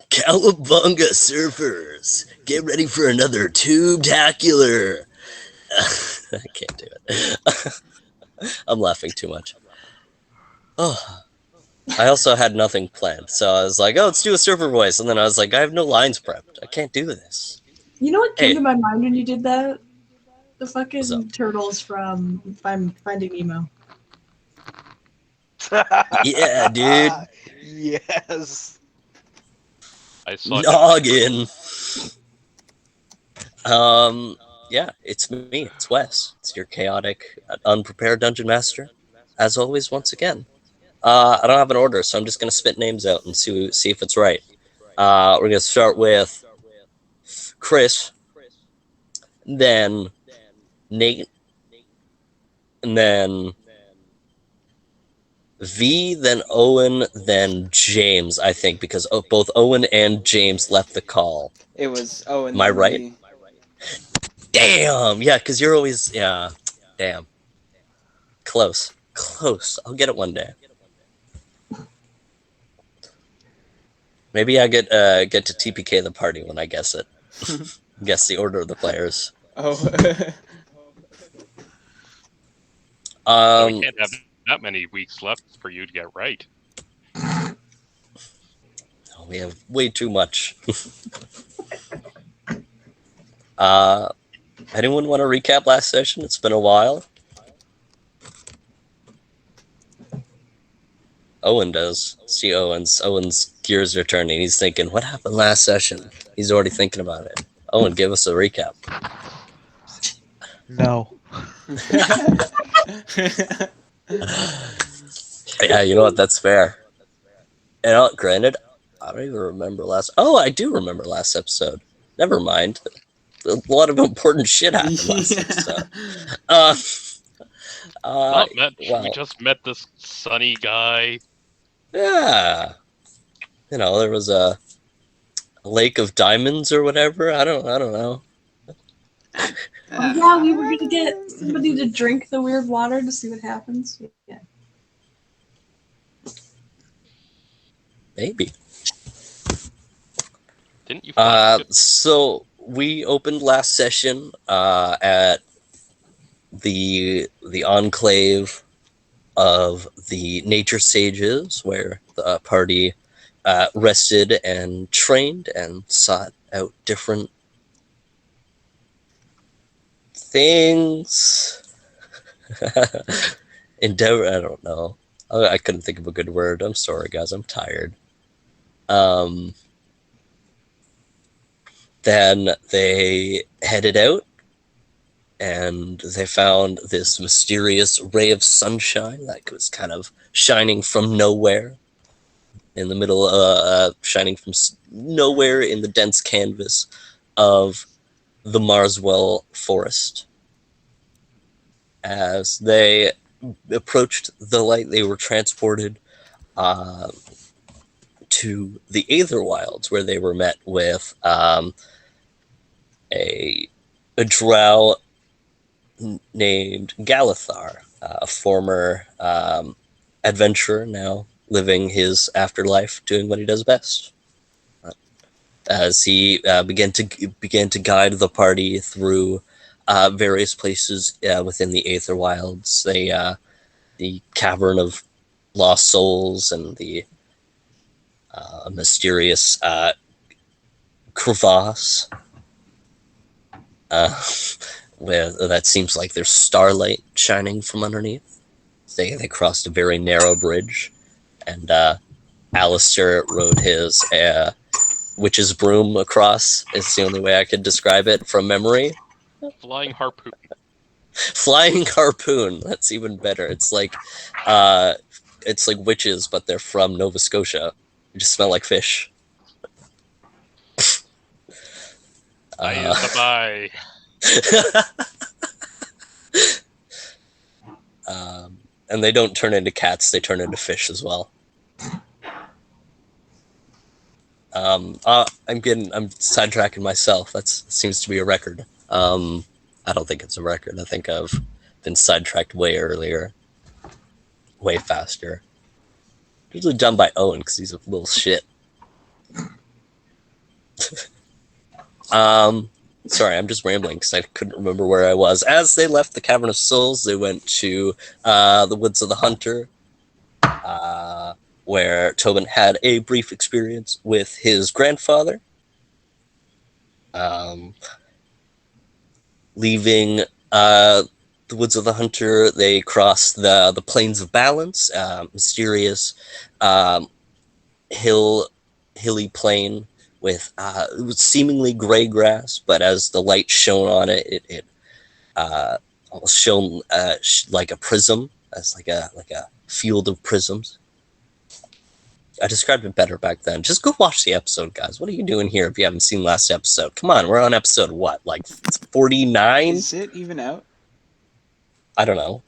Cowabunga surfers, get ready for another tube-tacular. I can't do it. I'm laughing too much. Oh, I also had nothing planned, so I was like, "Oh, let's do a surfer voice," and then I was like, "I have no lines prepped. I can't do this." You know what came to Hey, my mind when you did that? The what's up? fucking turtles from Finding Nemo. Yeah, dude, Yes. I saw that. noggin. Yeah, it's me. It's Wes. It's your chaotic, unprepared dungeon master. As always, once again. I don't have an order, so I'm just gonna spit names out and see if it's right. We're gonna start with Chris, then Nate, and then V, then Owen, then James. I think because both Owen and James left the call. It was Owen Am I then right? V. Damn. Yeah, because you're always Damn. Close. Close. I'll get it one day. Maybe I get to TPK the party when I guess it. Guess the order of the players. Oh. Well, we Um, can't have that many weeks left for you to get right. we have way too much. uh, anyone want to recap last session? It's been a while. Owen does. See Owen's gears are turning. He's thinking, what happened last session? He's already thinking about it. Owen, give us a recap. No. Yeah, you know what? That's fair. And granted, I don't even remember last. Oh, I do remember last episode. Never mind. A lot of important shit happened last episode. Uh, Not much. We well, just met this sunny guy. yeah. You know, there was a lake of diamonds or whatever. I don't know. Oh yeah, we were gonna get somebody to drink the weird water to see what happens. Yeah. Maybe. Didn't you find it? So we opened last session at the enclave of the nature sages, where the party rested and trained and sought out different things. Endeavor. I don't know. I couldn't think of a good word. I'm sorry, guys. I'm tired. Then they headed out and they found this mysterious ray of sunshine that was kind of shining from nowhere in the middle, shining from nowhere in the dense canvas of the Marswell forest. As they approached the light, they were transported to the Aether Wilds, where they were met with a drow named Galithar, a former adventurer, now living his afterlife, doing what he does best. As he began to guide the party through various places within the Aether Wilds, the Cavern of Lost Souls and the mysterious crevasse, where that seems like there's starlight shining from underneath. They crossed a very narrow bridge, and Alistair rode his witch's broom across. Is the only way I could describe it from memory. Flying harpoon. Flying harpoon. That's even better. It's like witches, but they're from Nova Scotia. They just smell like fish. Bye. And they don't turn into cats; they turn into fish as well. I'm sidetracking myself. That seems to be a record. I don't think it's a record. I think I've been sidetracked way earlier, way faster. Usually done by Owen because he's a little shit. Sorry, I'm just rambling because I couldn't remember where I was. As they left the Cavern of Souls, they went to the Woods of the Hunter, where Tobin had a brief experience with his grandfather. Leaving the Woods of the Hunter, they crossed the Plains of Balance, mysterious hilly plain with it was seemingly gray grass, but as the light shone on it, it almost shone like a prism, as like a field of prisms. I described it better back then. Just go watch the episode, guys. What are you doing here if you haven't seen last episode? Come on, we're on episode what, like 49? Is it even out? I don't know.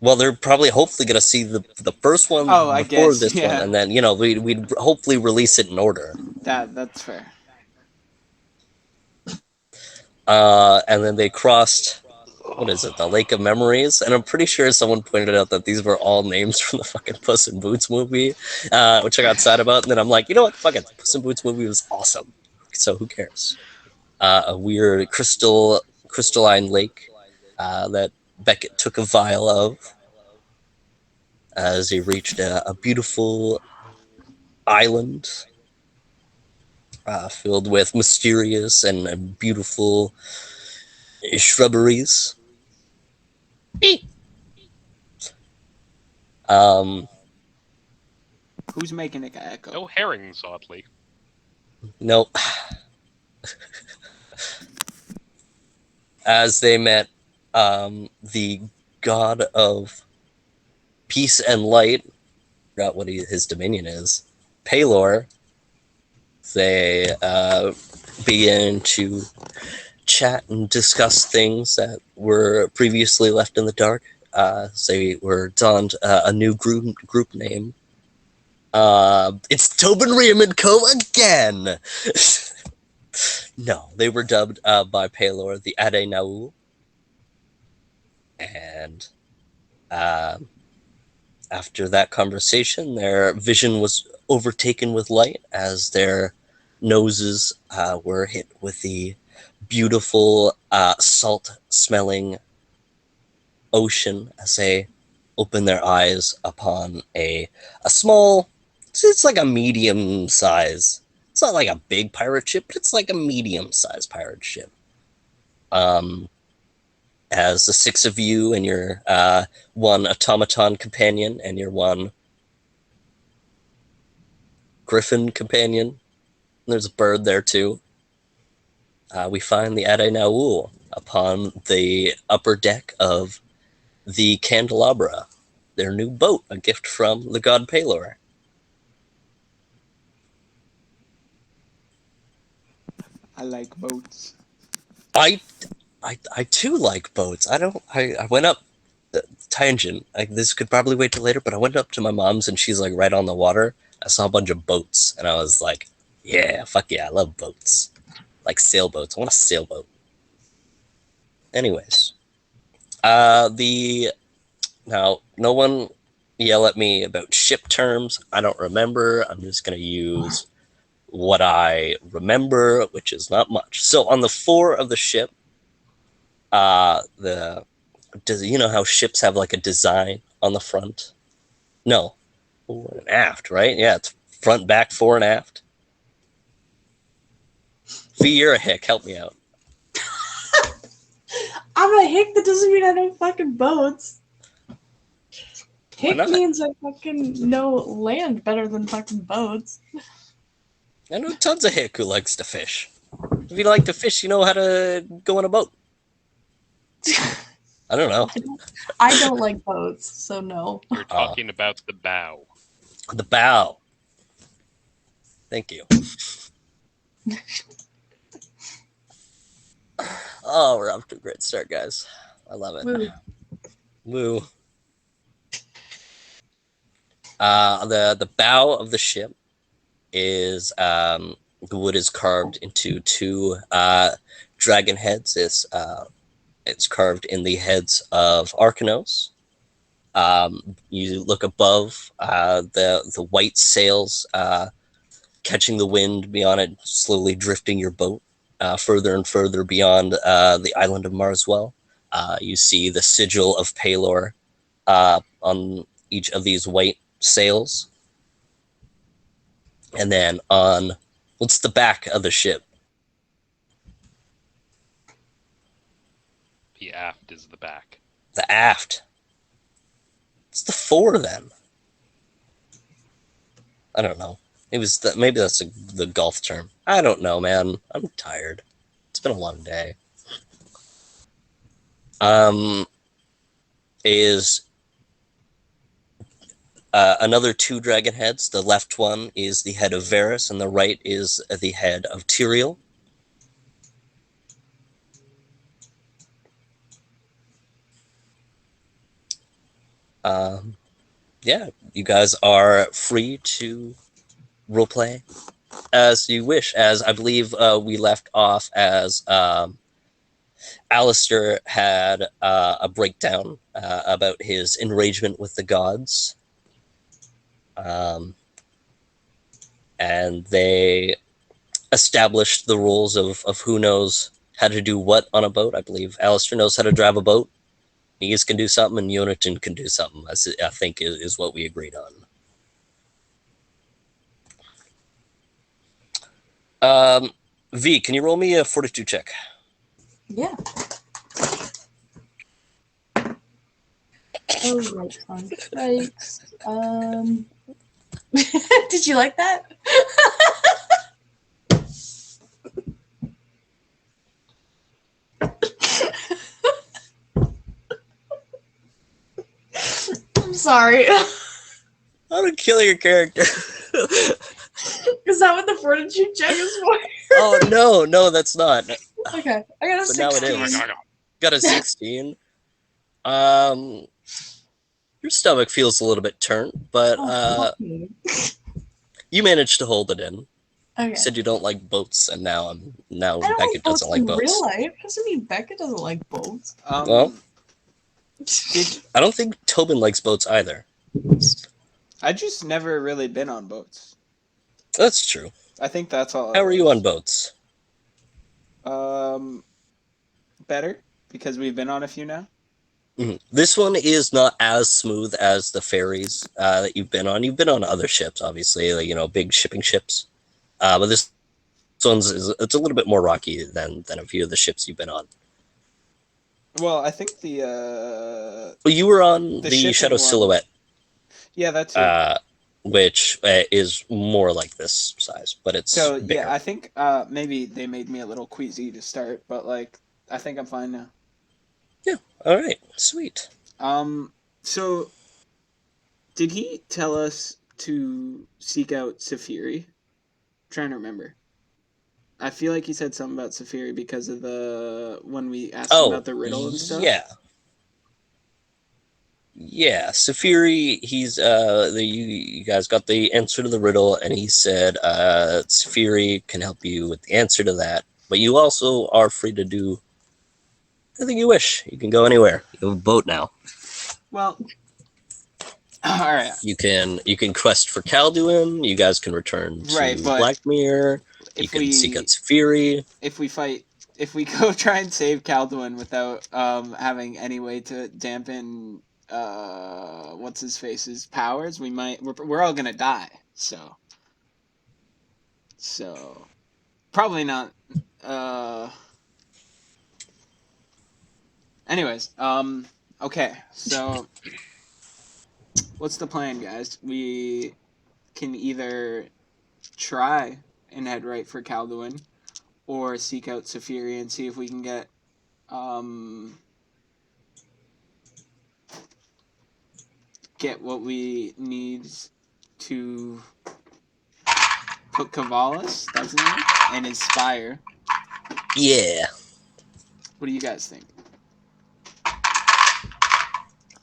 Well, they're probably hopefully going to see the first one I before guess, this one, yeah. and then we'd hopefully release it in order. That's fair. And then they crossed, what is it, the Lake of Memories? And I'm pretty sure someone pointed out that these were all names from the fucking Puss in Boots movie, which I got sad about. And then I'm like, you know what? Fuck it. The Puss in Boots movie was awesome. So who cares? A weird crystalline lake that Beckett took a vial of as he reached a beautiful island filled with mysterious and beautiful shrubberies. Who's making it echo? No herrings, oddly. Nope. As they met the god of peace and light, forgot what his dominion is, Pelor, they began to chat and discuss things that were previously left in the dark. They were donned a new group name. It's Tobin Riem and Co. again! No, they were dubbed by Pelor the Ade-nau'ul. And after that conversation, their vision was overtaken with light as their noses were hit with the beautiful salt-smelling ocean as they opened their eyes upon a small, it's like a medium size. It's not like a big pirate ship, but it's like a medium-sized pirate ship. As the six of you and your one automaton companion and your one griffin companion, there's a bird there too, we find the Ade-nau'ul upon the upper deck of the Candelabra, their new boat, a gift from the god Pelor. I like boats. I too like boats. I went up tangent. This could probably wait till later, but I went up to my mom's and she's like right on the water. I saw a bunch of boats and I was like, yeah, fuck yeah, I love boats. Like sailboats. I want a sailboat. Anyways, now no one yell at me about ship terms. I don't remember. I'm just gonna use what I remember, which is not much. So on the fore of the ship, you know how ships have like a design on the front? No, fore and aft, right? Yeah, it's front, back, fore, and aft. V, you're a hick. Help me out. I'm a hick. That doesn't mean I know fucking boats. Hick not? means I fucking know land better than fucking boats. I know tons of hick who likes to fish. If you like to fish, you know how to go on a boat. I don't know. I don't like boats, so no. You're talking about the bow. The bow. Thank you. Oh, we're off to a great start, guys. I love it. Woo. Woo. The bow of the ship is the wood is carved into two dragon heads. It's carved in the heads of Arcanos. You look above the white sails catching the wind beyond it, slowly drifting your boat further and further beyond the island of Marswell. You see the sigil of Palor on each of these white sails. And then on what's the back of the ship? The aft is the back. The aft. It's the fore then. I don't know. Maybe that's the golf term. I don't know, man. I'm tired. It's been a long day. Is another 2 dragon heads. The left one is the head of Varys, and the right is the head of Tyrael. Yeah, you guys are free to roleplay as you wish. As I believe we left off as Alistair had a breakdown about his enragement with the gods. And they established the rules of who knows how to do what on a boat. I believe Alistair knows how to drive a boat. Nees can do something, and Yonatan can do something. I think is what we agreed on. V, can you roll me a fortitude check? Yeah. Oh, right. Did you like that? I'm sorry. How to kill your character? Is that what the fortitude check is for? Oh no, that's not. Okay, I got a But now it 16. is. Got a 16. Your stomach feels a little bit turned, but Okay. you managed to hold it in. Okay. You said you don't like boats, and now I don't Beckett like boats doesn't like in boats. real life. Doesn't mean Becca doesn't like boats. Well, I don't think Tobin likes boats either. I just never really been on boats. That's true. I think that's all. How are you on boats? Better because we've been on a few now. Mm-hmm. This one is not as smooth as the ferries that you've been on. You've been on other ships, obviously, like, big shipping ships. But this it's a little bit more rocky than a few of the ships you've been on. Well, I think the Well, you were on the shipping Shadow one. Silhouette. Yeah, that's it. Which is more like this size, but it's So bigger. yeah, I think maybe they made me a little queasy to start, but like I think I'm fine now. Yeah. All right. Sweet. So did he tell us to seek out Safiri? Trying to remember. I feel like he said something about Safiri because of when we asked him about the riddle and stuff. Yeah. Yeah, Safiri, he's you guys got the answer to the riddle, and he said Safiri can help you with the answer to that. But you also are free to do anything you wish. You can go anywhere. You have a boat now. Well, all right. You can quest for Calduin. You guys can return to Blackmere. You can seek out Safiri. If we go try and save Calduin without having any way to dampen what's his face's powers, we're all gonna die. So probably not. Anyways, okay. So what's the plan, guys? We can either try and head right for Calduin, or seek out Safiri and see if we can get what we need to put Cavalis, doesn't it? And inspire. Yeah. What do you guys think?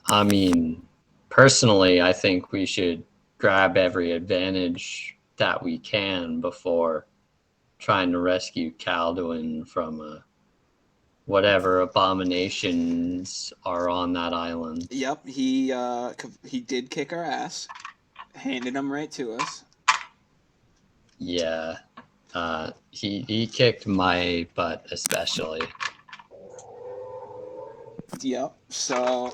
I mean, personally, I think we should grab every advantage that we can before trying to rescue Calduin from whatever abominations are on that island. Yep, he did kick our ass, handed them right to us. Yeah. He kicked my butt especially. Yep. So,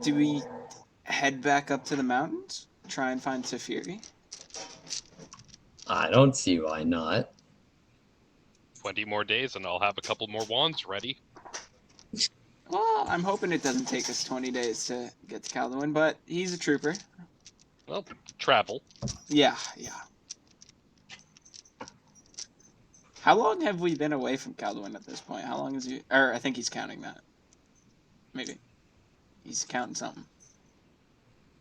do we head back up to the mountains? Try and find Safiri? I don't see why not. 20 more days and I'll have a couple more wands ready. Well, I'm hoping it doesn't take us 20 days to get to Calduin, but he's a trooper. Well, travel. Yeah. How long have we been away from Calduin at this point? How long is he? Or I think he's counting that. Maybe. He's counting something.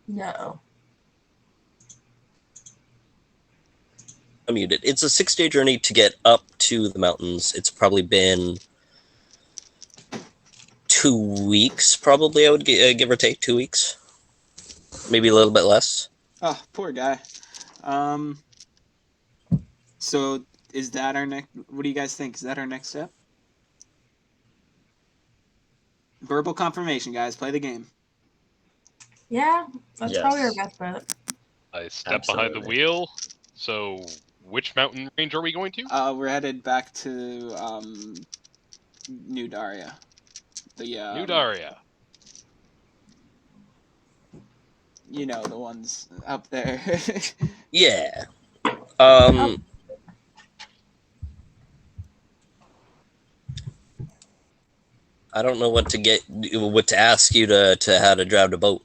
No. I'm muted. It's a 6-day journey to get up to the mountains. It's probably been 2 weeks, probably, I would give or take 2 weeks. Maybe a little bit less. Oh, poor guy. So is that our next? What do you guys think? Is that our next step? Verbal confirmation, guys. Play the game. Yeah, that's Yes. probably our best bet. I step behind the Absolutely. wheel. So, which mountain range are we going to? We're headed back to New Daria. New Daria. You know, the ones up there. Yeah. I don't know what to ask you to how to drive the boat.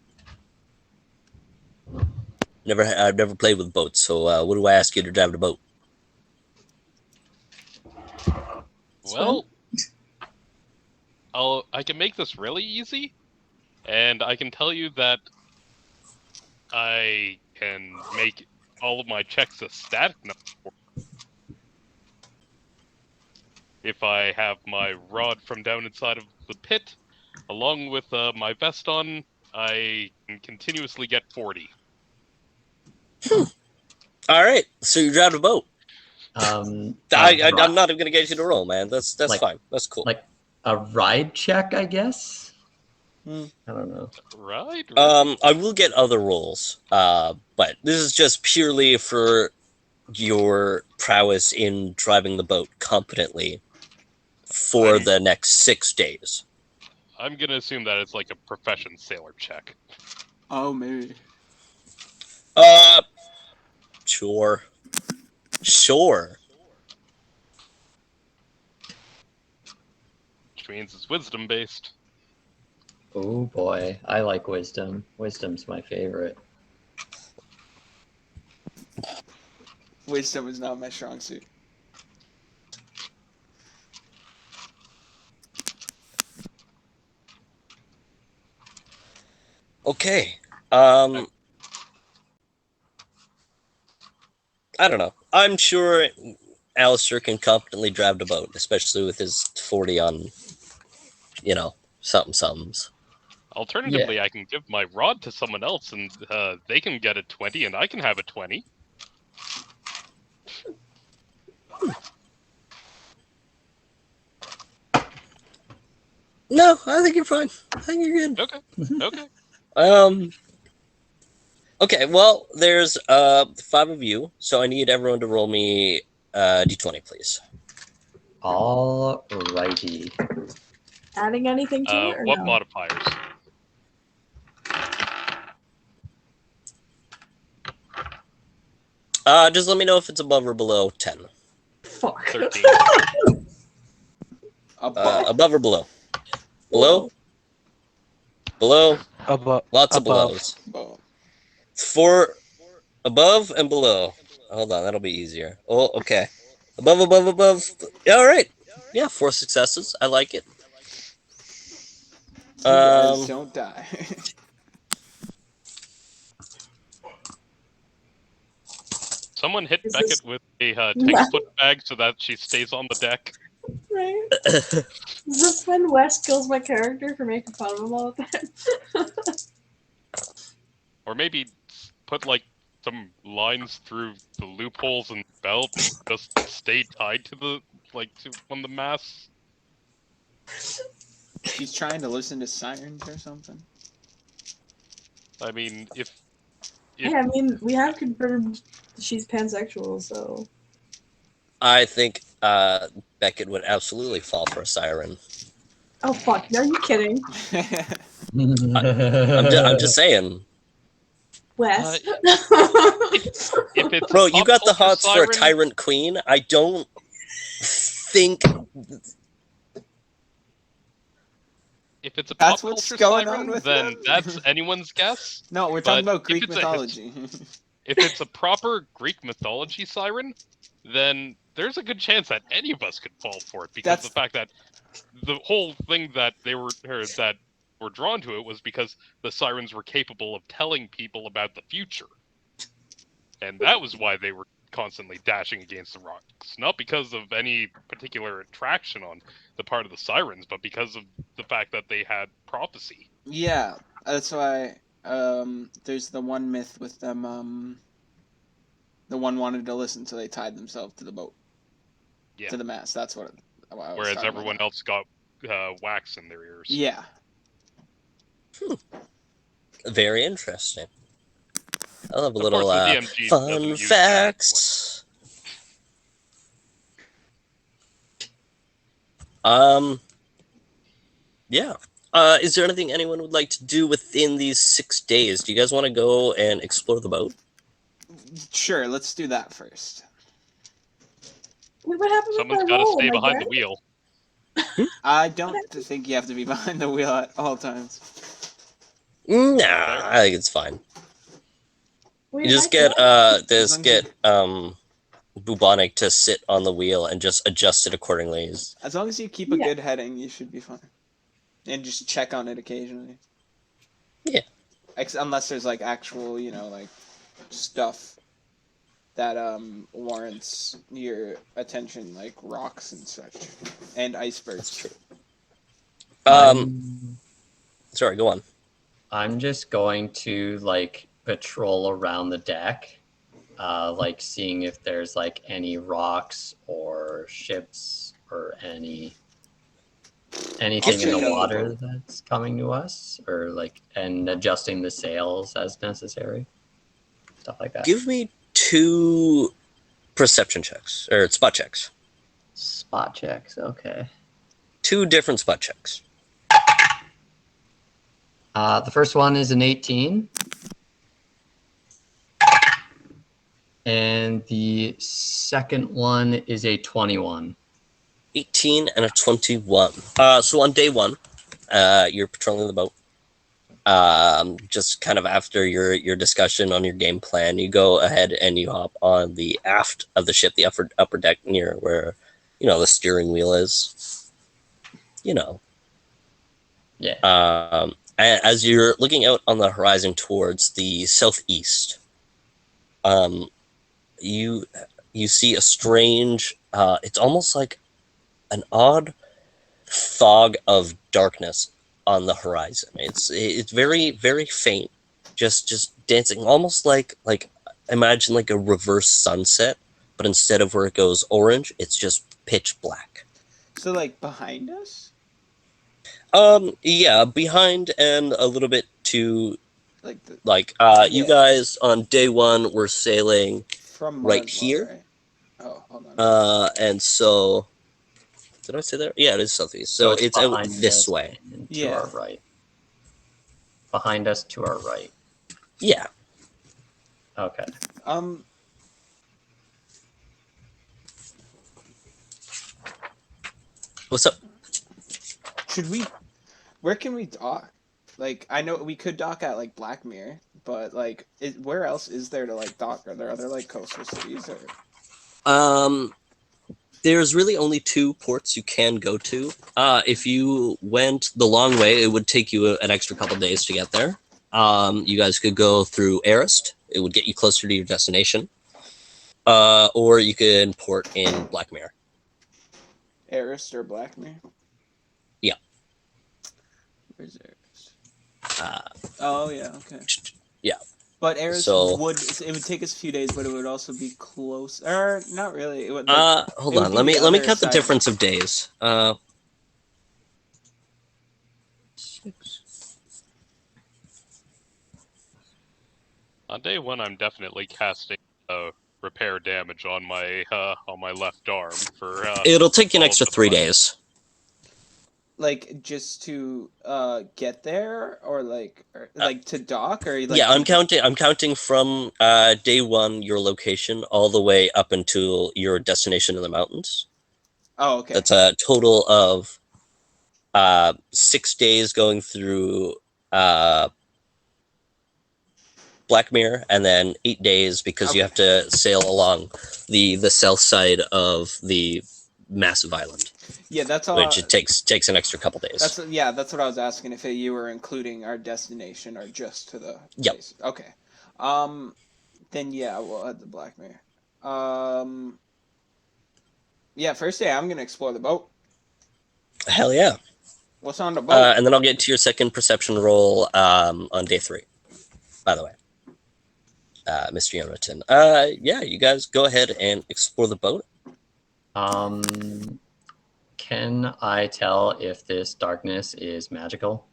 I've never played with boats, so what do I ask you to drive the boat? Well, I can make this really easy, and I can tell you that I can make all of my checks a static number. If I have my rod from down inside of the pit, along with my vest on, I can continuously get 40. All right, so you drive the boat. Um, I'm not even gonna get you to roll, man. That's Like- fine. That's cool. like a ride check, I guess. Hmm. I don't know. Right? I will get other rolls, but this is just purely for your prowess in driving the boat competently for the next 6 days. I'm gonna assume that it's like a profession sailor check. Oh, maybe. Sure. Which means it's wisdom based. Oh boy, I like wisdom. Wisdom's my favorite. Wisdom is not my strong suit. Okay. I don't know. I'm sure Alistair can competently drive the boat, especially with his 40 on, somethings. Alternatively, I can give my rod to someone else and they can get a 20 and I can have a 20. No, I think you're fine. I think you're good. Okay. Okay, well, there's 5 of you, so I need everyone to roll me d20, please. Alrighty. Adding anything to it or What no? modifiers? Just let me know if it's above or below 10. Fuck. 13. Above or below? Below? Below? Above. Lots of above. belows. Boom. 4 above and below. Hold on, that'll be easier. Oh, okay. Above. All right. Yeah, 4 successes. I like it. You guys don't die. Someone hit Is Beckett this- with a 10-foot bag so that she stays on the deck. Right? Is this when Wes kills my character for making fun of him all the time? Or maybe put like some lines through the loopholes in the belt and just stay tied to the to one of the masts. She's trying to listen to sirens or something. I mean, if Yeah, I mean, we have confirmed she's pansexual, so. I think Beckett would absolutely fall for a siren. Oh fuck! Are you kidding, I'm just saying. Wes? If it's Bro, a you pop got the culture hots for a siren, tyrant queen. I don't think. if it's a That's pop what's culture going on siren, with then them? that's anyone's guess. No, we're But talking about if Greek it's a mythology. if it's a proper Greek mythology siren, then there's a good chance that any of us could fall for it because That's- the fact that the whole thing that they were or that were drawn to it was because the sirens were capable of telling people about the future. And that was why they were constantly dashing against the rocks, not because of any particular attraction on the part of the sirens, but because of the fact that they had prophecy. Yeah, that's why there's the one myth with them the one wanted to listen, so they tied themselves to the boat. Yeah. To the mast. That's what I was Whereas talking everyone about. else got wax in their ears. Yeah. Very interesting. I love a Of little course, the DMG doesn't fun use that facts. Yeah. Is there anything anyone would like to do within these 6 days? Do you guys want to go and explore the boat? Sure, let's do that first. Wait, what happened Someone's with got my to roll? stay Am I behind dead? the wheel. I don't think you have to be behind the wheel at all times. Nah, I think it's fine. Wait, You am just I get dead? just get Bubonic to sit on the wheel and just adjust it accordingly. As long as you keep a Yeah. good heading, you should be fine. And just check on it occasionally. Yeah. Unless there's like actual, like stuff that warrants your attention, like rocks and such, and icebergs. That's true. I'm, Sorry, go on. I'm just going to like patrol around the deck, like seeing if there's like any rocks or ships or anything in the checking on the water boat. that's coming to us, or like and adjusting the sails as necessary, stuff like that. Give me 2 perception checks or spot checks. Spot checks, okay. 2 different spot checks. The first one is an 18. And the second one is a 21. 18 and a 21. So on day 1, you're patrolling the boat. Just kind of after your discussion on your game plan, you go ahead and you hop on the aft of the ship, the upper deck near where the steering wheel is. Yeah. As you're looking out on the horizon towards the southeast, you see a strange. It's almost like an odd fog of darkness on the horizon. It's very very faint, just dancing, almost like imagine like a reverse sunset, but instead of where it goes orange, it's just pitch black. So, like behind us, Yeah, behind and a little bit to like the you Yeah. guys on day 1 were sailing from right Marsmore, here. right? Oh, hold on. And so did I say that? Yeah, it is southeast. So it's out behind this us way. and to Yeah. our right. Behind us to our right. Yeah. Okay. What's up? Should we? Where can we dock? Like, I know we could dock at like Black Mirror, but like, where else is there to like dock? Are there other like coastal cities or? There's really only 2 ports you can go to. If you went the long way, it would take you an extra couple days to get there. You guys could go through Arist. It would get you closer to your destination. Or you could port in Black Mirror. Arist or Black Mirror? Yeah. Where's Arist? Uh, Oh yeah, okay. Yeah. But Arist So- would take us a few days, but it would also be close. Or not really. It would. hold it would on. be Let me the other count the side. difference of days. 6. On day 1, I'm definitely casting repair damage on my left arm for. It'll take you an all of extra the 3 fun. days. Like just to get there, or like to dock, or like Yeah, to I'm counting from day 1 your location all the way up until your destination in the mountains. Oh, okay. That's a total of 6 days going through Black Mirror, and then 8 days because you Okay. have to sail along the south side of the massive island, Yeah, that's all. which it takes an extra couple days. That's what I was asking, if you were including our destination or just to the Yep. place. Okay. Then yeah, we'll add the Black Mirror. Yeah, first day I'm gonna explore the boat. Hell yeah! What's on the boat? And then I'll get to your second perception roll on day 3. By the way, Mr. Yonatan. Yeah, you guys go ahead and explore the boat. Can I tell if this darkness is magical?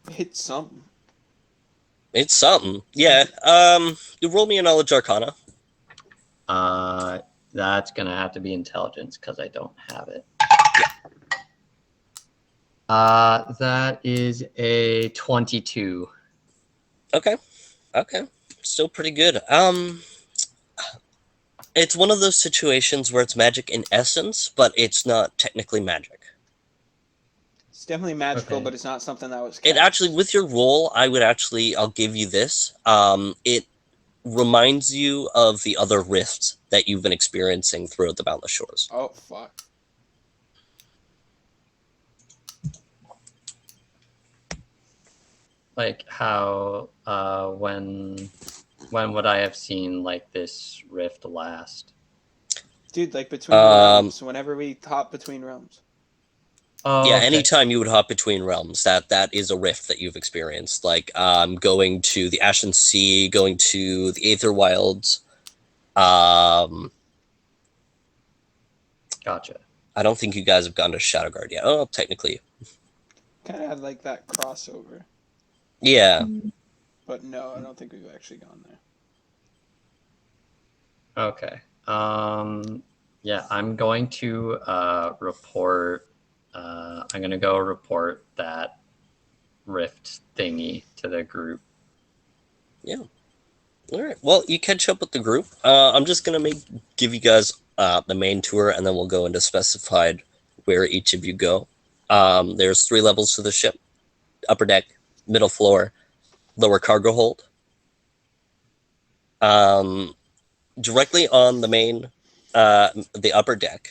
Hit something. It's something. Yeah. You roll me a knowledge arcana. That's gonna have to be intelligence because I don't have it. That is a 22. Okay. Still pretty good. It's one of those situations where it's magic in essence, but it's not technically magic. It's definitely magical, Okay. but it's not something that was. It Cast. actually, with your roll, I'll give you this. It reminds you of the other rifts that you've been experiencing throughout the Boundless Shores. Oh fuck. Like how when would I have seen like this rift last? Dude, like between realms. Whenever we hop between realms. Oh, Yeah, okay. anytime you would hop between realms, that is a rift that you've experienced. Like going to the Ashen Sea, going to the Aether Wilds. Gotcha. I don't think you guys have gone to Shadowguard yet. Oh, technically. Kind of had like that crossover. Yeah. But no, I don't think we've actually gone there. Okay. Yeah, I'm going to report. I'm gonna go report that rift thingy to the group. Yeah. All right. Well, you catch up with the group. I'm just gonna give you guys the main tour, and then we'll go into specified where each of you go. There's 3 levels to the ship: upper deck, middle floor, lower cargo hold. Directly on the main, the upper deck,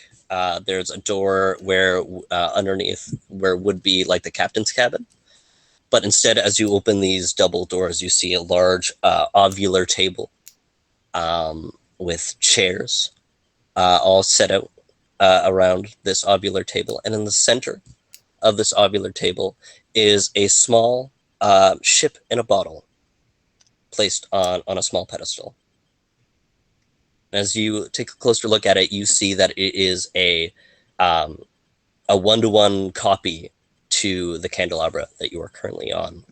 there's a door where underneath where would be like the captain's cabin. But instead, as you open these double doors, you see a large ovular table with chairs all set out around this ovular table. And in the center of this ovular table is a small ship in a bottle placed on a small pedestal. As you take a closer look at it, you see that it is a 1-to-1 copy to the candelabra that you are currently on,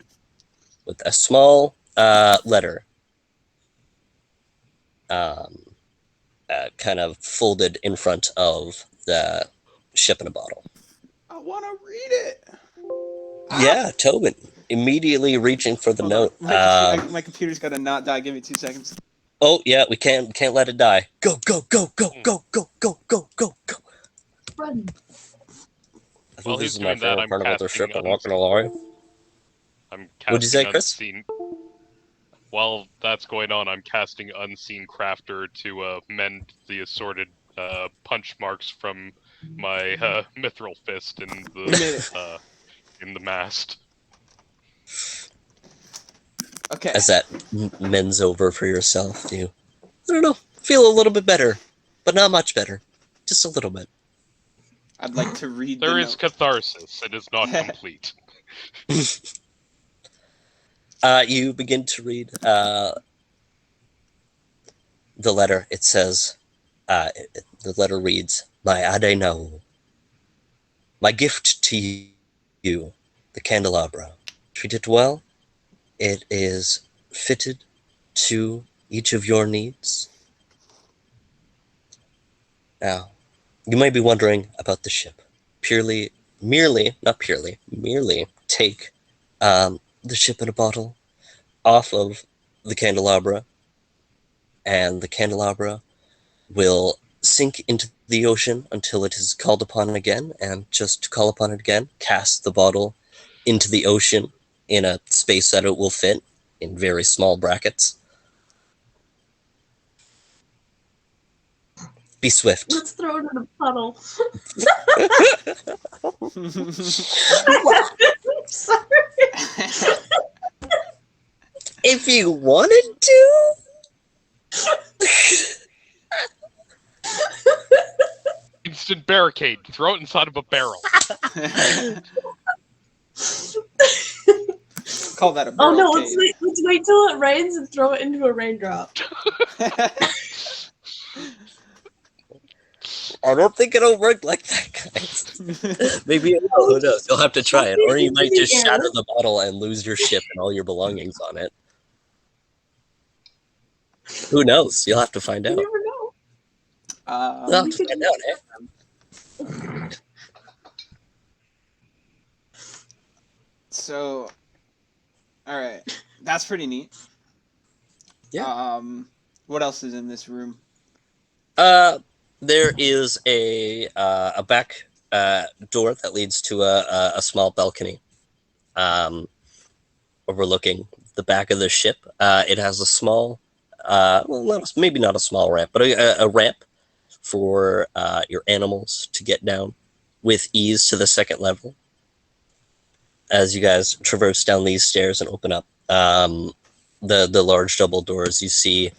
with a small letter kind of folded in front of the ship in a bottle. I want to read it. Yeah, Tobin immediately reaching for the Hold note. on. My computer's got to not die. Give me 2 seconds. Oh yeah, we can't let it die. Go go go go go go go go go go. Run. I think While this he's is my doing that, favorite I'm part about the casting ship. I'm not gonna lie. I'm What'd you say, casting Chris? unseen. While that's going on, I'm casting Unseen Crafter to mend the assorted punch marks from my mithril fist in the mast. Okay. As that mends over for yourself, you, I don't know, feel a little bit better, but not much better, just a little bit. I'd like to read There the is note. catharsis. It is not complete. You begin to read the letter. It says, the letter reads, "My Ade-nau'ul. My gift to you, the candelabra. Treat it well. It is fitted to each of your needs. Now, you might be wondering about the ship. Merely take the ship in a bottle off of the candelabra, and the candelabra will sink into the ocean until it is called upon again, and just to call upon it again, cast the bottle into the ocean in a space that it will fit in very small brackets. Be swift. Let's throw it in a puddle. Sorry. If you wanted to. Instant barricade. Throw it inside of a barrel. Call that a Oh no, barricade. let's wait till it rains and throw it into a raindrop. I don't think it'll work like that, guys. Maybe it will. Who knows? You'll have to try it. Or you might just shatter the bottle and lose your ship and all your belongings on it. Who knows? You'll have to find You out. never know. You'll have to find out, eh? So, all right, that's pretty neat. Yeah. What else is in this room? There is a back door that leads to a small balcony, overlooking the back of the ship. It has a small, well, maybe not a small ramp, but a ramp for your animals to get down with ease to the second level. As you guys traverse down these stairs and open up the large double doors, you see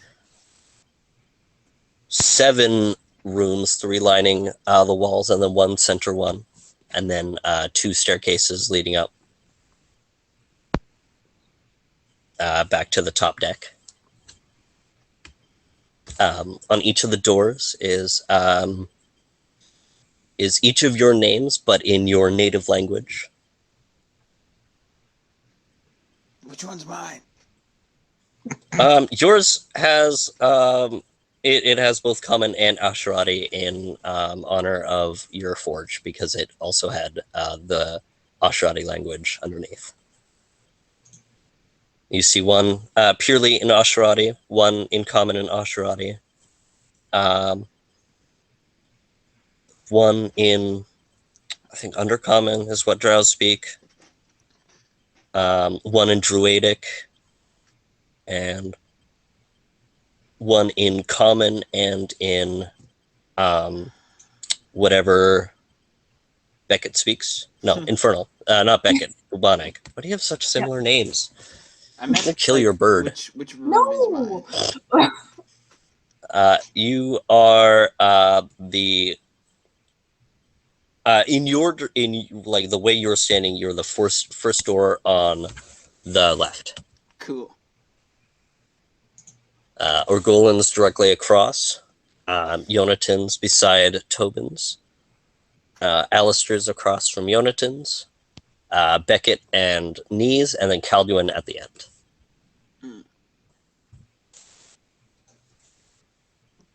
7 rooms, 3 lining the walls, and then 1 center one, and then 2 staircases leading up back to the top deck. On each of the doors is each of your names, but in your native language. Which one's mine? Yours has it has both common and Asherati in honor of your forge, because it also had the Asherati language underneath. You see one purely in Asherati, one in common in Asherati, one in, I think, undercommon is what Drow speak, one in Druidic, and one in common and in whatever Beckett speaks. No, Infernal. Not Beckett. Bubonic. Why do you have such similar names? I meant I'll kill your bird. Which room is mine? No. You are the in like the way you're standing. You're the first door on the left. Cool. Orgolan's directly across. Yonatan's beside Tobin's. Alistair's across from Yonatan's. Beckett and Knees, and then Calduin at the end.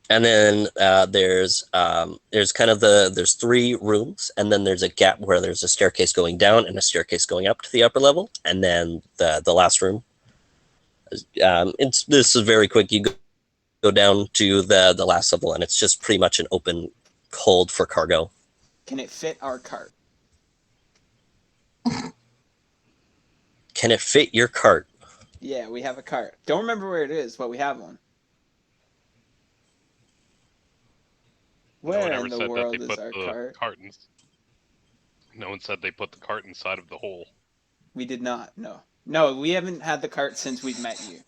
And then there's kind of there's 3 rooms, and then there's a gap where there's a staircase going down and a staircase going up to the upper level, and then the last room. This is very quick. You go down to the last level, and it's just pretty much an open hold for cargo. Can it fit our cart? Can it fit your cart? Yeah, we have a cart. Don't remember where it is, but we have one. Where in the world is our cart? Cartons. No one said they put the cart inside of the hole. We did not. No, we haven't had the cart since we've met you.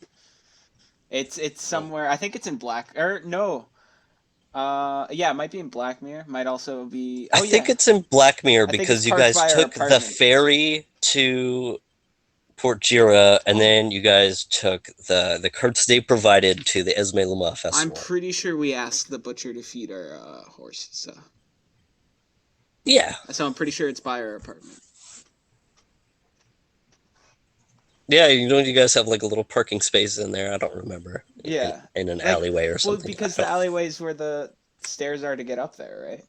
It's somewhere. I think it's in Black. Or no. Yeah, it might be in Blackmere. Might also be. I think it's in Blackmere because you guys parked by our took the apartment. ferry to Port Jira, and then you guys took the carts they provided to the Esme Luma festival. I'm pretty sure we asked the butcher to feed our horse. So. Yeah. So I'm pretty sure it's by our apartment. Yeah, you guys have like a little parking space in there. I don't remember. Yeah. In an Like, alleyway or well, something. because the alleyways where the stairs are to get up there, right?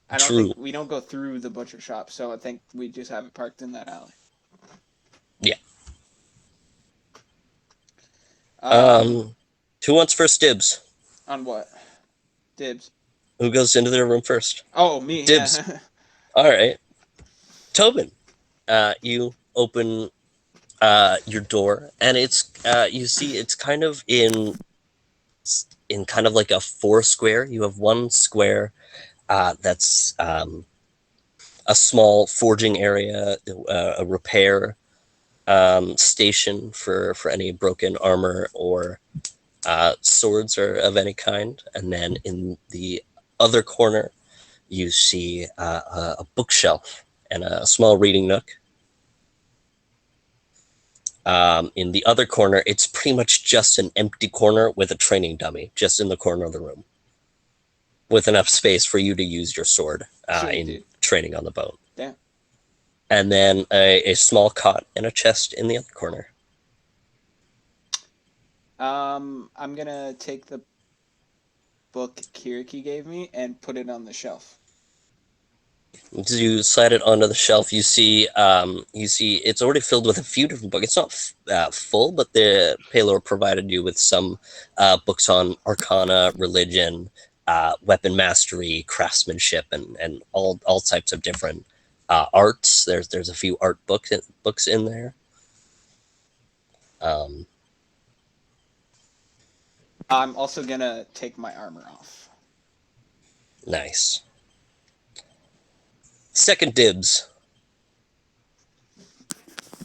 I don't True. think we don't go through the butcher shop, so I think we just have it parked in that alley. Yeah. Um, Who wants first dibs? on what? Dibs. Who goes into their room first? Oh, me. Dibs. Yeah. All right. Tobin, you open your door, and it's you see it's kind of in kind of like a four square. You have one square that's a small forging area, a repair station for any broken armor or swords or of any kind, and then in the other corner you see a bookshelf and a small reading nook. In the other corner, it's pretty much just an empty corner with a training dummy, just in the corner of the room, with enough space for you to use your sword Sweet, in dude. training on the boat. Damn. And then a small cot and a chest in the other corner. I'm gonna take the book Kiriki gave me and put it on the shelf. As you slide it onto the shelf, you see it's already filled with a few different books. It's not full, but the Palor provided you with some books on arcana, religion, weapon mastery, craftsmanship, and all types of different arts. There's a few art books in there. I'm also gonna take my armor off. Nice. Second dibs.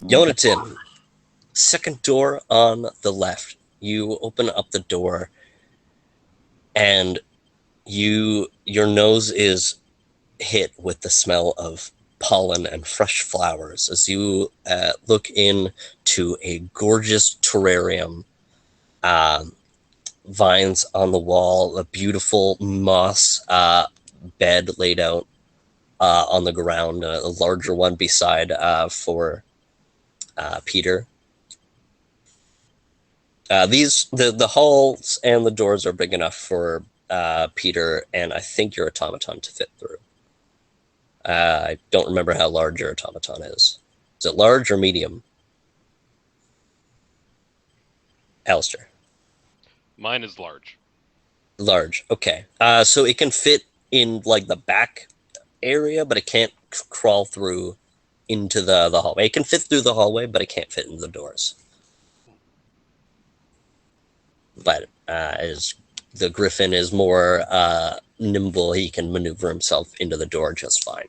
Yonatan. Second door on the left. You open up the door, and your nose is hit with the smell of pollen and fresh flowers as you look into a gorgeous terrarium. Vines on the wall, a beautiful moss bed laid out on the ground, a larger one beside for Peter. The halls and the doors are big enough for Peter and I think your automaton to fit through. I don't remember how large your automaton is. Is it large or medium? Alistair. Mine is large. Large. Okay. So it can fit in like the back area, but it can't crawl through into the hallway. It can fit through the hallway, but it can't fit into the doors. But as the griffin is more nimble, he can maneuver himself into the door just fine.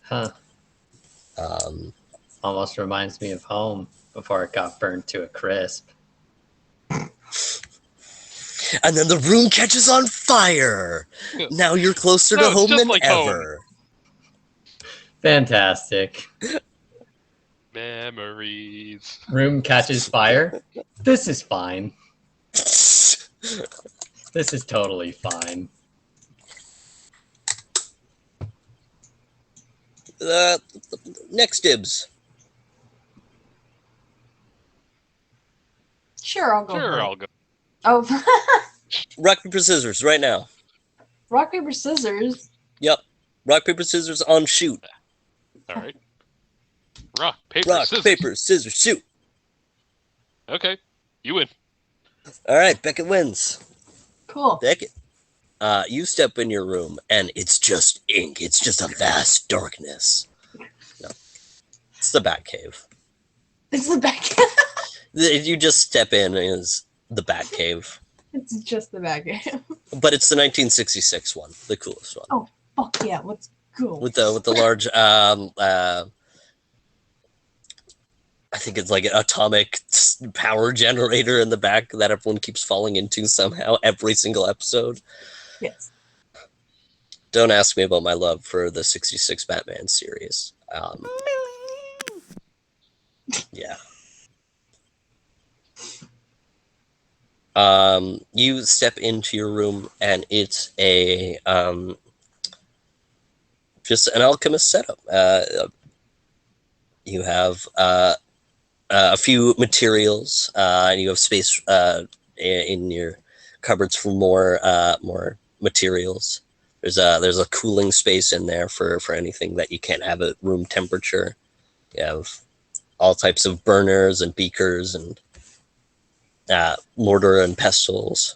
Huh. Almost reminds me of home before it got burned to a crisp. And then the room catches on fire. Now you're closer to home than like ever. Fantastic. Memories. Room catches fire. This is fine. This is totally fine. Next dibs. Sure, I'll go. Sure, I'll go. Oh, Rock, paper, scissors, right now. rock, paper, scissors. Yep. Rock, paper, scissors on shoot. All right. Rock, paper, Rock, scissors. paper, scissors, shoot. Okay, you win. All right, Beckett wins. Cool. Beckett, you step in your room, and it's just ink. It's just a vast darkness. No, it's the Batcave. It's the back. You just step in, and it's the Batcave. It's just the back. But it's the 1966 one, the coolest one. Oh, fuck yeah! Let's go. With the large I think it's like an atomic power generator in the back that everyone keeps falling into somehow every single episode. Yes. Don't ask me about my love for the 66 Batman series. Yeah. You step into your room and it's just an alchemist setup. You have a few materials, and you have space in your cupboards for more materials. There's a cooling space in there for anything that you can't have at room temperature. You have all types of burners and beakers and mortar and pestles.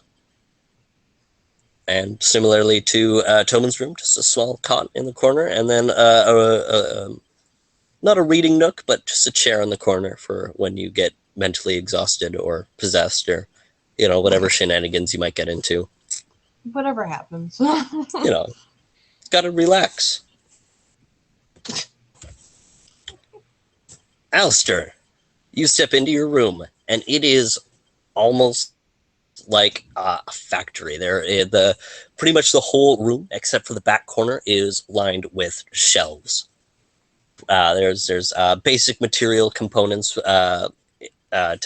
And similarly to Toman's room, just a small cot in the corner, and then not a reading nook, but just a chair in the corner for when you get mentally exhausted or possessed or, whatever shenanigans you might get into. Whatever happens. Gotta relax. Alistair, you step into your room, and it is almost like a factory. Pretty much the whole room, except for the back corner, is lined with shelves. There's basic material components to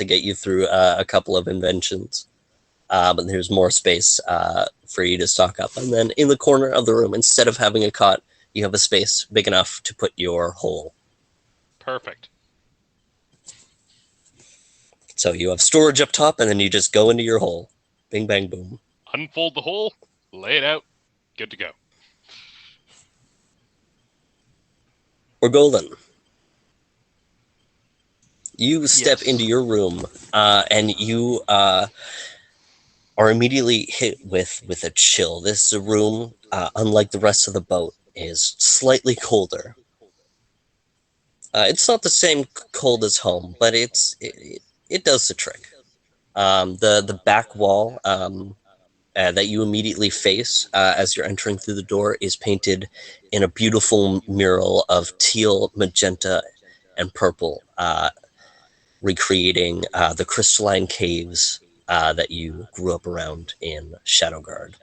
get you through a couple of inventions, but there's more space for you to stock up. And then in the corner of the room, instead of having a cot, you have a space big enough to put your hole. Perfect. So you have storage up top, and then you just go into your hole. Bing, bang, boom. Unfold the hole, lay it out, good to go. Or golden. You step Yes. into your room, and you are immediately hit with a chill. This room, unlike the rest of the boat, is slightly colder. It's not the same cold as home, but it does the trick. The back wall that you immediately face as you're entering through the door is painted in a beautiful mural of teal, magenta, and purple, recreating the crystalline caves that you grew up around in Shadowguard.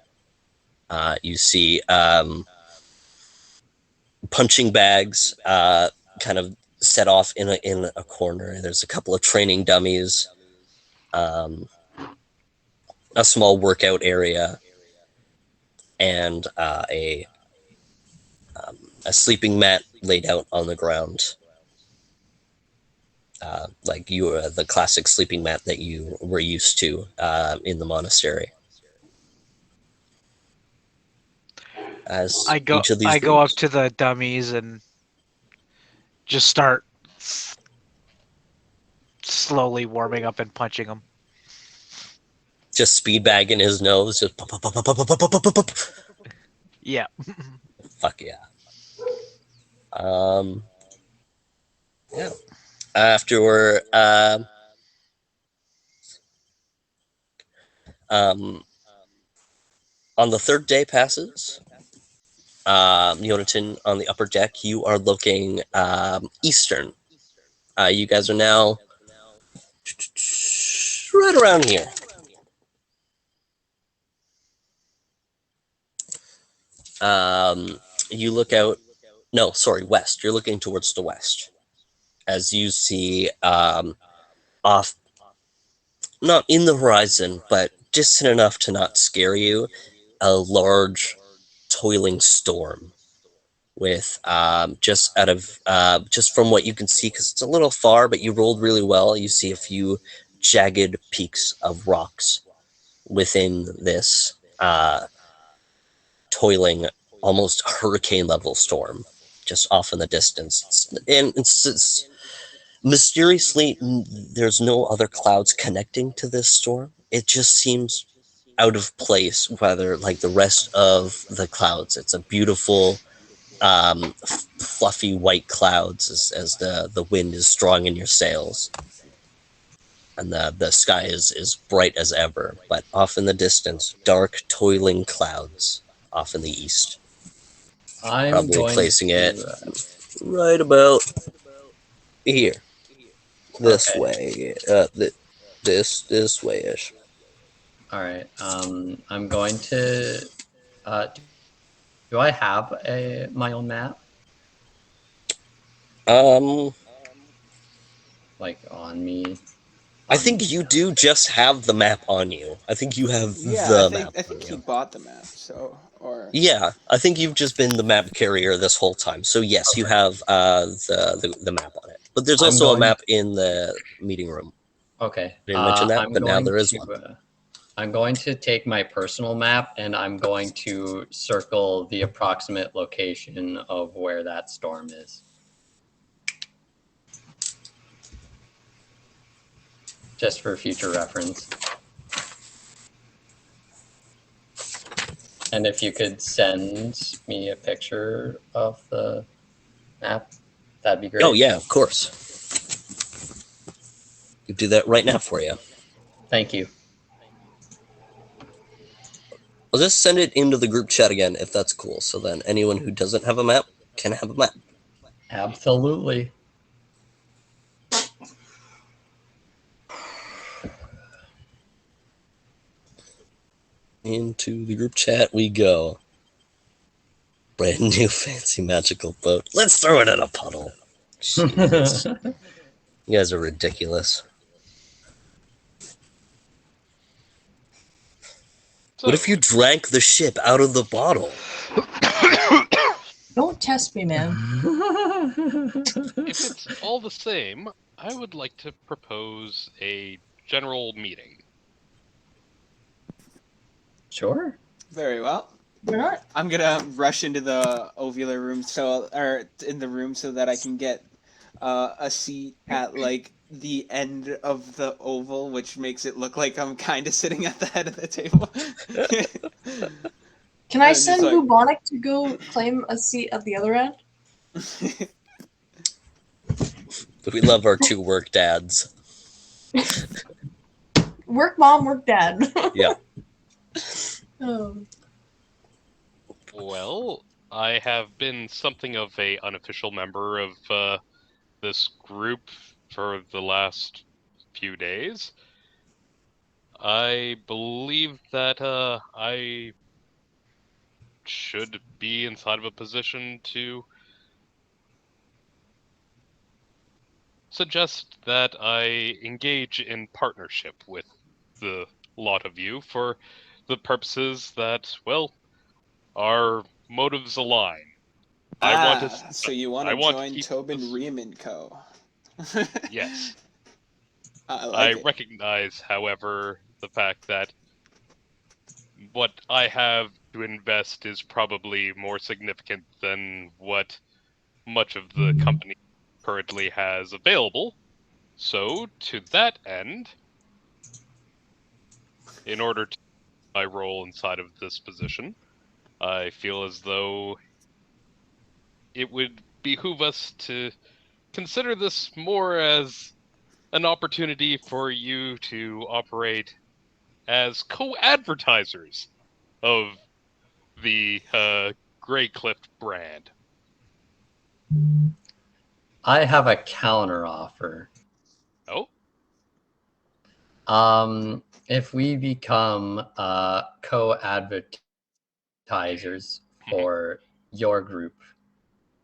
You see punching bags kind of set off in a corner. There's a couple of training dummies, a small workout area, and a sleeping mat laid out on the ground. Like the classic sleeping mat that you were used to in the monastery. As I go each of these up rooms, to the dummies and just start slowly warming up and punching them. just speed bagging his nose, just pop, pop, pop, pop, pop, pop, pop, pop, pop. Yeah. Fuck yeah. Yeah. After on the third day passes, Yonatan on the upper deck, you are looking eastern. You guys are now right around here. You look out. No, sorry, west. You're looking towards the west, as you see off, not in the horizon, but distant enough to not scare you, a large, toiling storm. With just from what you can see, because it's a little far, but you rolled really well. You see a few jagged peaks of rocks within this toiling, almost hurricane level storm, just off in the distance. It's mysteriously, there's no other clouds connecting to this storm. It just seems out of place, whether like the rest of the clouds. It's a beautiful, fluffy white clouds as the wind is strong in your sails. And the sky is bright as ever, but off in the distance, dark, toiling clouds off in the east. I'm Probably going placing to, it right about here. This Okay. way. This way-ish. All right. I'm going to. Do I have my own map Um, like on me? I think you do just have the map on you. I think you have Yeah, the I think map on he you. bought the map, so Yeah, I think you've just been the map carrier this whole time. So yes, you have the map on it. But there's I'm also a going- map in the meeting room. Okay. I didn't mention that, I'm but now going there is to, one. I'm going to take my personal map and I'm going to circle the approximate location of where that storm is. Just for future reference. And if you could send me a picture of the map, that'd be great. Oh, yeah, of course. You do that right now for you. Thank you. I'll just send it into the group chat again if that's cool. So then anyone who doesn't have a map can have a map. Absolutely. Into the group chat we go. Brand new fancy magical boat. Let's throw it in a puddle. Jeez. You guys are ridiculous. So, What if you drank the ship out of the bottle? Don't test me, man. if it's all the same, I would like to propose a general meeting. Sure. Very well. We're not. I'm gonna rush into the ovular room in the room so that I can get a seat at like the end of the oval, which makes it look like I'm kind of sitting at the head of the table. Can I And send just like- Bubonic to go claim a seat at the other end? But we love our two work dads. Work mom, work dad. Yeah. Oh. Well, I have been something of a unofficial member of this group for the last few days. I believe that I should be inside of a position to suggest that I engage in partnership with the lot of you for the purposes that, well, our motives align. I want to. So you want I to want to join keep Tobin this- Riemann Co. Yes. I I like it. recognize, however, the fact that what I have to invest is probably more significant than what much of the company currently has available. So, to that end, in order to my role inside of this position, I feel as though it would behoove us to consider this more as an opportunity for you to operate as co-advertisers of the Greycliff brand. I have a counter offer. Oh, If we become co-advertisers for your group,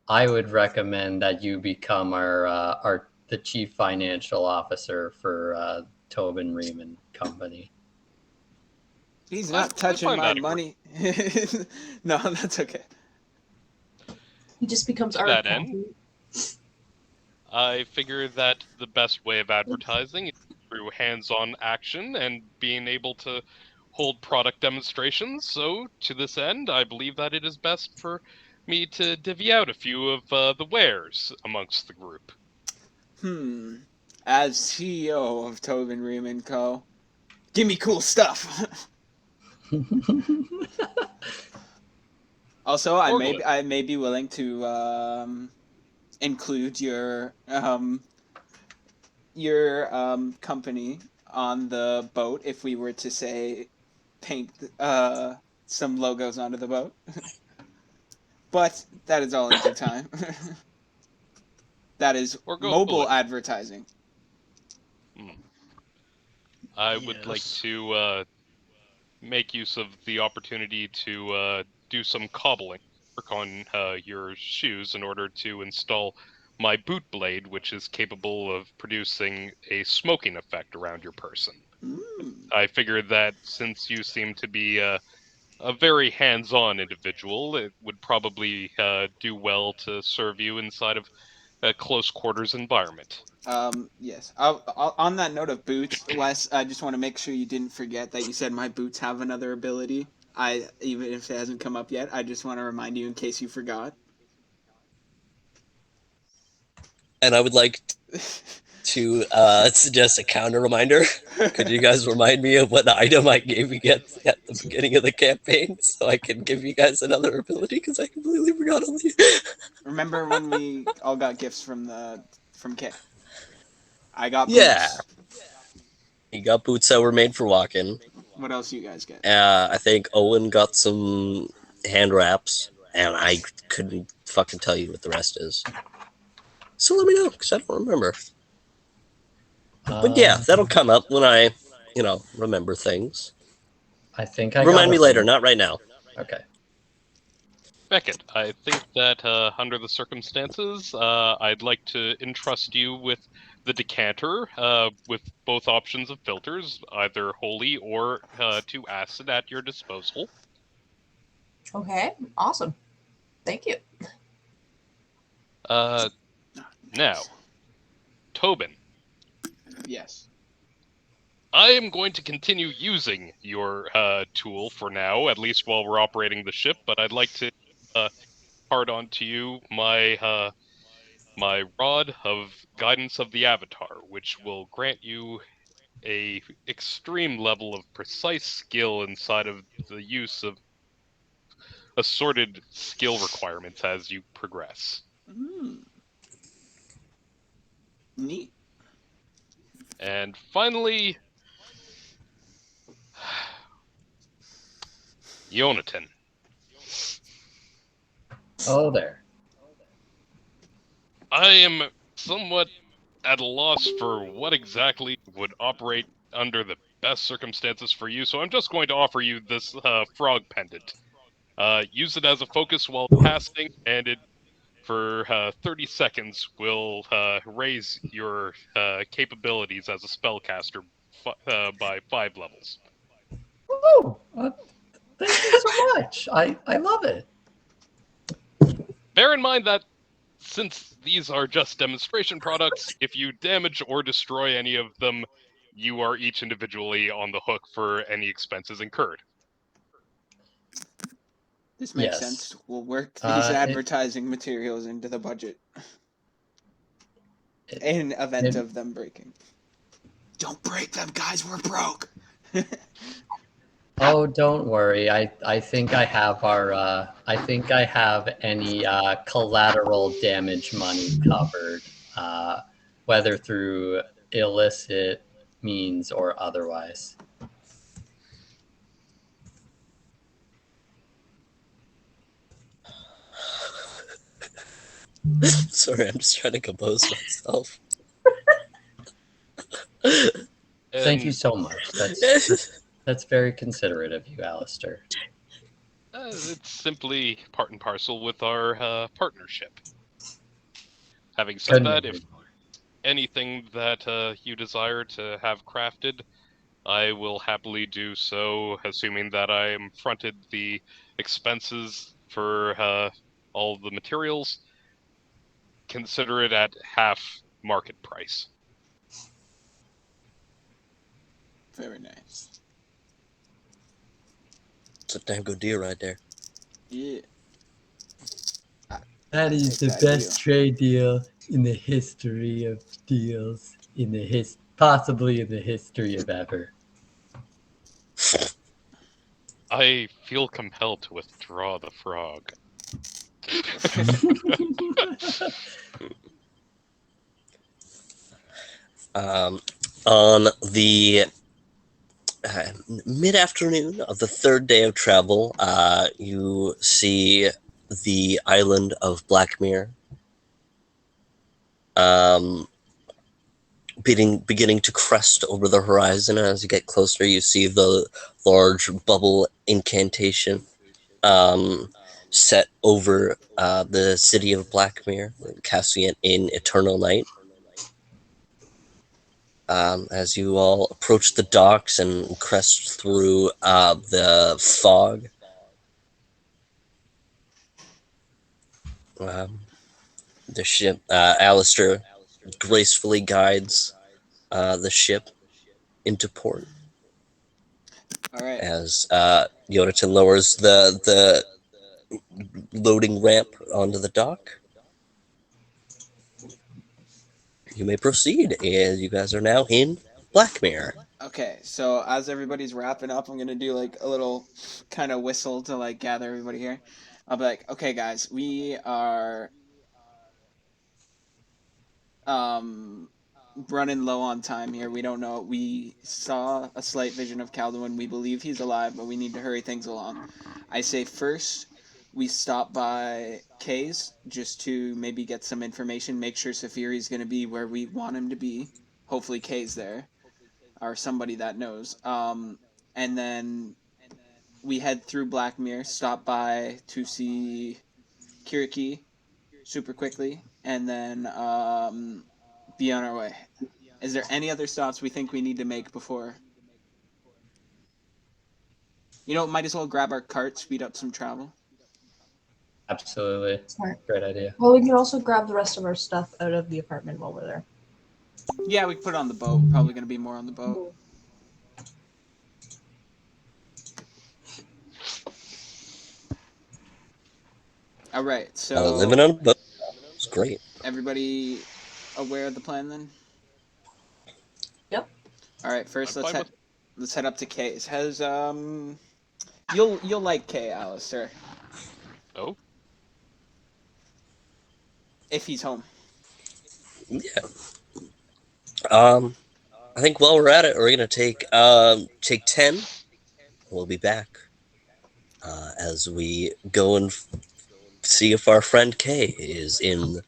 I would recommend that you become the chief financial officer for Tobin Riemann Company. He's I not touching find my that money. No, that's okay. He just becomes To our that end, accountant. I figure that the best way of advertising is through hands-on action and being able to hold product demonstrations. So, to this end, I believe that it is best for me to divvy out a few of the wares amongst the group. As CEO of Tobin Riemann Co., give me cool stuff. Also, I may be willing to include your company on the boat if we were to say paint some logos onto the boat. But that is all in due time. That is Or go mobile bullet. advertising. I would Yes. like to make use of the opportunity to do some cobbling work on your shoes in order to install my boot blade, which is capable of producing a smoking effect around your person. I figured that since you seem to be a very hands-on individual, it would probably do well to serve you inside of a close quarters environment. Yes. On that note of boots, Wes, I just want to make sure you didn't forget that you said my boots have another ability. Even if it hasn't come up yet, I just want to remind you in case you forgot. And I would like to suggest a counter reminder. Could you guys remind me of what item I gave you guys at the beginning of the campaign so I can give you guys another ability? Because I completely forgot all these. Remember when we all got gifts from Kay? I got Yeah. boots. You got boots that were made for walking. What else you guys get? I think Owen got some hand wraps, and I couldn't fucking tell you what the rest is. So let me know, because I don't remember. But yeah, that'll come up when I, remember things. I think I Remind got me a later, boot. not right now. Okay. Beckett, I think that under the circumstances, I'd like to entrust you with the decanter with both options of filters, either holy or to acid at your disposal. Okay, awesome. Thank you. Now, Tobin, Yes. I am going to continue using your tool for now, at least while we're operating the ship, but I'd like to part on to you my my rod of guidance of the Avatar, which will grant you a extreme level of precise skill inside of the use of assorted skill requirements as you progress. Neat. And finally, Yonatan. Oh, there. I am somewhat at a loss for what exactly would operate under the best circumstances for you, so I'm just going to offer you this frog pendant. Use it as a focus while casting, and it for 30 seconds will raise your capabilities as a spellcaster by 5 levels. Oh, thank you so much. I love it. Bear in mind that since these are just demonstration products, if you damage or destroy any of them, you are each individually on the hook for any expenses incurred. This makes Yes. sense. We'll work these it- advertising materials into the budget. In event of them breaking. Don't break them, guys. We're broke. Oh, don't worry. I think I have I think I have any collateral damage money covered, whether through illicit means or otherwise. Sorry, I'm just trying to compose myself. Thank you so much. That's very considerate of you, Alistair. It's simply part and parcel with our partnership. Having said Couldn't that, agree if more. anything that you desire to have crafted, I will happily do so, assuming that I am fronted the expenses for all the materials. Consider it at half market price. Very nice. It's a damn good deal right there. Yeah. That is the Take that best trade deal in the history of deals, possibly in the history of ever. I feel compelled to withdraw the frog. On the mid-afternoon of the third day of travel, you see the island of Blackmere beginning to crest over the horizon. As you get closer, you see the large bubble incantation set over the city of Blackmere, casting it in eternal night. As you all approach the docks and crest through the fog, The ship, Alistair gracefully guides the ship into port All right. as Yodaton lowers the loading ramp onto the dock. You may proceed, and you guys are now in Blackmere. Okay, so as everybody's wrapping up, I'm gonna do like a little kind of whistle to like gather everybody here. I'll be like, okay, guys, we are um running low on time here. We don't know. We saw a slight vision of Calduin. We believe he's alive, but we need to hurry things along. I say first we stop by Kay's just to maybe get some information, make sure Safiri's gonna be where we want him to be. Hopefully Kay's there. Or somebody that knows. And then we head through Blackmere, stop by to see Kiriki super quickly, and then be on our way. Is there any other stops we think we need to make before? You know, might as well grab our cart, speed up some travel. Absolutely. Smart. Great idea. Well, we can also grab the rest of our stuff out of the apartment while we're there. Yeah, we can put it on the boat. We're probably going to be more on the boat. All right, so Living on a boat. It's great. everybody aware of the plan then? Yep. All right, first I'm fine let's head up to Kay's. Has you'll like Kay, Alistair, Oh, if he's home. Yeah. I think while we're at it, we're gonna take 10. We'll be back as we go and see if our friend Kay is in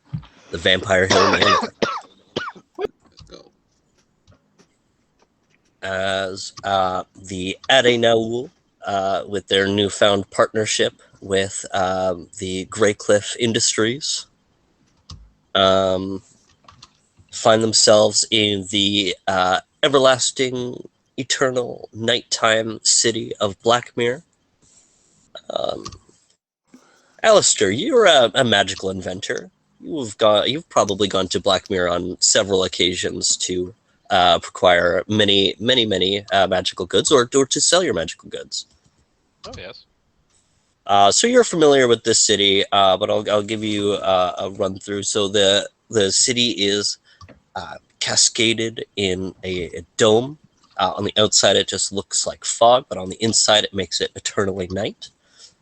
the Vampire Hill Manor. Let's go. As the Ade-nau'ul, with their newfound partnership with the Greycliff Industries, find themselves in the everlasting, eternal nighttime city of Blackmere. Alistair, you're a magical inventor. You've probably gone to Blackmere on several occasions to acquire many magical goods, or to sell your magical goods. oh yes. So you're familiar with this city, but I'll give you a run through. So the city is cascaded in a dome. On the outside, it just looks like fog, but on the inside, it makes it eternally night.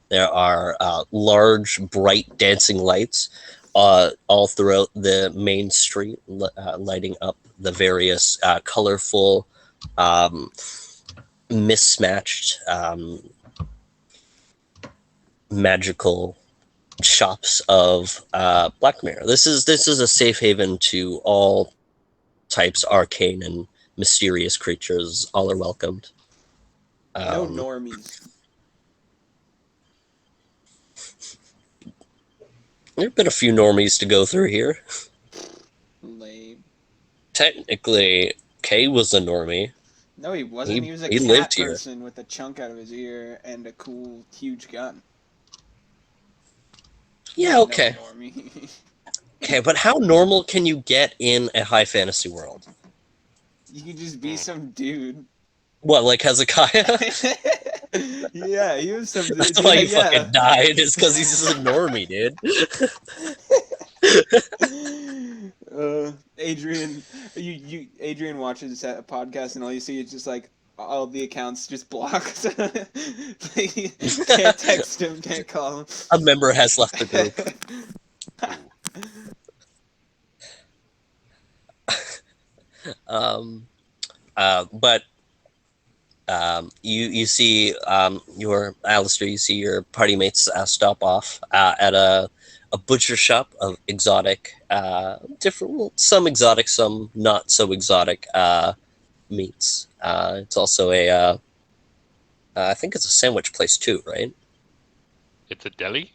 There are large, bright, dancing lights all throughout the main street, lighting up the various colorful, mismatched, magical shops of Blackmere. This is a safe haven to all types arcane and mysterious creatures. All are welcomed. No normies. There have been a few normies to go through here. Lame. Technically, Kay was a normie. No, he wasn't. He was a he cat lived here. person with a chunk out of his ear and a cool, huge gun. Yeah, No okay. normie. Okay, but how normal can you get in a high fantasy world? You could just be some dude. What, like Hezekiah? Yeah, he was some dude. That's why he Yeah. fucking died, is because he's just a normie, dude. Adrian watches a podcast and all you see is just like all the accounts just blocked. Like, can't text him, can't call him. A member has left the group. But you see your Alistair, you see your party mates stop off at a butcher shop of exotic, different, well, some exotic, some not so exotic meats. It's also I think it's a sandwich place too, right? It's a deli?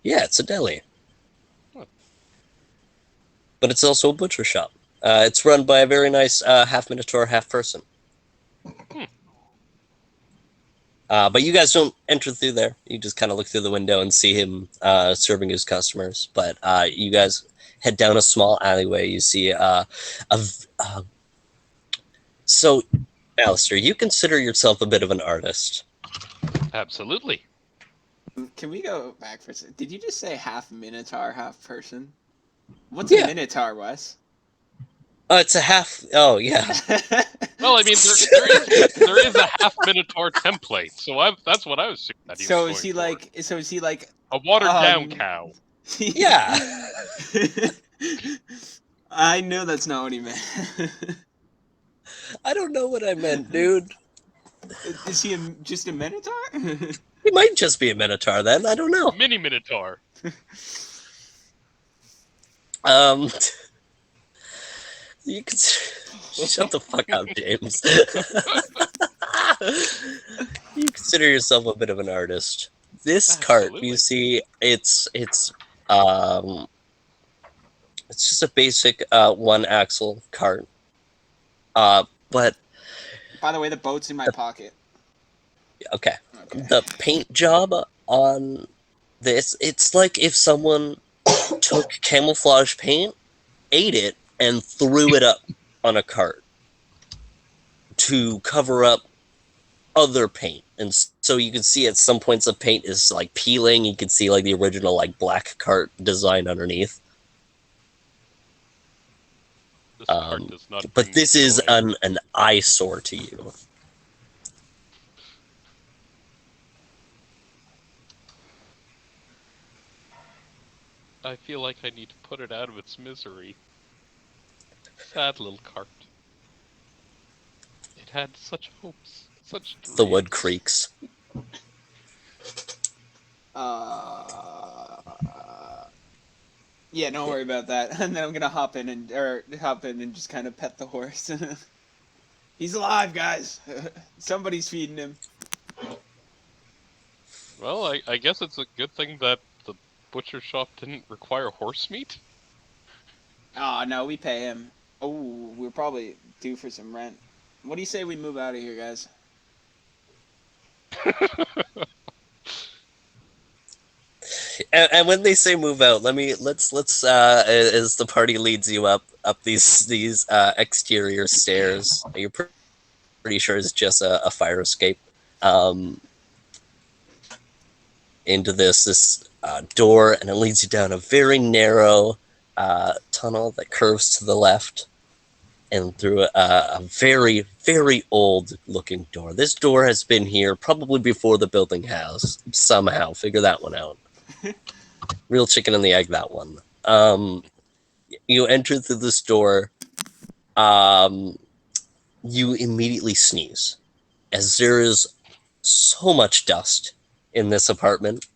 Yeah, it's a deli. Huh. But it's also a butcher shop. It's run by a very nice half minotaur, half person. But you guys don't enter through there. You just kind of look through the window and see him serving his customers. But you guys head down a small alleyway. You see so, Alistair, you consider yourself a bit of an artist. Absolutely. Can we go back for a second? Did you just say half minotaur, half person? What's Yeah. a minotaur, Wes? It's a half. Oh, yeah. Well, I mean, there is a half Minotaur template, so that's what I was assuming that he was So going is he for. like? So is he like? A watered down cow? Yeah. I know that's not what he meant. I don't know what I meant, dude. Is he just a minotaur? He might just be a minotaur then. I don't know. Mini Minotaur. You can shut the fuck up, James. You consider yourself a bit of an artist. This cart, Absolutely. you see, it's just a basic one axle cart. But By the way, the boat's in my pocket. okay. Okay. The paint job on this, it's like if someone took camouflage paint, ate it, and threw it up on a cart to cover up other paint. And so you can see at some points the paint is like peeling. You can see like the original like black cart design underneath. This cart does not But bring this me is joy. an eyesore to you. I feel like I need to put it out of its misery. Sad little cart. It had such hopes, such dreams. The wood creaks. Yeah, don't worry about that. And then I'm gonna hop in and just kind of pet the horse. He's alive, guys. Somebody's feeding him. Well, I guess it's a good thing that the butcher shop didn't require horse meat. Oh no, we pay him. Oh, we're probably due for some rent. What do you say we move out of here, guys? And when they say move out, let's as the party leads you up these exterior stairs. You're pretty sure it's just a fire escape. Into this door, and it leads you down a very narrow tunnel that curves to the left, and through a very, very old looking door. This door has been here probably before the building has. Somehow, figure that one out. Real chicken and the egg, that one. You enter through this door. You immediately sneeze, as there is so much dust in this apartment.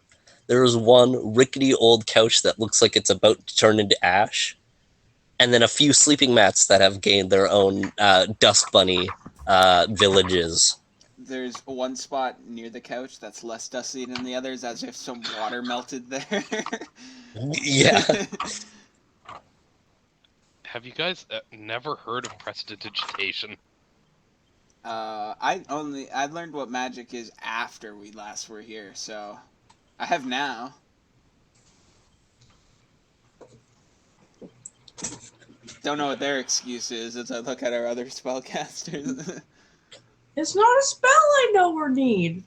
There is one rickety old couch that looks like it's about to turn into ash, and then a few sleeping mats that have gained their own dust bunny villages. There's one spot near the couch that's less dusty than the others, as if some water melted there. Yeah. Have you guys never heard of prestidigitation? I learned what magic is after we last were here, so I have now. Don't know what their excuse is as I look at our other spellcasters. It's not a spell I know or need.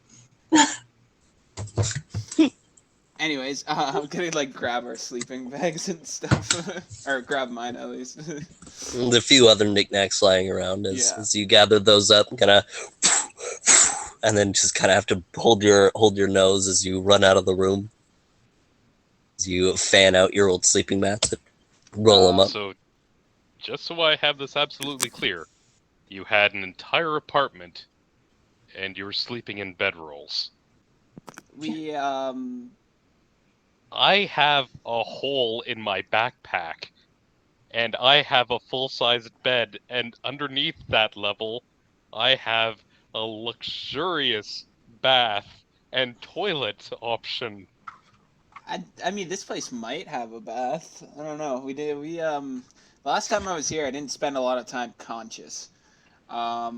Anyways, I'm gonna like grab our sleeping bags and stuff, or grab mine at least. There's a few other knickknacks lying around as you gather those up, and then just kind of have to hold your nose as you run out of the room. As you fan out your old sleeping mats, and roll them up. So, just so I have this absolutely clear, you had an entire apartment, and you were sleeping in bedrolls. We I have a hole in my backpack, and I have a full-sized bed, and underneath that level, I have a luxurious bath and toilet option. I mean, this place might have a bath. I don't know. Last time I was here, I didn't spend a lot of time conscious. I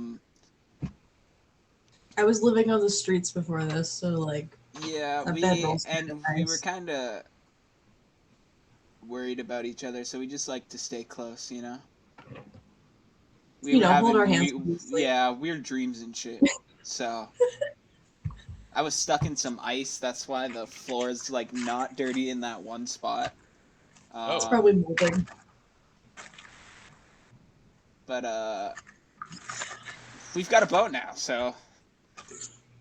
was living on the streets before this, so like. Yeah, A we bedroll's and kinda we nice. were kind of worried about each other, so we just like to stay close, you know. We You were know, hold having our hands loosely. weird dreams and shit. So I was stuck in some ice. That's why the floor is like not dirty in that one spot. It's Oh. probably molding. But we've got a boat now, so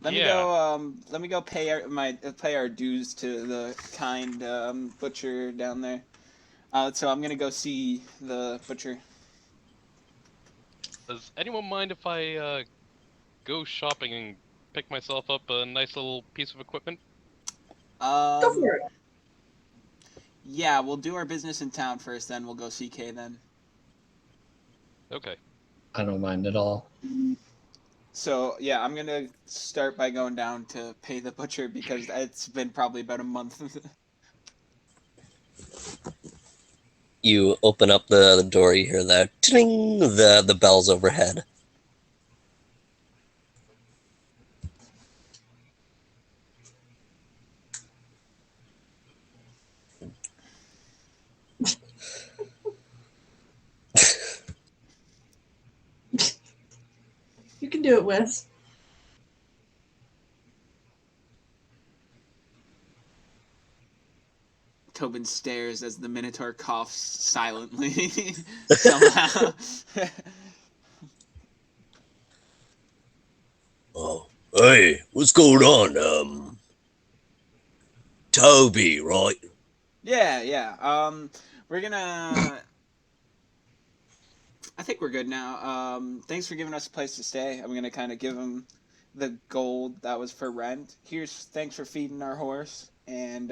let me go pay our dues to the kind butcher down there. So I'm gonna go see the butcher. Does anyone mind if I go shopping and pick myself up a nice little piece of equipment? Go for it. Yeah, we'll do our business in town first, then we'll go see Kay then. Okay. I don't mind at all. So yeah, I'm gonna start by going down to pay the butcher because it's been probably about a month. You open up the door, you hear the ting, the bells overhead. You can do it, Wes. Tobin stares as the Minotaur coughs silently somehow. Oh, hey, what's going on? Toby, right? Yeah. We're gonna. I think we're good now. Thanks for giving us a place to stay. I'm gonna kind of give him the gold that was for rent. Thanks for feeding our horse, and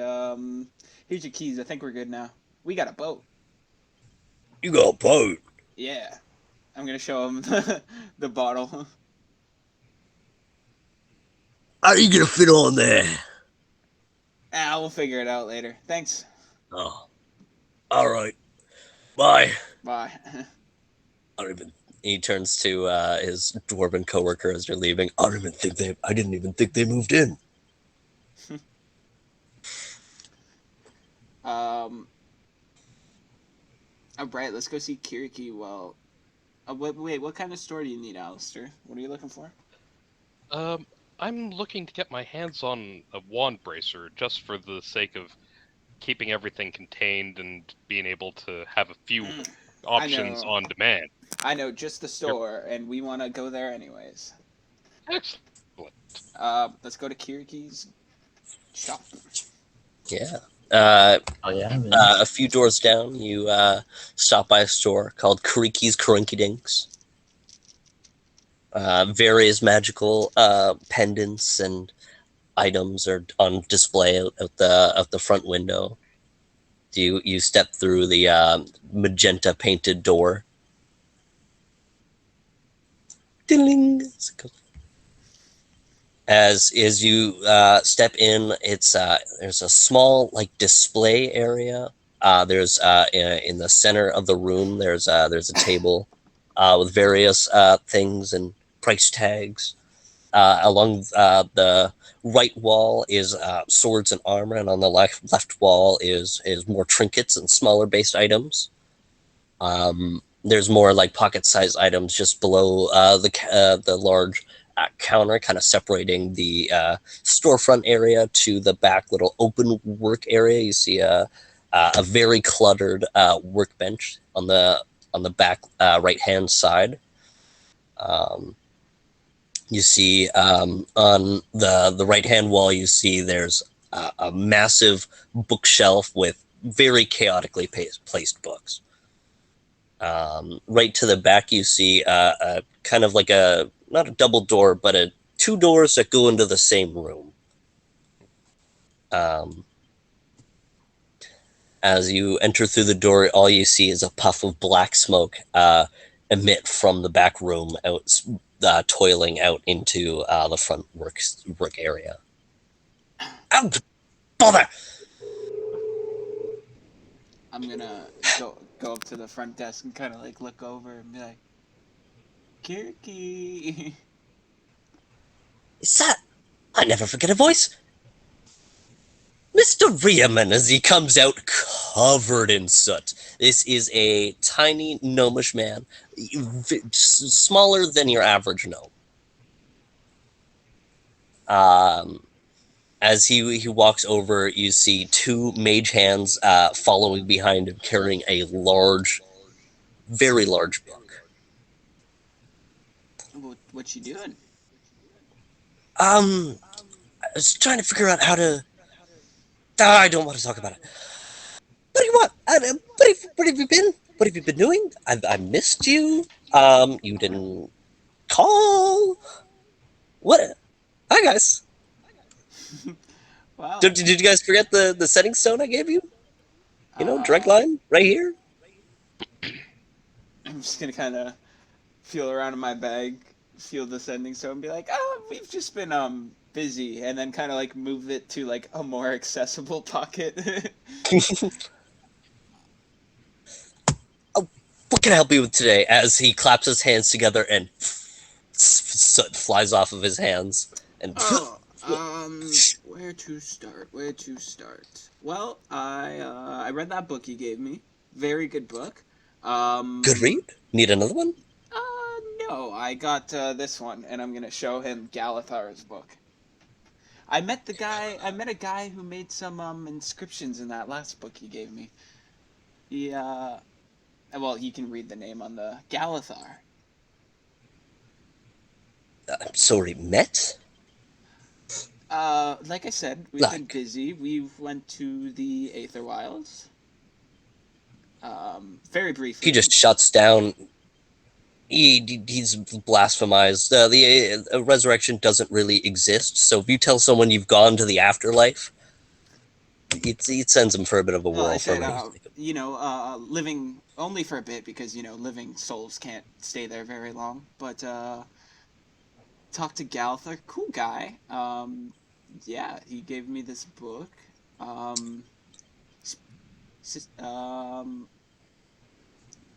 here's your keys. I think we're good now. We got a boat. You got a boat. Yeah, I'm gonna show him the bottle. How are you gonna fit on there? We'll figure it out later. Thanks. Oh, all right. Bye. Bye. I don't even. He turns to his dwarven coworker as you're leaving. I didn't even think they moved in. All right, let's go see Kiriki. Well, wait, what kind of store do you need, Alistair? What are you looking for? I'm looking to get my hands on a wand bracer just for the sake of keeping everything contained and being able to have a few options on demand. I know, just the store, and we want to go there anyways. Excellent. Let's go to Kiriki's shop. Yeah. Oh yeah, man. A few doors down, you stop by a store called Kariki's Karinkydinks. Various magical pendants and items are on display out the front window. You step through the magenta painted door. Ding! As you step in, it's there's a small like display area. There's in the center of the room. There's a table with various things and price tags. Along the right wall is swords and armor, and on the left wall is more trinkets and smaller based items. There's more like pocket-sized items just below the large counter, kind of separating the storefront area to the back little open work area. You see a very cluttered workbench on the back right-hand side. You see on the right-hand wall, you see there's a massive bookshelf with very chaotically placed books. Right to the back, you see a kind of like not a double door, but two doors that go into the same room. As you enter through the door, all you see is a puff of black smoke emit from the back room, toiling out into the front work area. Ow! Bother! I'm gonna go up to the front desk and kind of like look over and be like, Kiriki. Is that? I never forget a voice. Mr. Riemann, as he comes out covered in soot. This is a tiny gnomish man, smaller than your average gnome. As he walks over, you see two mage hands following behind him, carrying a large, very large book. What you doing? I was trying to figure out how to. I don't want to talk about it. What do you want? What have you been? What have you been doing? I missed you. You didn't call. What? Hi guys. Wow. Did you guys forget the setting stone I gave you? You know, direct line right here. I'm just gonna kind of feel around in my bag, feel the sending stone, and be like, "Oh, we've just been busy," and then kind of like move it to like a more accessible pocket. Oh, what can I help you with today? As he claps his hands together and soot flies off of his hands. And Oh, where to start? Where to start? Well, I read that book you gave me. Very good book. good read. Need another one? No, I got this one, and I'm gonna show him Galathar's book. I met a guy who made some inscriptions in that last book he gave me. He well, you can read the name on the Galathar. I'm sorry, met? Like I said, we've been busy. We went to the Aether Wilds. Very briefly. He just shuts down. He's blasphemized. The resurrection doesn't really exist. So if you tell someone you've gone to the afterlife, it sends them for a bit of a Well, I whirl. said, living only for a bit because living souls can't stay there very long. But talk to Galathar, cool guy. Yeah, he gave me this book.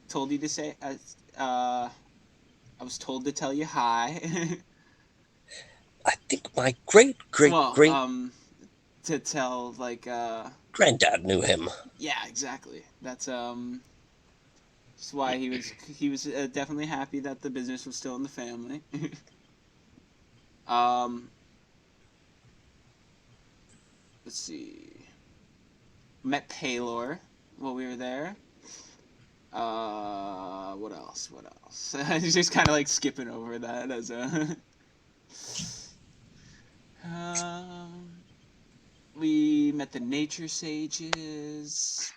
Told you to say. I was told to tell you hi. I think my great to tell granddad knew him. Yeah, exactly. That's why he was definitely happy that the business was still in the family. Let's see. Met Paylor while we were there. What else? He's just kind of like skipping over that as a. We met the nature sages.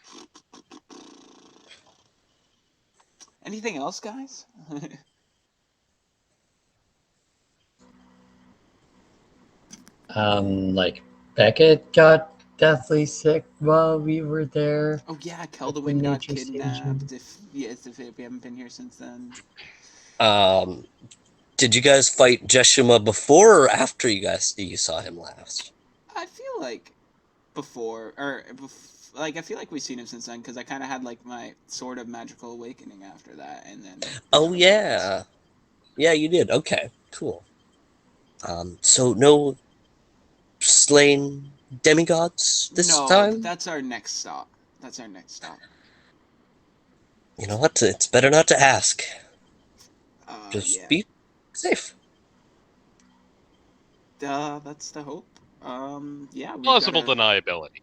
Anything else, guys? Like Beckett got deathly sick while we were there. Oh yeah, with the Kelderwin got nature kidnapped. station. If we haven't been here since then. Did you guys fight Jeshima before or after you saw him last? I feel like I feel like we've seen him since then because I kind of had like my sort of magical awakening after that, and then. Oh yeah, yeah, you did. Okay, cool. So no slain demigods this time? No, that's our next stop. You know what? It's better not to ask. Just Yeah. be safe. That's the hope. Yeah. Plausible deniability.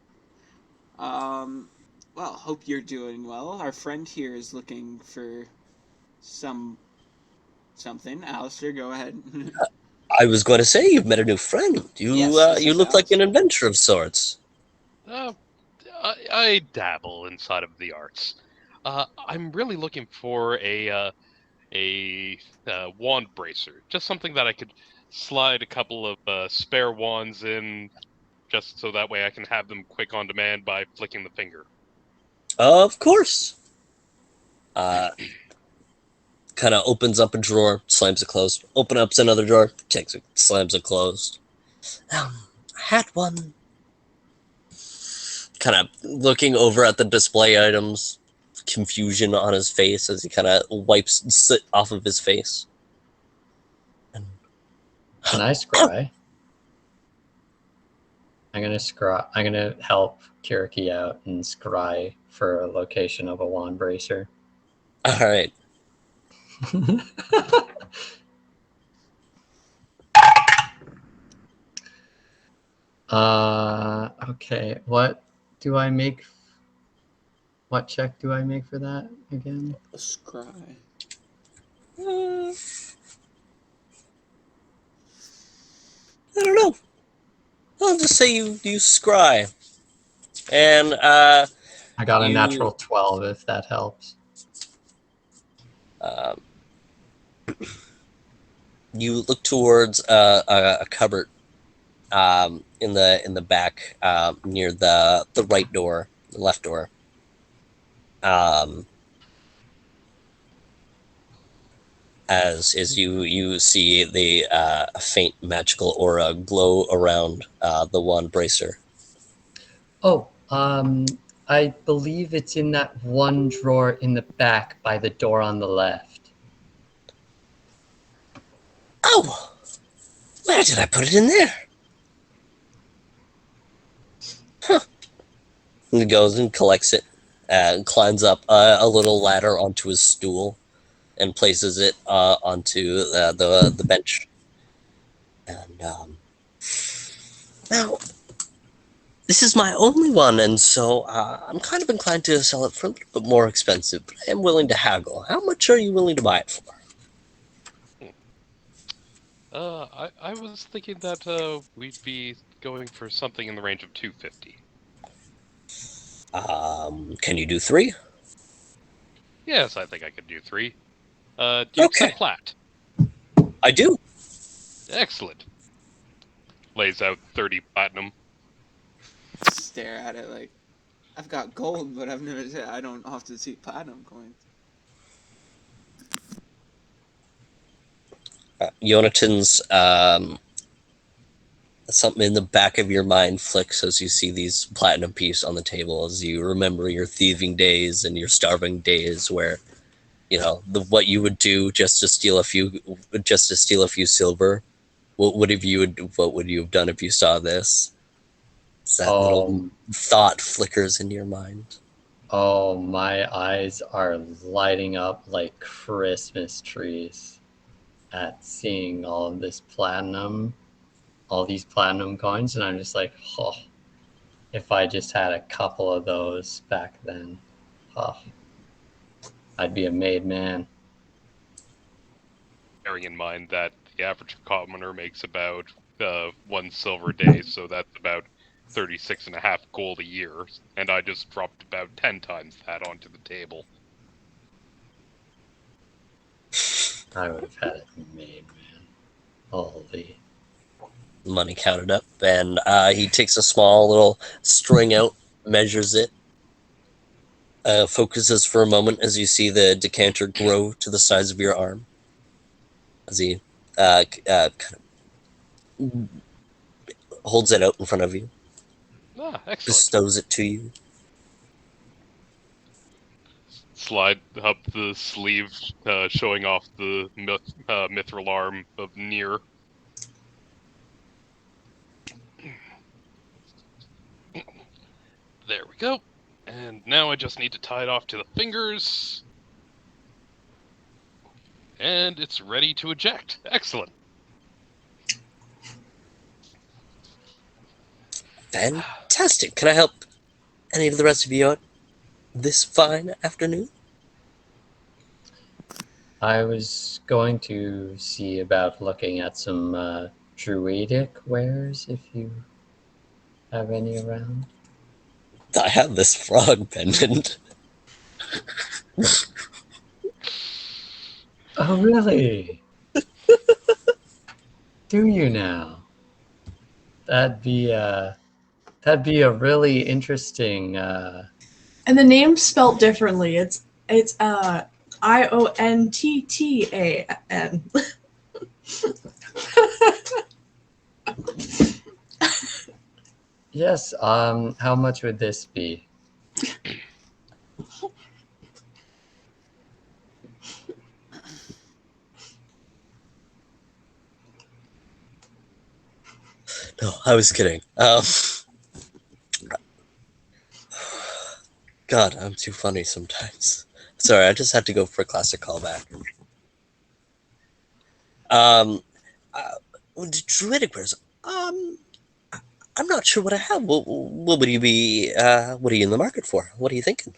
Well, hope you're doing well. Our friend here is looking for something. Alistair, go ahead. I was going to say you've met a new friend. You look like an adventurer of sorts. I dabble inside of the arts. I'm really looking for a wand bracer, just something that I could slide a couple of spare wands in, just so that way I can have them quick on demand by flicking the finger. Of course. Kind of opens up a drawer, slams it closed. Open up another drawer, takes it, slams it closed. I had one. Kind of looking over at the display items, confusion on his face as he kind of wipes soot off of his face. Can I scry? I'm gonna help Kiriki out and scry for a location of a wand bracer. All right. Okay. What do I make? What check do I make for that again? A scry. I don't know. I'll just say you scry, and I got a you natural 12 if that helps. um, you look towards a cupboard in the back near the right door, the left door. As you see the a faint magical aura glow around the wand bracer. Oh, I believe it's in that one drawer in the back by the door on the left. Oh, where did I put it in there? Huh. He goes and collects it, climbs up a little ladder onto his stool, and places it onto the bench. And now, this is my only one, and so I'm kind of inclined to sell it for a little bit more expensive, but I am willing to haggle. How much are you willing to buy it for? I was thinking that we'd be going for something in the range of 250. Can you do 3? Yes, I think I could do 3. Do you accept Okay, plat? I do. Excellent. Lays out 30 platinum. Stare at it like, I've got gold, but I don't often see platinum coins. Yonatan's something in the back of your mind flicks as you see these platinum pieces on the table, as you remember your thieving days and your starving days, where what you would do just to steal a few silver. What would you have done if you saw this? That little Oh, thought flickers into your mind. oh, my eyes are lighting up like Christmas trees at seeing all these platinum coins, and I'm just like, oh, if I just had a couple of those back then, oh, I'd be a made man. Bearing in mind that the average commoner makes about 1 silver a day, so that's about 36.5 gold a year, and I just dropped about 10 times that onto the table. I would have had it made, man. Holy. Money counted up, and he takes a small little string out, measures it, focuses for a moment as you see the decanter grow to the size of your arm. As he kind of holds it out in front of you, Excellent. bestows it to you. Slide up the sleeve, showing off the mithril arm of Nier. There we go. And now I just need to tie it off to the fingers. And it's ready to eject. Excellent. Fantastic. Can I help any of the rest of you out this fine afternoon? I was going to see about looking at some druidic wares if you have any around. I have this frog pendant. Oh, really? Do you now? That'd be a really interesting. And the name's spelt differently. It's Iontettan. Yes. How much would this be? No, I was kidding. God, I'm too funny sometimes. Sorry, I just had to go for a classic callback. Um, the druidic prayers. I'm not sure what I have. What would you be? What are you in the market for? What are you thinking?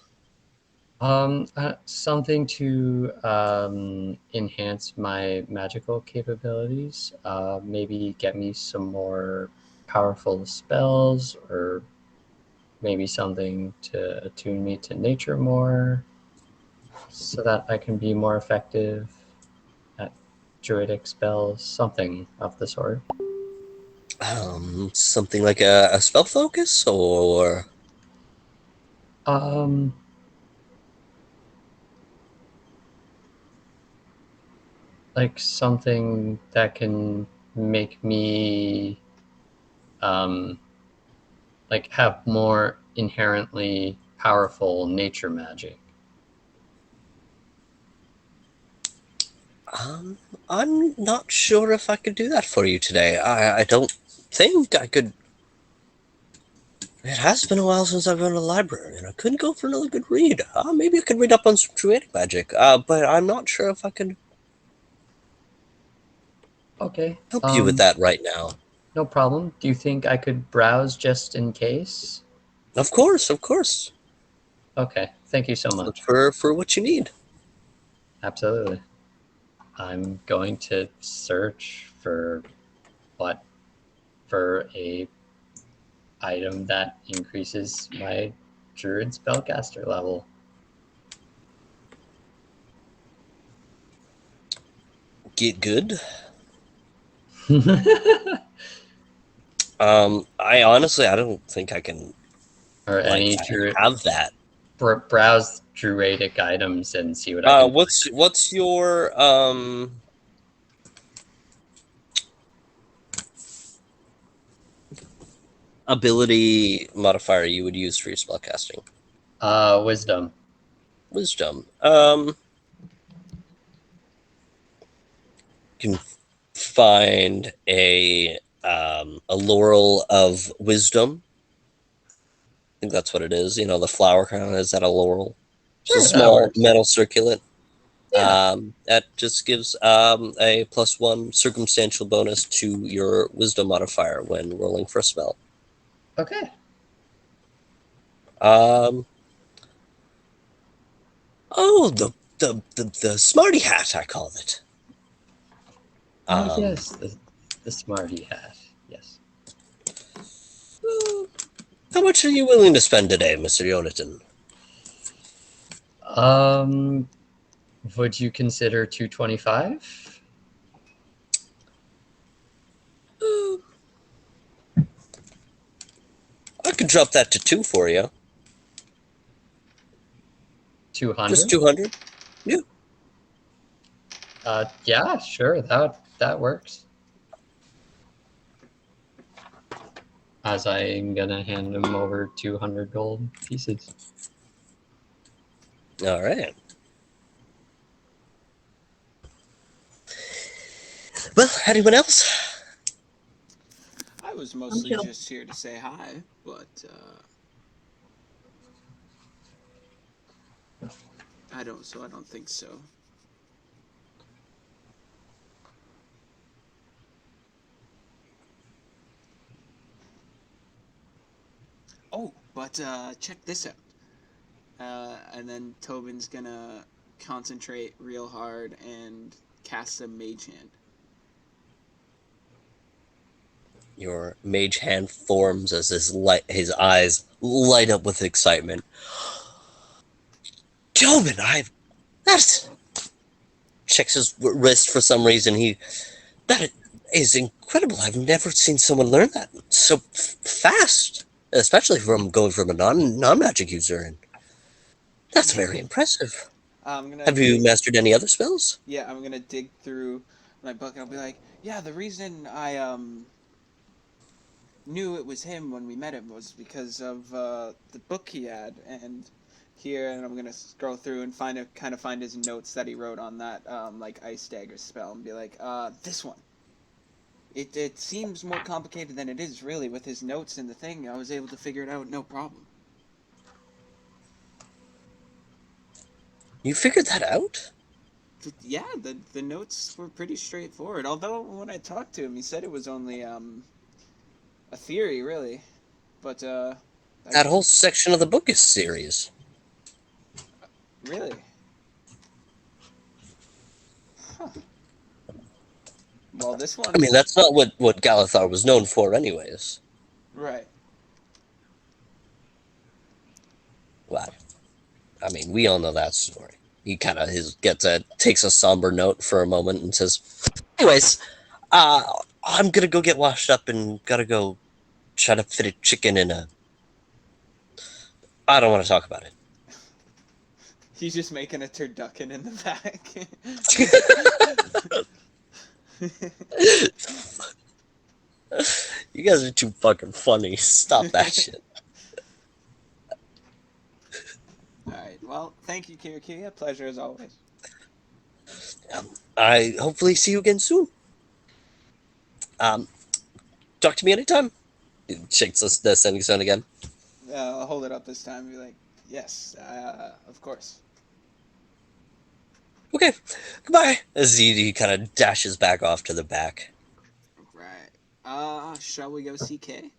Something to enhance my magical capabilities. Maybe get me some more powerful spells, or maybe something to attune me to nature more, so that I can be more effective at druidic spells. Something of the sort. Something like a spell focus, or Um, like something that can make me like have more inherently powerful nature magic. um, I'm not sure if I could do that for you today. I don't think I could. It has been a while since I've been in a library, and I couldn't go for another good read. Maybe I could read up on some druidic magic, but I'm not sure if I could Okay, help you with that right now. no problem. Do you think I could browse just in case? Of course, of course. Okay, thank you so Look much. for what you need. Absolutely. I'm going to search for what for a item that increases my druid spellcaster level. Get good. Or I don't think I can any have that. browse druidic items and see what I can. What's your ability modifier you would use for your spellcasting? Wisdom. Wisdom. Can find a laurel of wisdom. I think that's what it is. You know, the flower crown is that a laurel? It's a Sure, that small works. metal circlet. Yeah. That just gives a +1 circumstantial bonus to your wisdom modifier when rolling for a spell. Okay. Um, oh, the smarty hat, I call it. Oh yes, the smarty hat. Yes. How much are you willing to spend today, Mr. Yonatan? Um, would you consider 225? I could drop that to 2 for you. Just 200? 200. Yeah. Yeah, sure. That works. As I'm gonna hand him over 200 gold pieces. All right. Well, anyone else? I was mostly chill. just here to say hi, but I don't think so. Oh, but check this out. And then Tobin's gonna concentrate real hard and cast a mage hand. Your mage hand forms as his eyes light up with excitement. Tobin, that's checks his wrist for some reason. That is incredible. I've never seen someone learn that so fast, especially from going from a non-magic user. And that's very impressive. I'm gonna Have you dig. mastered any other spells? Yeah, I'm gonna dig through my book and I'll be like, yeah, the reason I knew it was him when we met him was because of the book he had, and here, and I'm gonna scroll through and find his notes that he wrote on that like ice dagger spell, and be like, this one. It seems more complicated than it is really with his notes and the thing. I was able to figure it out no problem. You figured that out? Yeah, the notes were pretty straightforward. Although when I talked to him, he said it was only a theory, really. But I That whole section of the book is serious. really. Huh. Well, this I mean, one's that's not what Galathar was known for, anyways. right. Well, I mean, we all know that story. He kind of takes a somber note for a moment and says, "Anyways, uh, I'm gonna go get washed up and gotta go try to fit a chicken in a. I don't want to talk about it." He's just making a turducken in the back. You guys are too fucking funny. Stop that shit. All right. Well, thank you, Kiriki. A pleasure as always. I hopefully see you again soon. Um, talk to me anytime. He shakes the sending stone again. I'll hold it up this time and be like, yes, of course. Okay, goodbye. As he kind of dashes back off to the back. Right. Shall we go see Kay?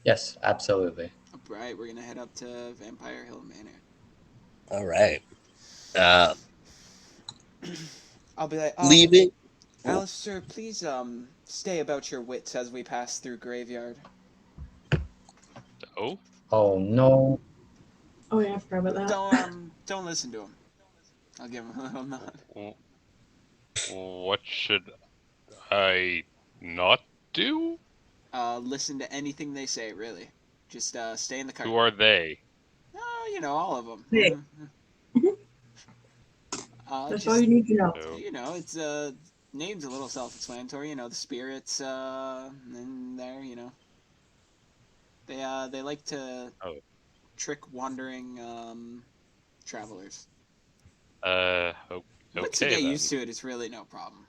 Yes, absolutely. Right, we're gonna head up to Vampire Hill Manor. All right. I'll be like, Leaving. Alistair, please, stay about your wits as we pass through Graveyard. Oh, Oh no. Oh yeah, I forgot about that. Don't listen to him. I'll give him a little nod. what should I not do? Listen to anything they say, really. Just, stay in the car. Who are they? You know, all of them. Hey. That's Just, all you need to know. Oh, you know, it's, name's a little self-explanatory, you know, the spirits, in there, you know. They like to Oh. trick wandering, travelers. okay Once you get then. used to it, it's really no problem.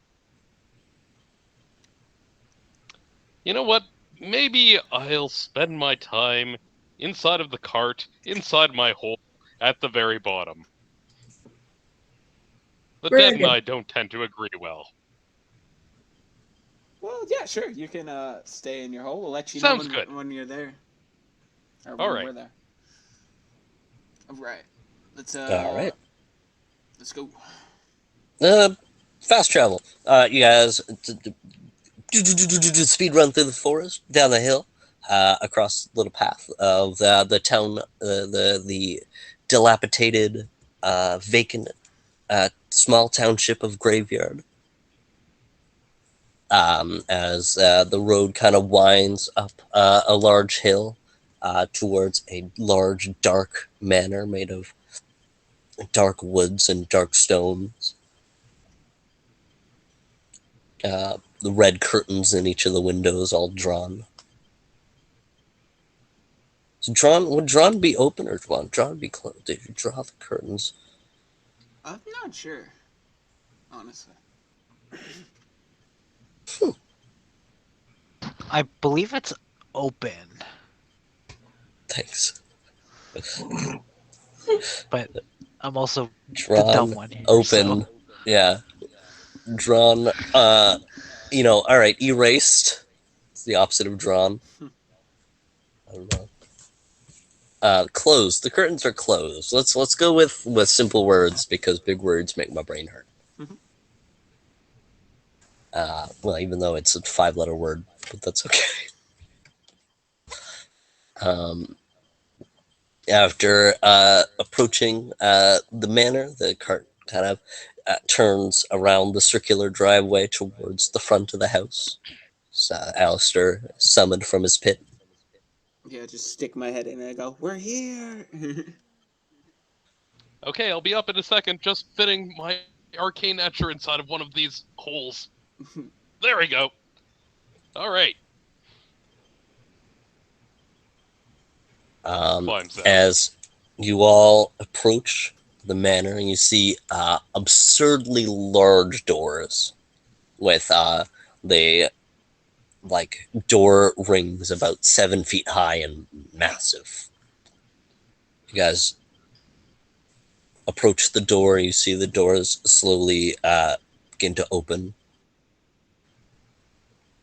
You know what? Maybe I'll spend my time inside of the cart, inside my hole, at the very bottom. The Very dead and good. I don't tend to agree well. Well, yeah, sure. You can stay in your hole. We'll let you Sounds know good. when you're there. Or All when right. we're there. All right. Let's All right. let's go. Fast travel. You guys speed run through the forest, down the hill, across the little path of the town, the dilapidated, vacant, small township of Graveyard. As the road kind of winds up a large hill towards a large, dark manor made of dark woods and dark stones. The red curtains in each of the windows all drawn. So would drawn be open or drawn be closed? Did you draw the curtains? I'm not sure, honestly. I believe it's open, Thanks. but I'm also the dumb Drawn, one here. open, So. yeah. Drawn, all right, erased. It's the opposite of drawn. I don't know. Closed. The curtains are closed. Let's go with simple words because big words make my brain hurt. Well, even though it's a 5-letter word, but that's okay. After approaching the manor, the cart kind of turns around the circular driveway towards the front of the house. So, Alistair summoned from his pit. Yeah, just stick my head in and I go, "We're here." Okay, I'll be up in a second, just fitting my arcane etcher inside of one of these holes. There we go. All right. Climbs out. As you all approach the manor, you see absurdly large doors with the door rings about 7 feet high and massive. You guys approach the door, you see the doors slowly begin to open.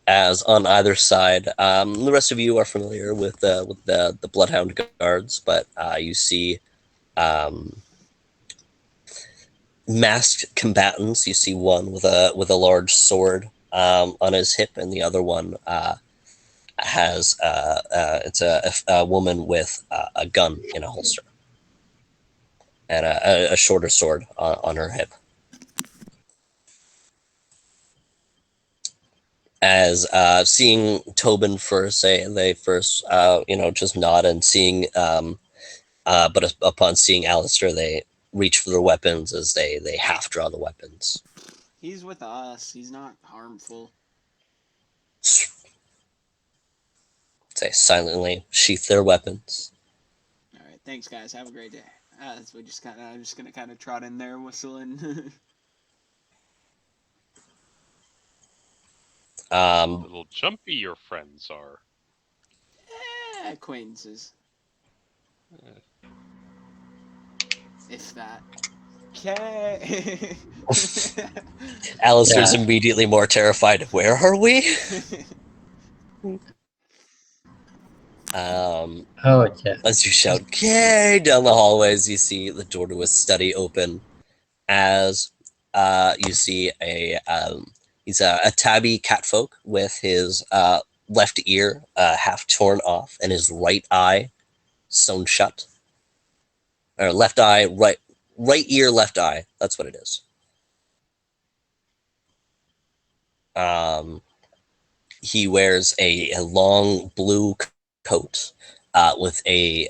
As on either side, the rest of you are familiar with the Bloodhound guards, but you see masked combatants. You see one with a large sword on his hip, and the other one has it's a woman with a gun in a holster and a shorter sword on her hip. As seeing Tobin first, they first just nod, and seeing but upon seeing Alistair, they reach for their weapons as they half draw the weapons. He's with us. He's not harmful. They silently sheath their weapons. All right, thanks, guys. Have a great day. So I'm just gonna kind of trot in there, whistling. A little jumpy your friends are. Acquaintances. If that. Okay. Alistair's immediately more terrified. Where are we? As you shout "Yay!" down the hallways, you see the door to his study open. As you see he's a tabby catfolk with his left ear half torn off and his right eye sewn shut. Or left eye, right ear, left eye. That's what it is. He wears a long blue coat with a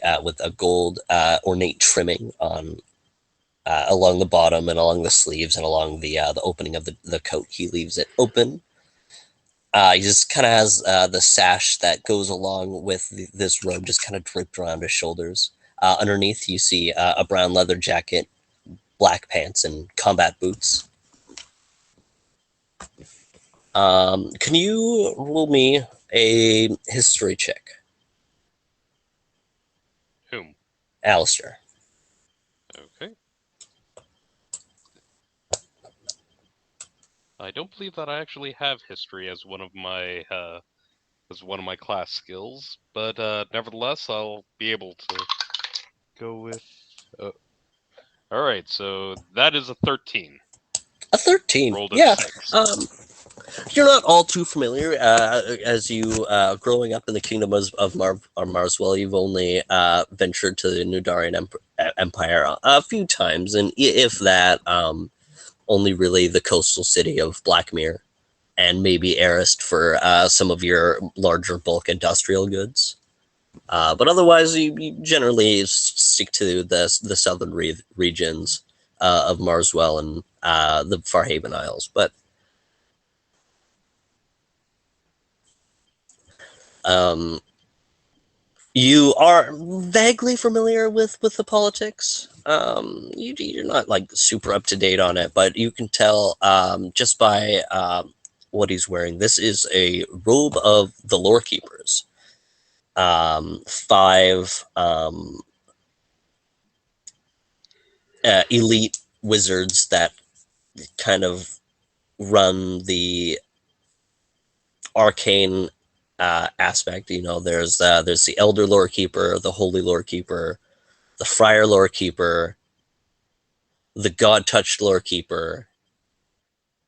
gold ornate trimming on along the bottom and along the sleeves and along the opening of the coat. He leaves it open. He just kind of has the sash that goes along with this robe just kind of draped around his shoulders. Underneath, you see a brown leather jacket, black pants, and combat boots. Can you roll me a history check? Whom? Alistair. Okay. I don't believe that I actually have history as one of my class skills, but nevertheless, I'll be able to go with. All right, so that is a 13. A 13. Rolled a Yeah. 6. You're not all too familiar as you growing up in the kingdom of Marswell. You've only ventured to the Nudarian Empire a few times, and if that, only really the coastal city of Blackmere, and maybe Arist for some of your larger bulk industrial goods. But otherwise, you generally stick to the southern regions of Marswell and the Farhaven Isles. But you are vaguely familiar with the politics. You're not like super up to date on it, but you can tell just by what he's wearing. This is a robe of the lore keepers. 5 elite wizards that kind of run the arcane aspect. There's the elder lore keeper, the holy lore keeper, the friar lore keeper, the god touched lore keeper,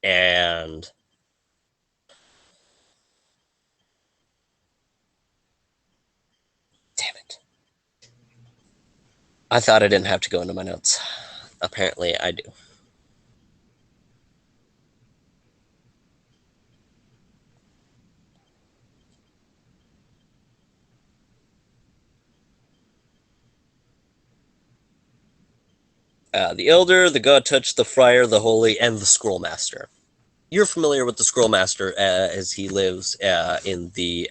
and damn it, I thought I didn't have to go into my notes. Apparently I do. The elder, the god touched, the friar, the holy, and the scroll master. You're familiar with the scroll master as he lives in the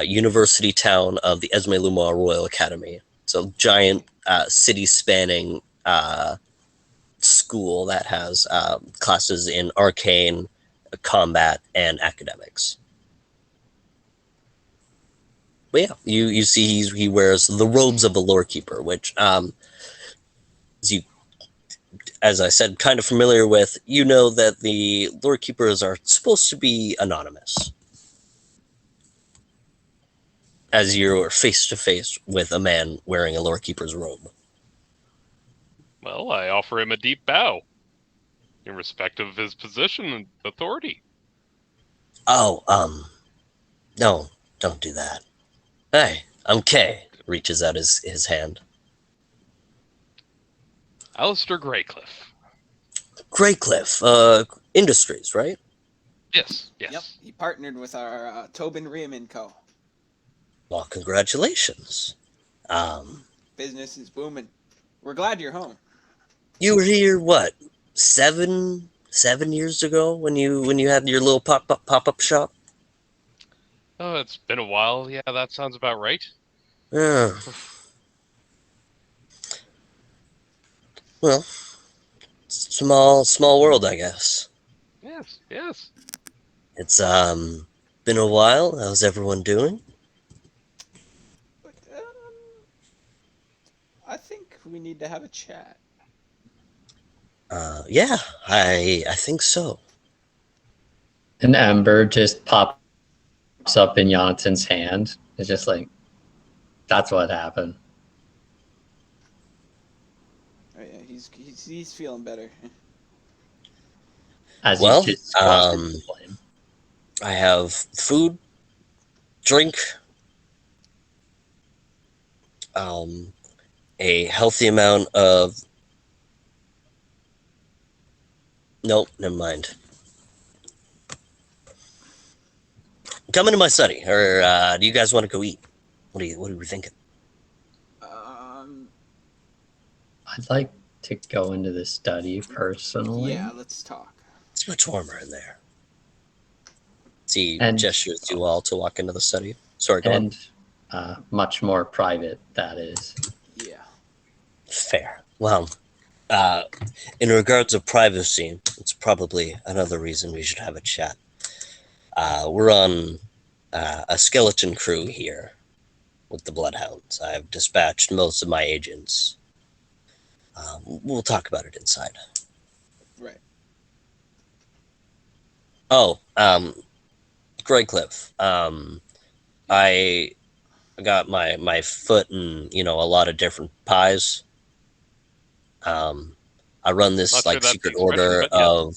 university town of the Esme Lumar Royal Academy. So giant city-spanning school that has classes in arcane, combat, and academics. But yeah, you see he wears the robes of the lore keeper, which you, as I said, kind of familiar with, you know that the lore keepers are supposed to be anonymous. As you're face to face with a man wearing a lore keeper's robe. Well, I offer him a deep bow in respect of his position and authority. Oh, no, don't do that. Hey, I'm Kay. Reaches out his hand. Alistair Greycliff. Greycliff, Industries, right? Yes, Yep, yes. he partnered with our Tobin Riemann Co. Well, congratulations. Business is booming. We're glad you're home. You were here, what, 7 years ago when you had your little pop-up shop? Oh, it's been a while. Yeah, that sounds about right. Yeah. Well, small world, I guess. Yes, yes. It's been a while. How's everyone doing? But I think we need to have a chat. Yeah, I think so. An ember just pops up in Jonathan's hand. It's just like, that's what happened. Oh, yeah, he's feeling better. As Well, you just squatted the flame. I have food, drink, a healthy amount of. Nope, never mind. Come into my study, or do you guys want to go eat? What are we thinking? I'd like to go into the study personally. Yeah, let's talk. It's much warmer in there. He And- gestures you all to walk into the study. Sorry, go on. And much more private, that is. Yeah. Fair. Well, in regards of privacy, it's probably another reason we should have a chat. We're on a skeleton crew here with the Bloodhounds. I've dispatched most of my agents. We'll talk about it inside. Right. Oh, Greycliff. I got my foot in, a lot of different pies. I run this Not sure like that's the secret expression, order but yeah. of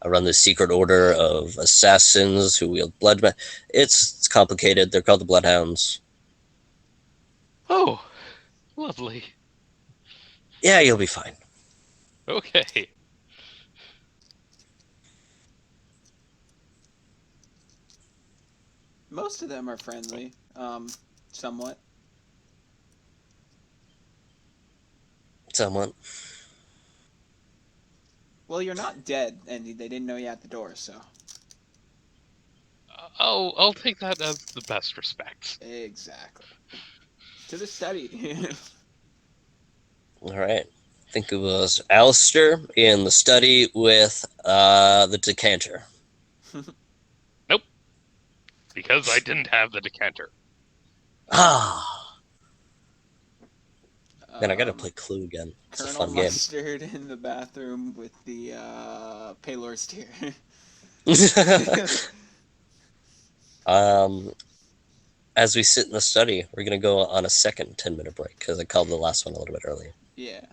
I run this secret order of assassins who wield blood. It's complicated. They're called the Bloodhounds. Oh, lovely. Yeah, you'll be fine. Okay. Most of them are friendly, somewhat. Someone. Well, you're not dead, and they didn't know you at the door, so. I'll take that as the best respect. Exactly. To the study. All right. I think it was Alistair in the study with the decanter. Nope. Because I didn't have the decanter. Ah. Man, I gotta play Clue again. It's a Colonel fun game. Mustard in the bathroom with the Paylor steer. As we sit in the study, we're gonna go on a second 10-minute break because I called the last one a little bit early. Yeah.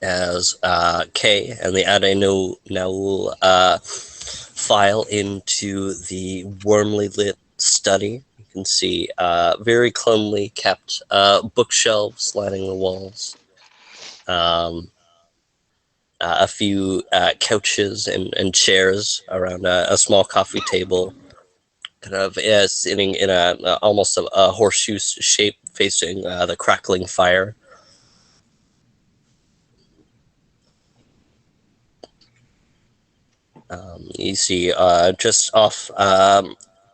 As Kay and the Ade-nau'ul file into the warmly lit study. You can see very cleanly kept bookshelves lining the walls. A few couches and chairs around a small coffee table, kind of sitting in almost a horseshoe shape facing the crackling fire. You see just off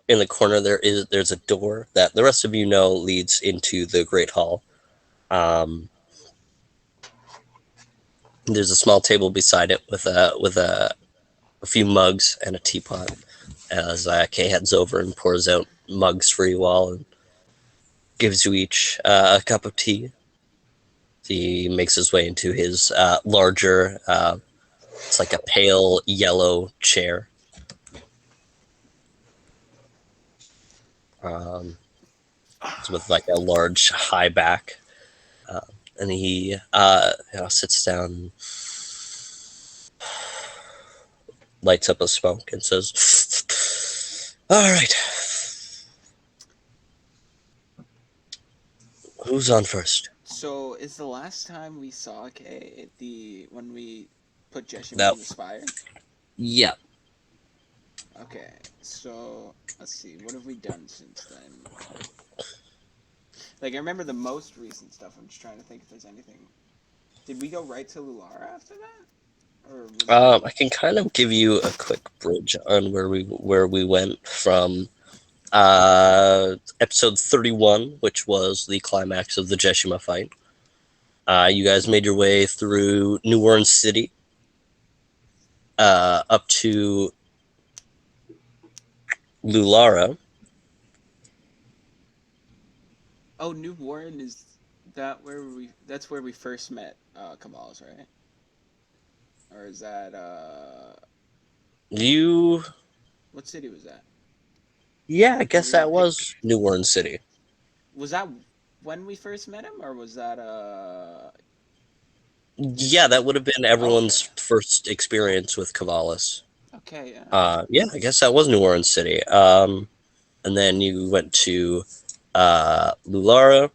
in the corner there's a door that the rest of you know leads into the Great Hall. There's a small table beside it with a few mugs and a teapot as Kay heads over and pours out mugs for you all. And gives you each a cup of tea. He makes his way into his larger, it's like a pale yellow chair. It's with like a large high back. And he sits down, lights up a smoke, and says, "All right, who's on first?" So, is the last time we saw Kay when we put Jeshima No. in the spire? Yeah. Okay, so let's see. What have we done since then? Like, I remember the most recent stuff. I'm just trying to think if there's anything. Did we go right to Lulara after that? Or was I can kind of give you a quick bridge on where we went from episode 31, which was the climax of the Jeshima fight. You guys made your way through New Orleans City, up to Lulara. Oh, New Warren is that where we? That's where we first met Kamalas, right? Or is that You, what city was that? yeah, I Where guess we that got picked? was New Orleans City. Was that when we first met him, or was that Yeah, that would have been everyone's Okay. first experience with Cavalis. Okay, yeah. Yeah, I guess that was New Orleans City. And then you went to Lulara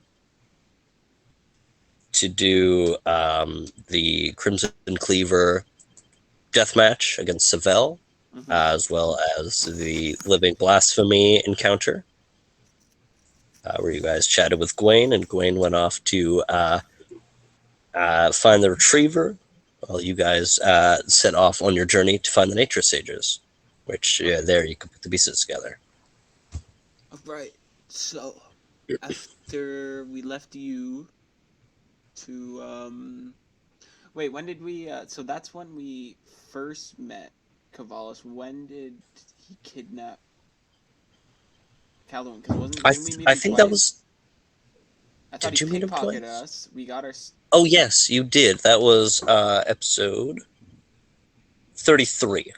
to do the Crimson Cleaver deathmatch against Savell, Mm-hmm. as well as the Living Blasphemy encounter, where you guys chatted with Gwaine, and Gwaine went off to find the Retriever, while you guys set off on your journey to find the Nature Sages, which there you can put the pieces together. Right. So, after we left you to wait, when did we so that's when we first met Kavalis. When did he kidnap Calduin? Because didn't we meet I him think twice? that was. I thought Did he you meet him pickpocketed twice? us. We got our Oh yes, you did. That was episode 33.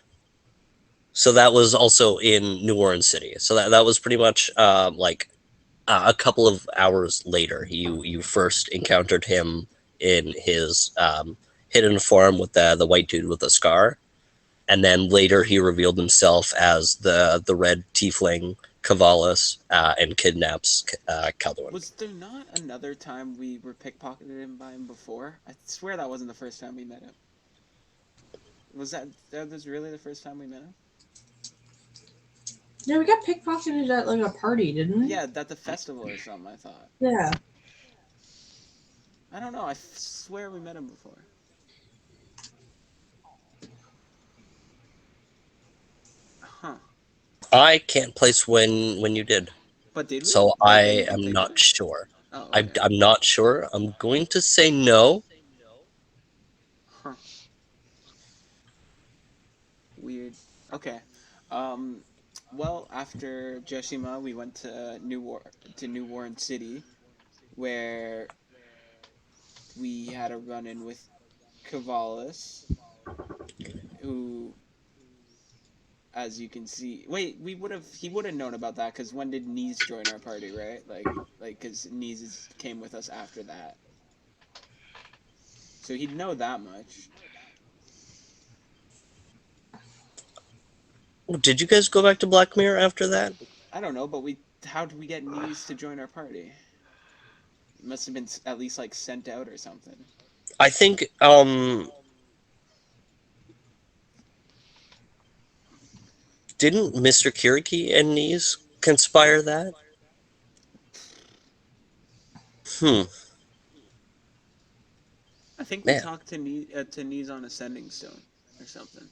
So that was also in New Orleans City. So that was pretty much like a couple of hours later. You first encountered him in his hidden form with the white dude with the scar, and then later he revealed himself as the red tiefling Cavalis and kidnaps Calduin. Was there not another time we were pickpocketed him by him before? I swear that wasn't the first time we met him. That was really the first time we met him? Yeah, we got pickpocketed at like a party, didn't we? Yeah, at the festival or something, I thought. Yeah. I don't know, I swear we met him before. Huh. I can't place when you did. But did we? So Like, I in am particular? not sure. Oh, okay. I'm not sure. I'm going to say no. Huh. Weird. Okay. Well, after Jeshima, we went to New Warren City, where we had a run-in with Kavalis, who, as you can see, wait, he would have known about that, because when did Nees join our party, right? Because Nees came with us after that. So he'd know that much. Did you guys go back to Black Mirror after that? I don't know, but how did we get Nees to join our party? It must have been at least, like, sent out or something. I think didn't Mr. Kiriki and Nees conspire that? I think we Man. talked to Nees on Ascending Stone or something.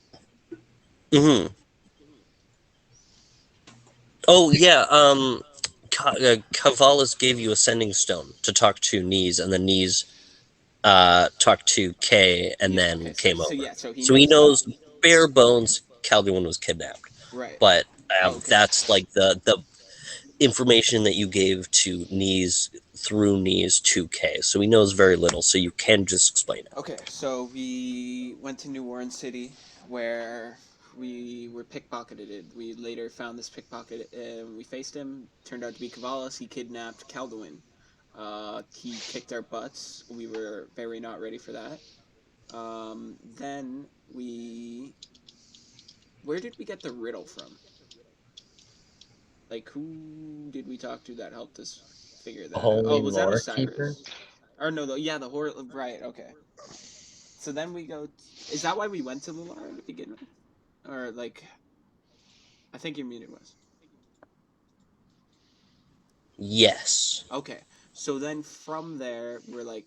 Oh yeah, Cavalis gave you a sending stone to talk to Nees, and then Nees talked to Kay, and then Okay, came so over. yeah, so he So he knows that. knows bare bones Calduin was kidnapped. Right. But Okay. that's like the information that you gave to Knees through Knees 2K, so he knows very little, so you can just explain it. Okay, so we went to New Warren City, where we were pickpocketed. We later found this pickpocket, and we faced him. Turned out to be Cavalis. He kidnapped Calduin. He kicked our butts. We were very not ready for that. Then we... Where did we get the riddle from? Like, who did we talk to that helped us figure that out? Oh, Holy was that Lore Keeper? Osiris? Or no, yeah, the horror... Right, okay. So then we go... Is that why we went to Lular to begin with? Or, like... I think you're muted, Wes. Yes. Okay. So then from there, we're like...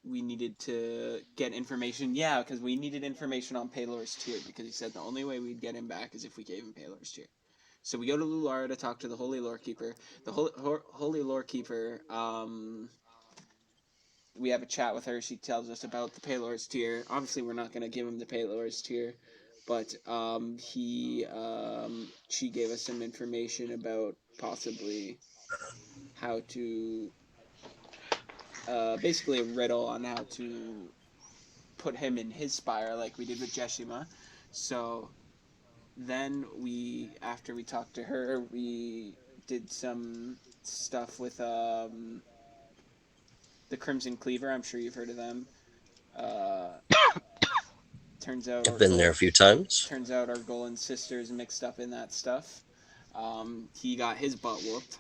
We needed to get information. Yeah, because we needed information on Paylor's tier, because he said the only way we'd get him back is if we gave him Paylor's tier. So we go to Lulara to talk to the Holy Lore Keeper. The Holy Lore Keeper, we have a chat with her. She tells us about the Paylor's tier. Obviously, we're not going to give him the Paylor's tier, but she gave us some information about possibly how to, basically a riddle on how to put him in his spire like we did with Jeshima. So then after we talked to her, we did some stuff with the Crimson Cleaver. I'm sure you've heard of them. Turns out I've been there a few times. Turns out our Golan sister's mixed up in that stuff. He got his butt whooped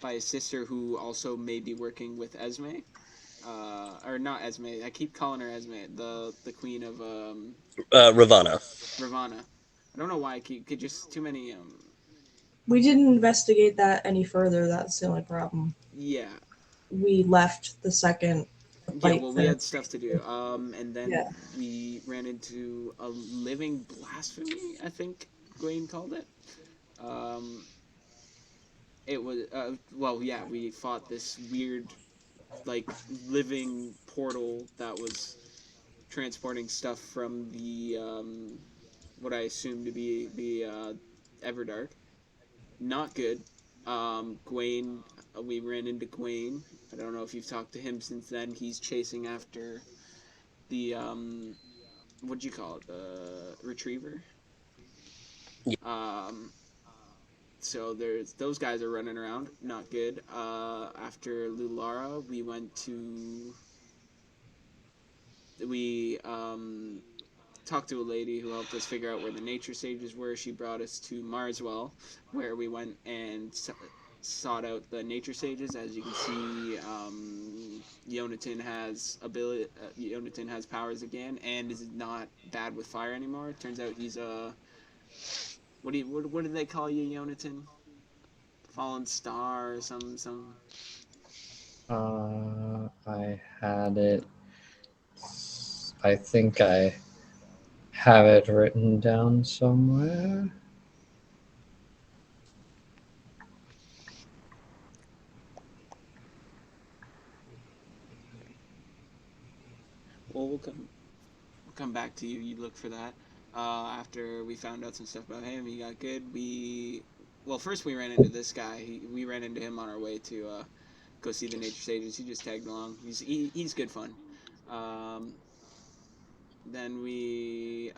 by his sister, who also may be working with Esme. Or not Esme. I keep calling her Esme. The queen of Ravana. Ravana. I don't know why I keep just too many. We didn't investigate that any further. That's the only problem. Yeah. We left the second Yeah, fight. well, we had stuff to do. And then Yeah. we ran into a living blasphemy, I think Gwaine called it. It was, well, yeah, we fought this weird, like, living portal that was transporting stuff from the, what I assume to be the, Everdark. Not good. Gwaine, we ran into Gwaine. I don't know if you've talked to him since then. He's chasing after the, what'd you call it? The retriever? Yeah. So there's those guys are running around, not good. After Lulara, we talked to a lady who helped us figure out where the nature sages were. She brought us to Marswell, where we went and sought out the nature sages. As you can see, Yonatan has powers again, and is not bad with fire anymore. Turns out he's a what do they call you, Yonatan? Fallen star or some. I had it. I think I have it written down somewhere. Well, we'll come back to you. You look for that. After we found out some stuff about him, he got good. First we ran into this guy. We ran into him on our way to go see the nature sages. He just tagged along. He's good fun. Then we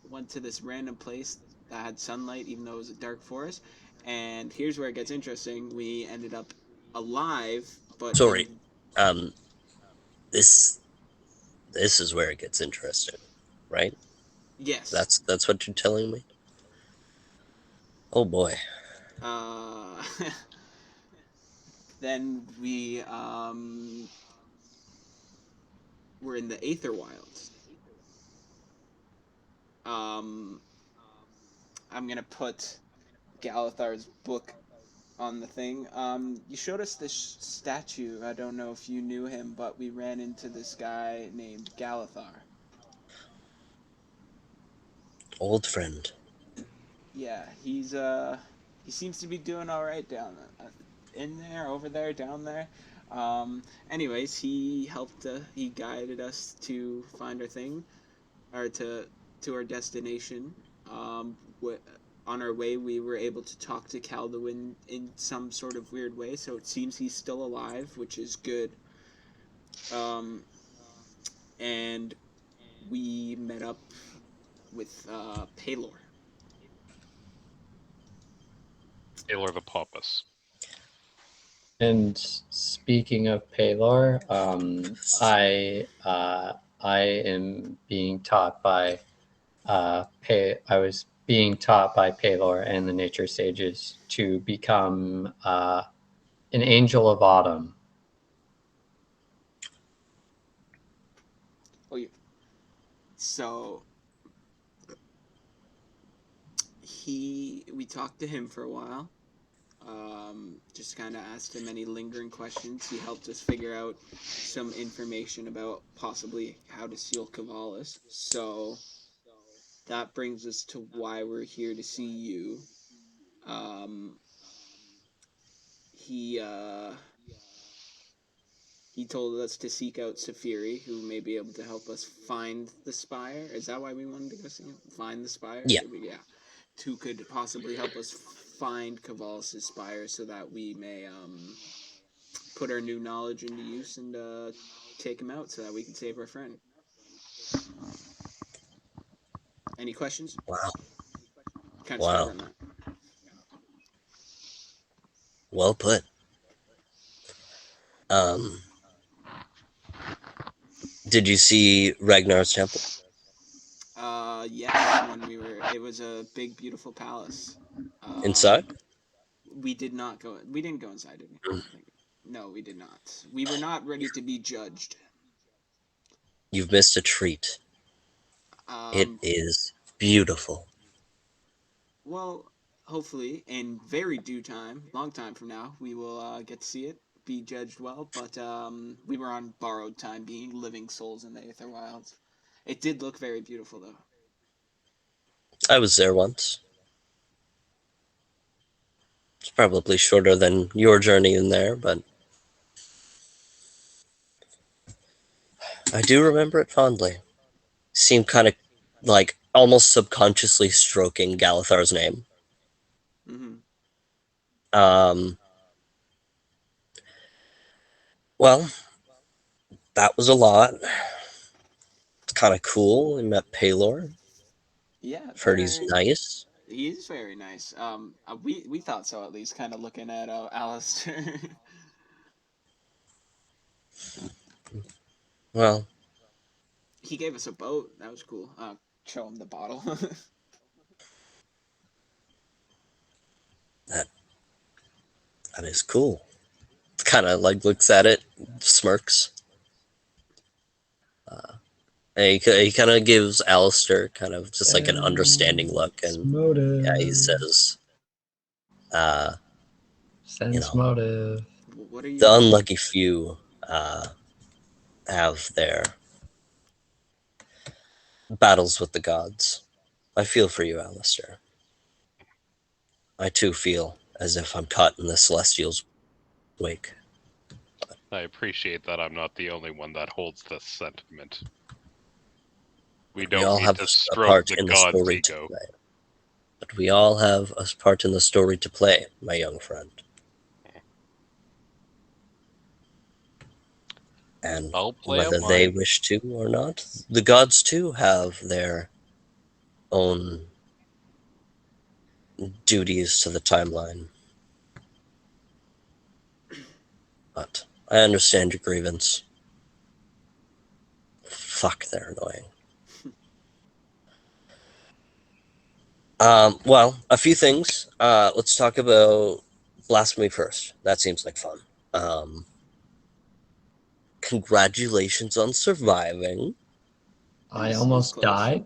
went to this random place that had sunlight, even though it was a dark forest. And here's where it gets interesting. We ended up alive, but Sorry. This is where it gets interesting, right? yes. That's what you're telling me? Oh boy. Then we were in the Aether Wilds. I'm gonna put Galathar's book on the thing. You showed us this statue. I don't know if you knew him, but we ran into this guy named Galathar. Old friend. Yeah, he seems to be doing all right down in there, over there, down there. Anyways, he guided us to find our thing, or to our destination. on our way, we were able to talk to Calduin in some sort of weird way, so it seems he's still alive, which is good. And we met up with Paylor. Taylor the Pompous. And speaking of Paylor, I am being taught by I was being taught by Paylor and the Nature Sages to become an angel of autumn. Oh, yeah. So we talked to him for a while. Just kind of asked him any lingering questions. He helped us figure out some information about possibly how to seal Cavalis. So that brings us to why we're here to see you. He told us to seek out Safiri, who may be able to help us find the spire. Is that why we wanted to go see him? Find the spire? Yeah. Yeah. Who could possibly help us find Cavalis' spire so that we may put our new knowledge into use and take him out so that we can save our friend. Any questions? Wow. Kind of Wow. short on that. Well put. Did you see Ragnar's temple? Yes, when it was a big, beautiful palace. Inside? We didn't go inside, did we? No, we did not. We were not ready to be judged. You've missed a treat. It is beautiful. Well, hopefully, in very due time, long time from now, we will get to see it, be judged well. But we were on borrowed time, being living souls in the Aether Wilds. It did look very beautiful, though. I was there once. It's probably shorter than your journey in there, but I do remember it fondly. Seemed kind of like almost subconsciously stroking Galathar's name. Mm-hmm. Well, that was a lot. It's kind of cool. We met Paylor. Yeah, I've heard he's nice. He is very nice. We thought so, at least, kind of looking at Alistair. Well, He gave us a boat. That was cool. Show him the bottle. that is cool. Kind of like looks at it, smirks. And he kind of gives Alistair kind of just like an understanding look, and yeah, he says, Sense motive. What are you? The unlucky few have their battles with the gods. I feel for you, Alistair. I too feel as if I'm caught in the Celestial's wake. I appreciate that I'm not the only one that holds this sentiment. We We all don't need have to a stroke part the in the god's story ego. to play. But we all have a part in the story to play, my young friend. And I'll play whether on they mine. wish to or not, the gods too have their own duties to the timeline. But I understand your grievance. Fuck, they're annoying. Well, a few things. Let's talk about blasphemy first. That seems like fun. Congratulations on surviving. I almost died.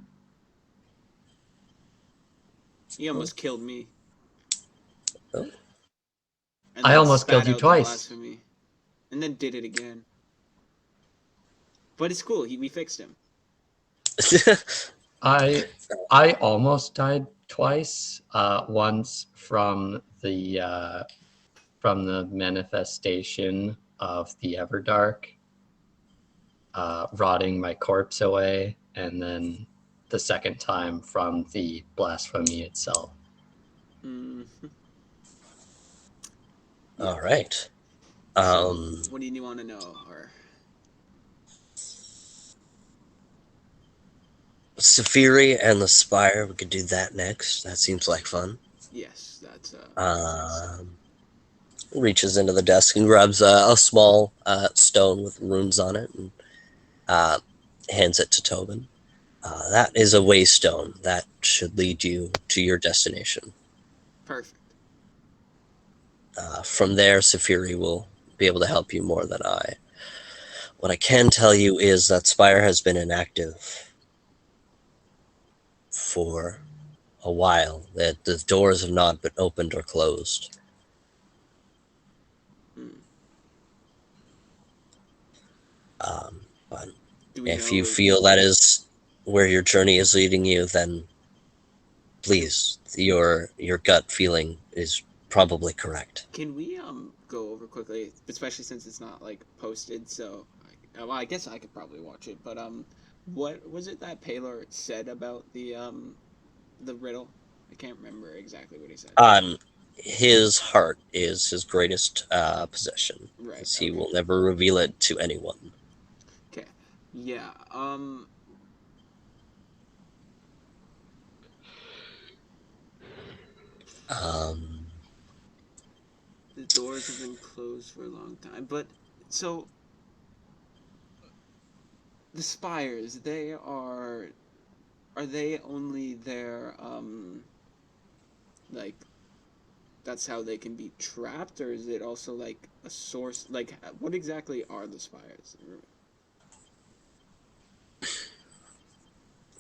He almost killed me. Oh. And I then almost spat killed you out the twice. blasphemy. And then did it again. But it's cool. We fixed him. I almost died twice. Once from the manifestation of the Everdark, rotting my corpse away, and then the second time from the blasphemy itself. Mm. Yeah. All right. So, Um, what do you want to know? Or Safiri and the Spire. We could do that next. That seems like fun. yes, that's nice. Um, reaches into the desk and grabs a small stone with runes on it and uh, hands it to Tobin. That is a waystone that should lead you to your destination. Perfect. From there, Safiri will be able to help you more than I. What I can tell you is that Spire has been inactive for a while. That the doors have not been opened or closed. Mm. But Do we if you know? feel that is where your journey is leading you, then please, your gut feeling is probably correct. Can we go over quickly, especially since it's not like posted? So, well, I guess I could probably watch it. But what was it that Paylor said about the riddle? I can't remember exactly what he said. His heart is his greatest possession, Right. as he Okay. will never reveal it to anyone. Okay. Yeah. Um, The doors have been closed for a long time, but so the spires, are they only there like that's how they can be trapped, or is it also like a source? Like, what exactly are the spires?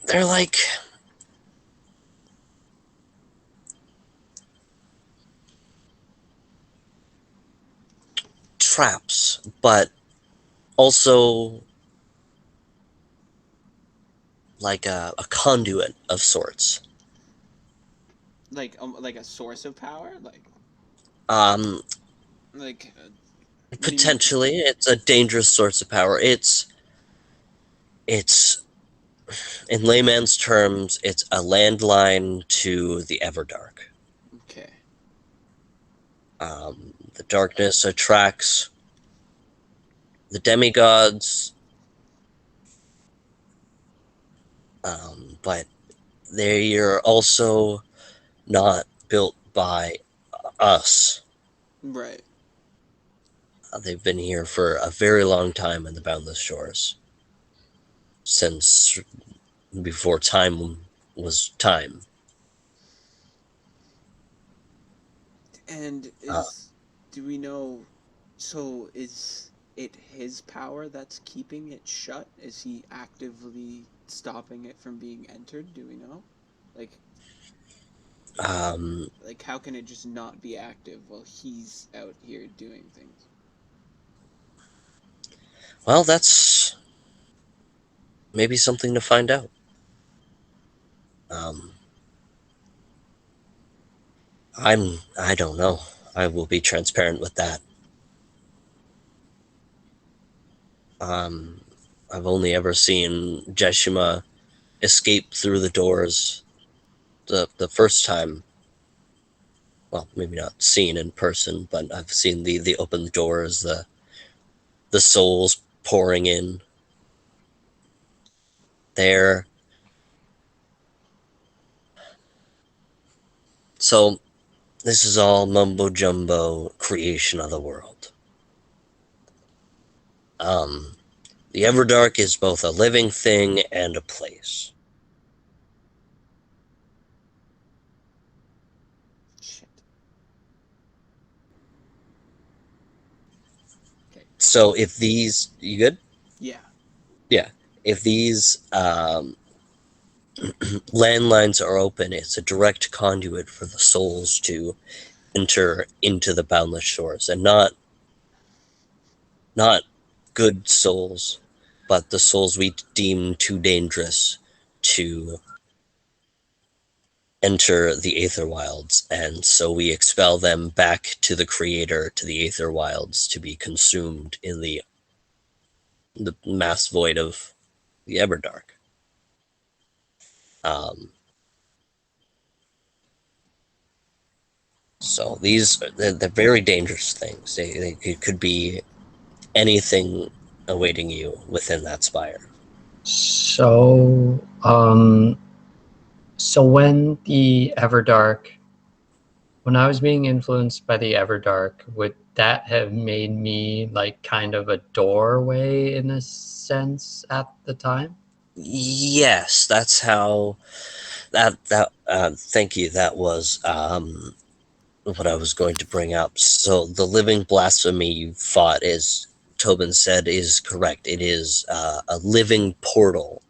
they're like traps, but also like a conduit of sorts. Like a source of power? Um, Like what do you mean? Potentially, it's a dangerous source of power. It's in layman's terms, it's a landline to the Everdark. Okay. The darkness attracts the demigods, but they're also not built by us. Right. They've been here for a very long time in the Boundless Shores, since before time was time. And Uh, do we know, so is it his power that's keeping it shut? Is he actively stopping it from being entered? Do we know? Like, um, how can it just not be active while he's out here doing things? well, that's maybe something to find out. Um, I don't know. I will be transparent with that. Um, I've only ever seen Jeshima escape through the doors the first time. Well, maybe not seen in person, but I've seen the open doors, the souls pouring in there. So this is all mumbo jumbo creation of the world. Um, the Everdark is both a living thing and a place. Shit. Okay. So if these, you good? Yeah. Yeah. If these landlines are open, it's a direct conduit for the souls to enter into the boundless shores, and not good souls, but the souls we deem too dangerous to enter the Aether Wilds, and so we expel them back to the Creator, to the Aether Wilds, to be consumed in the mass void of the Everdark. Um, So they're very dangerous things. They could be anything awaiting you within that spire. So, so when I was being influenced by the Everdark, would that have made me like kind of a doorway in a sense at the time? Yes, that's how. Thank you. That was what I was going to bring up. So the living blasphemy you fought, as Tobin said, is correct. It is a living portal.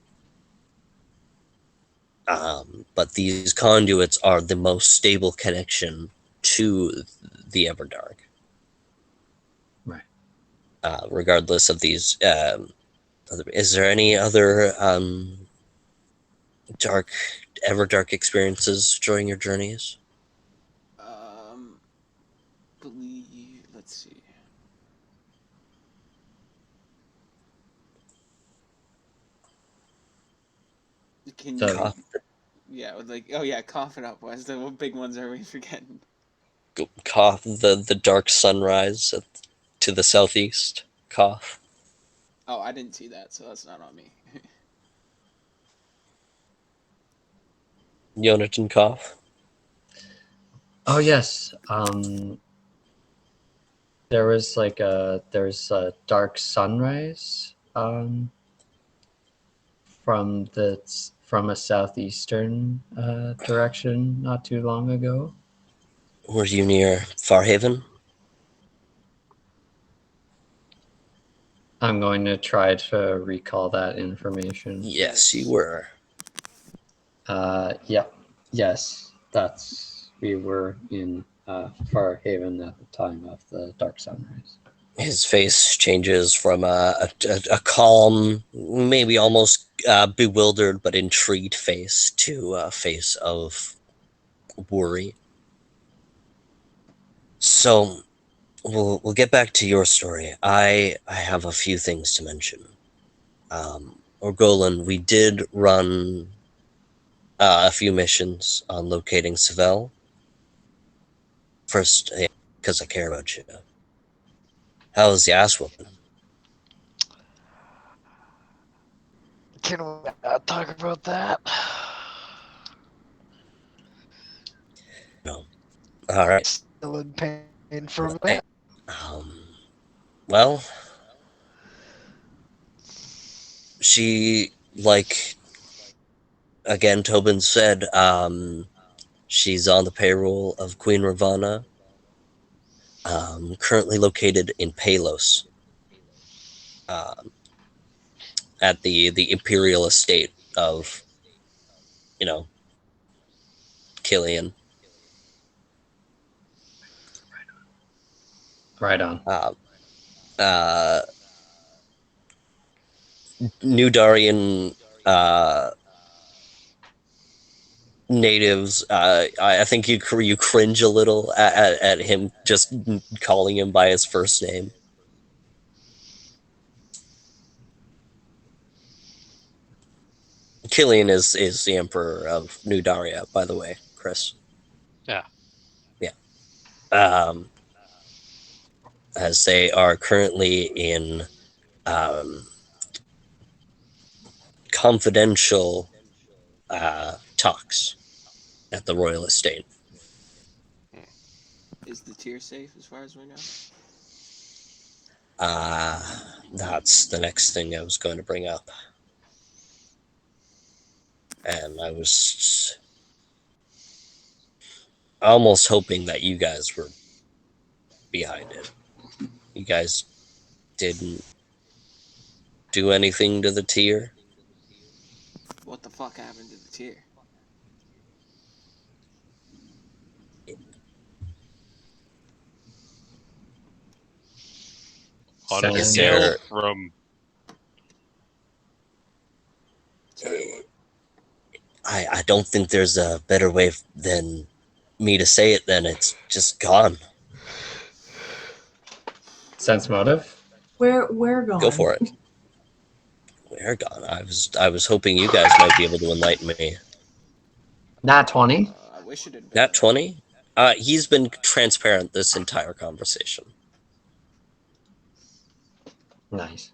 But these conduits are the most stable connection to the Everdark. Right. Regardless of these, is there any other Everdark experiences during your journeys? Let's see. Can you? So, Yeah, oh yeah, cough it up. What big ones are we forgetting? Cough, the dark sunrise to the southeast. Cough. Oh, I didn't see that, so that's not on me. Yonatan Cough. oh yes, there's a dark sunrise from a southeastern direction not too long ago. Were you near Farhaven? I'm going to try to recall that information. Yes, you were. Yeah, yes, we were in Farhaven at the time of the dark sunrise. His face changes from a calm, maybe almost bewildered but intrigued face to a face of worry. So we'll get back to your story. I have a few things to mention. Orgolan, we did run a few missions on locating Savell. First, because I care about you. How's the ass whooping? Can we talk about that? No. All right. Still in pain from Hey, it. Well, she, like, again, Tobin said, she's on the payroll of Queen Ravana, currently located in Palos, um, at the imperial estate of, Killian. Right on. Uh, New Darian natives, I think you cringe a little at him just calling him by his first name. Killian is the emperor of New Daria, by the way, Chris. Yeah. Yeah. As they are currently in confidential talks at the royal estate. Is the tier safe as far as we know? That's the next thing I was going to bring up. And I was almost hoping that you guys were behind it. You guys didn't do anything to the tier? What the fuck happened to the tier? On a Is scale there- from I don't think there's a better way than me to say it. Then it's just gone. Sense motive? We're gone. Go for it. We're gone. I was hoping you guys might be able to enlighten me. Nat 20. I wish it had been. Nat 20? He's been transparent this entire conversation. Nice.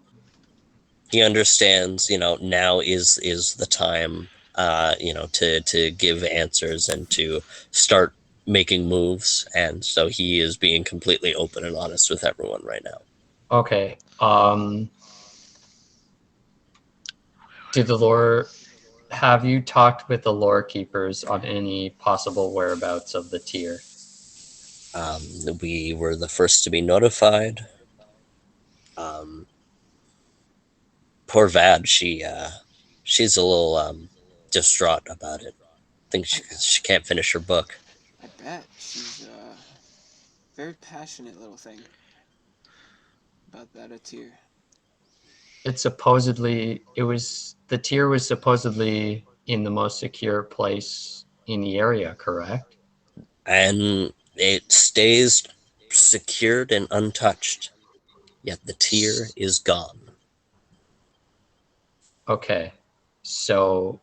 He understands, now is the time, to give answers and to start making moves, and so he is being completely open and honest with everyone right now. Okay. Have you talked with the lore keepers on any possible whereabouts of the tier? We were the first to be notified. Poor Vad, she's a little distraught about it. I think she can't finish her book. I bet she's a very passionate little thing about that a tier. The tier was supposedly in the most secure place in the area, correct? And it stays secured and untouched, yet the tier is gone. Okay. So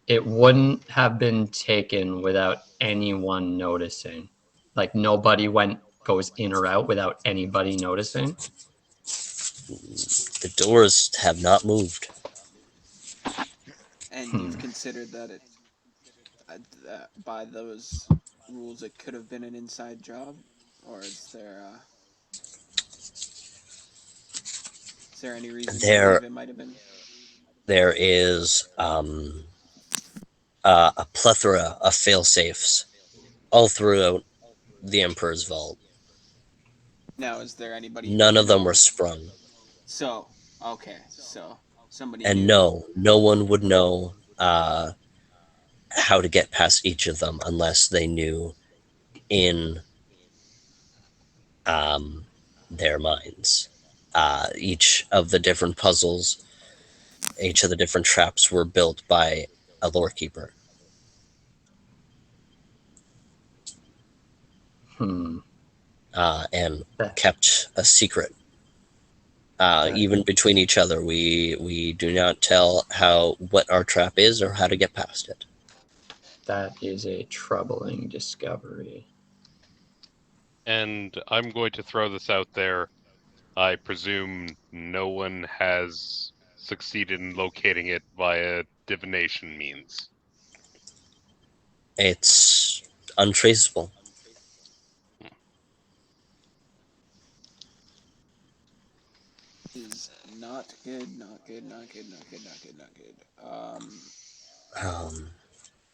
it wouldn't have been taken without anyone noticing. Like nobody goes in or out without anybody noticing. The doors have not moved. And you've considered that by those rules, it could have been an inside job, or is there any reason to There, believe it might have been? there is a plethora of fail-safes all throughout the Emperor's Vault. Now, is there anybody who None of them were knew? sprung. So, okay, so somebody And knew. no one would know how to get past each of them unless they knew in their minds. Each of the different puzzles, each of the different traps were built by a lore keeper. And That kept a secret. that Even between each other, we do not tell what our trap is or how to get past it. that is a troubling discovery. And I'm going to throw this out there. I presume no one has succeeded in locating it via divination means. It's untraceable. Is not good, not good, not good, not good, not good, not good.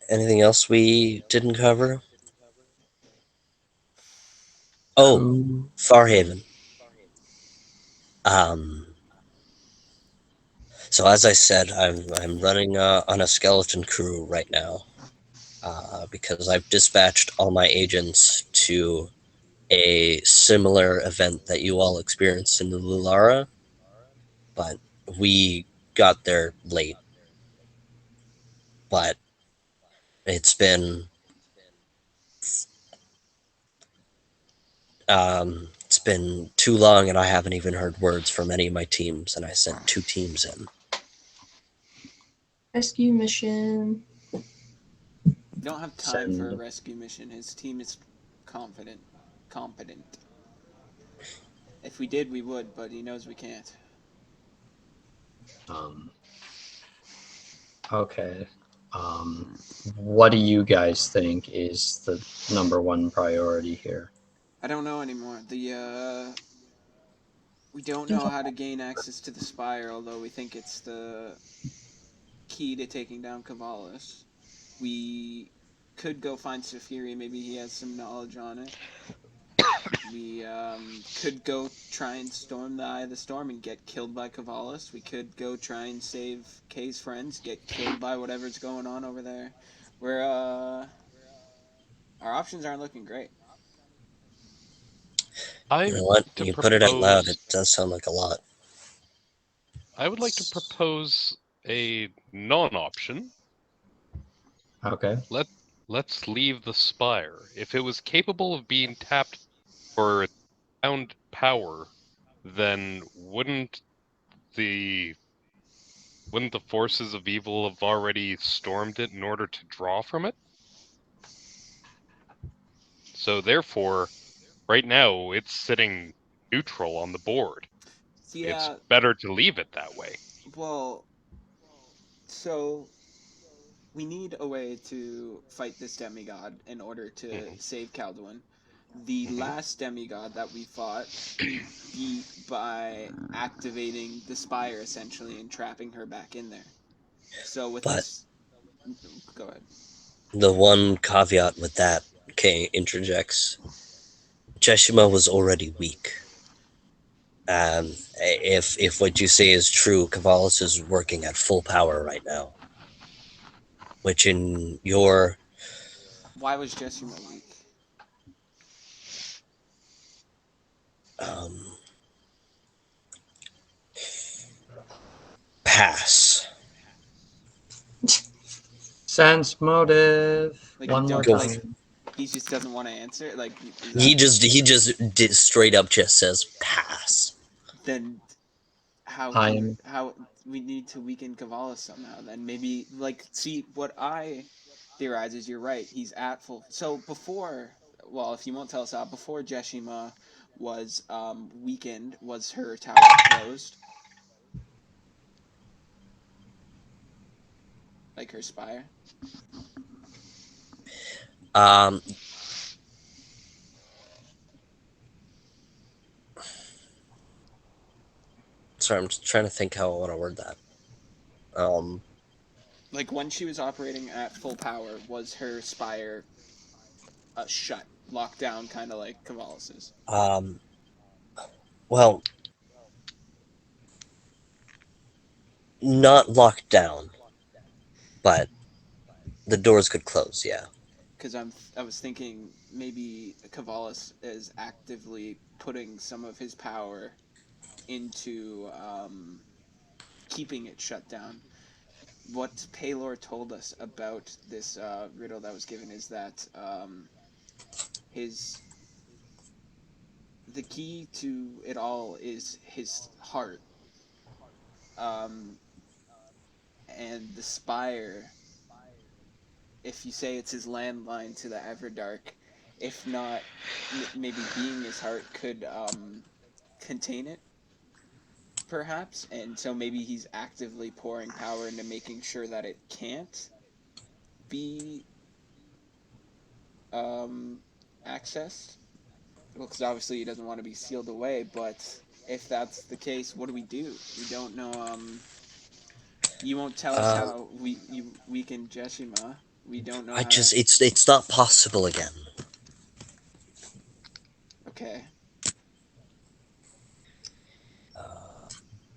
Anything else we didn't cover? Oh, Who? Farhaven. So as I said, I'm running on a skeleton crew right now, because I've dispatched all my agents to a similar event that you all experienced in the Lulara, but we got there late. But it's been too long, and I haven't even heard words from any of my teams, and I sent 2 teams in. Rescue mission. We don't have time for a Send rescue mission. His team is competent. If we did, we would, but he knows we can't. Okay. What do you guys think is the #1 priority here? I don't know anymore. We don't know how to gain access to the Spire, although we think it's the key to taking down Cavalis. We could go find Saphiri. Maybe he has some knowledge on it. We could go try and storm the Eye of the Storm and get killed by Cavalis. We could go try and save Kay's friends, get killed by whatever's going on over there. Our options aren't looking great. I You know what? to You put it out loud, propose. it does sound like a lot. I would like to propose a non-option. Okay. Let's leave the Spire. If it was capable of being tapped for its sound power, then the wouldn't the forces of evil have already stormed it in order to draw from it? So therefore, right now it's sitting neutral on the board. It's Yeah, better to leave it that way. well, so we need a way to fight this demigod in order to Mhm. save Calduin. The last demigod that we fought, we beat by activating the spire essentially and trapping her back in there. So with But this, go ahead. the one caveat with that, Kay interjects, Jeshima was already weak. If what you say is true, Cavalis is working at full power right now, which in your Why was Jessima weak? um, pass. Sense motive. Like you One more don't Go. like time. he just doesn't want to answer. Like is He that just did straight up just says pass. then how can Time. how we need to weaken Cavalis somehow? Then maybe like see what I theorize is you're right. He's at full. So before, well, if you won't tell us how, before Jeshima was weakened, was her tower closed? Like her spire? Um, sorry, I'm just trying to think how I want to word that. Um, Like when she was operating at full power, was her spire shut, locked down, kind of like Cavalis's? um, well, not locked down, but the doors could close. Yeah. Because I was thinking maybe Cavalis is actively putting some of his power into keeping it shut down. What Paylor told us about this riddle that was given is that his the key to it all is his heart, um, and the spire. If you say it's his landline to the Everdark, if not, maybe being his heart could contain it, perhaps, and so maybe he's actively pouring power into making sure that it can't be um, accessed. Well, because obviously he doesn't want to be sealed away. But if that's the case, what do? We don't know. You won't tell us Um, how you weaken Jeshima. We don't know I how to. just it's not possible again. Okay.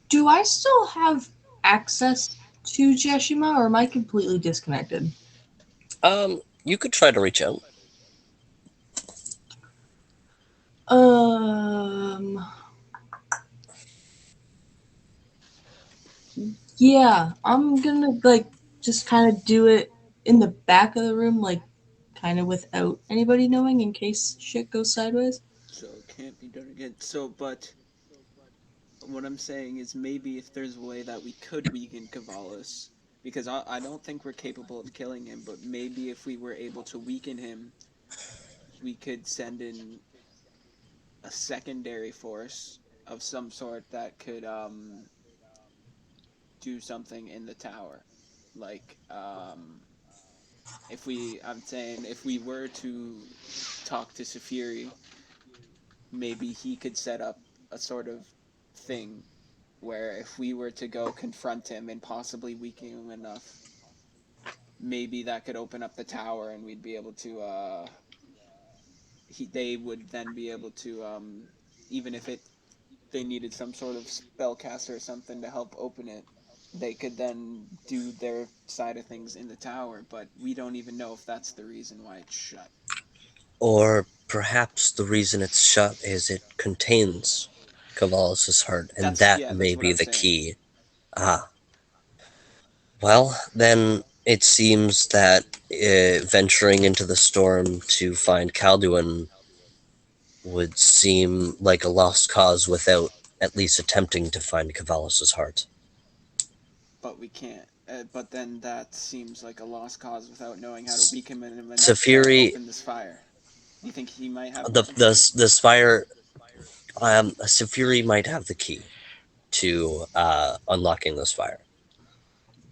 Do I still have access to Jeshima, or am I completely disconnected? You could try to reach out. Um. Yeah, I'm gonna like just kind of do it in the back of the room, like kind of without anybody knowing, in case shit goes sideways. So it can't be done again. So, but what I'm saying is maybe if there's a way that we could weaken Cavalis, because I don't think we're capable of killing him, but maybe if we were able to weaken him, we could send in a secondary force of some sort that could do something in the tower. Like if we, I'm saying if we were to talk to Safiri, maybe he could set up a sort of thing where if we were to go confront him and possibly weaken him enough, maybe that could open up the tower and we'd be able to they would then be able to even if it they needed some sort of spellcaster or something to help open it, they could then do their side of things in the tower, but we don't even know if that's the reason why it's shut. Or perhaps the reason it's shut is it contains Cavalis' heart, and That's that yeah, may that's what be I'm the saying. key. Ah, well, then it seems that venturing into the storm to find Calduin would seem like a lost cause without at least attempting to find Cavalis' heart. But we can't. But then that seems like a lost cause without knowing how to weaken him enough to Safiri, open this fire. You think he might have The more information? the spire, Safiri might have the key to unlocking this fire.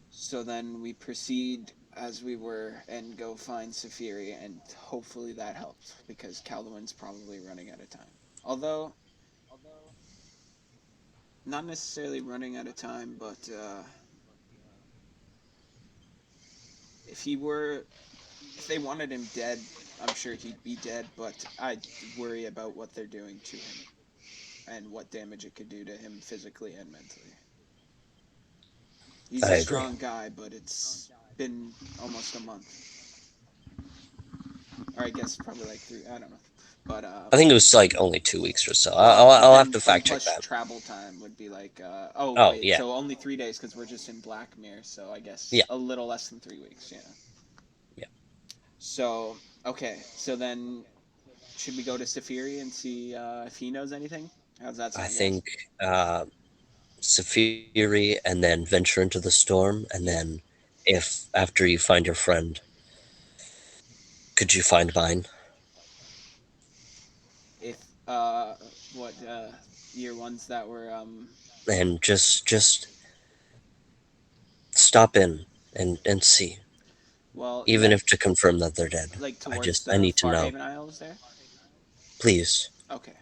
So then we proceed as we were and go find Safiri, and hopefully that helps because Calduin's probably running out of time. Although, not necessarily running out of time, but if he were, if they wanted him dead, I'm sure he'd be dead. But I worry about what they're doing to him and what damage it could do to him physically and mentally. He's I a agree. strong guy, but it's been almost a month, or I guess probably like 3. I don't know, but I think it was like only 2 weeks or so. well, but I'll have then to and fact check plus that. travel time would be like oh Oh wait, yeah, so only 3 days because we're just in Blackmere, so I guess yeah, a little less than 3 weeks. Yeah. yeah. So okay, so then should we go to Safiri and see if he knows anything? How's that I sound, guys? think Safiri, and then venture into the storm, and Yeah. then if after you find your friend, could you find mine? If what year ones that were And just stop in and see, well, even yeah, if to confirm that they're dead. like I towards just I the need to know, Farhaven Isles there. please. Okay.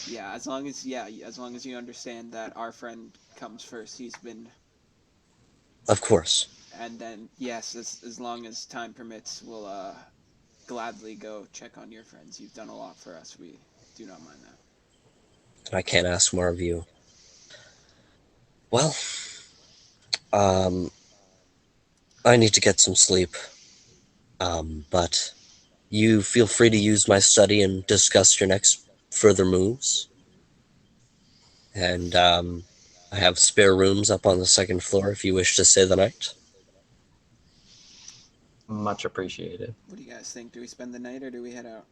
Yeah, as long as you understand that our friend comes first. He's been, Of course, and then yes, as long as time permits, we'll gladly go check on your friends. You've done a lot for us. We do not mind that. I can't ask more of you. Well, um, I need to get some sleep. But you feel free to use my study and discuss your next further moves. And I have spare rooms up on the second floor if you wish to stay the night. Much appreciated. What do you guys think? Do we spend the night or do we head out?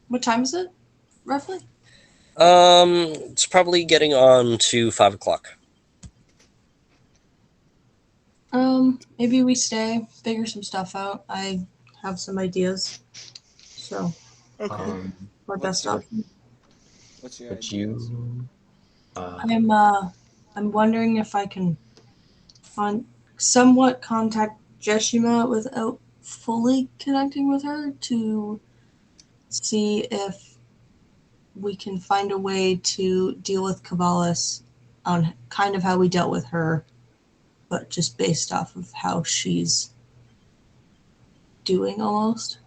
What time is it, roughly? It's probably getting on to 5 o'clock. Maybe we stay, figure some stuff out. I have some ideas. So, Okay. our What's best your option. What's your Would ideas? you? Uh, I'm wondering if I can somewhat contact Jeshima without fully connecting with her to see if we can find a way to deal with Caballas on kind of how we dealt with her, but just based off of how she's doing almost.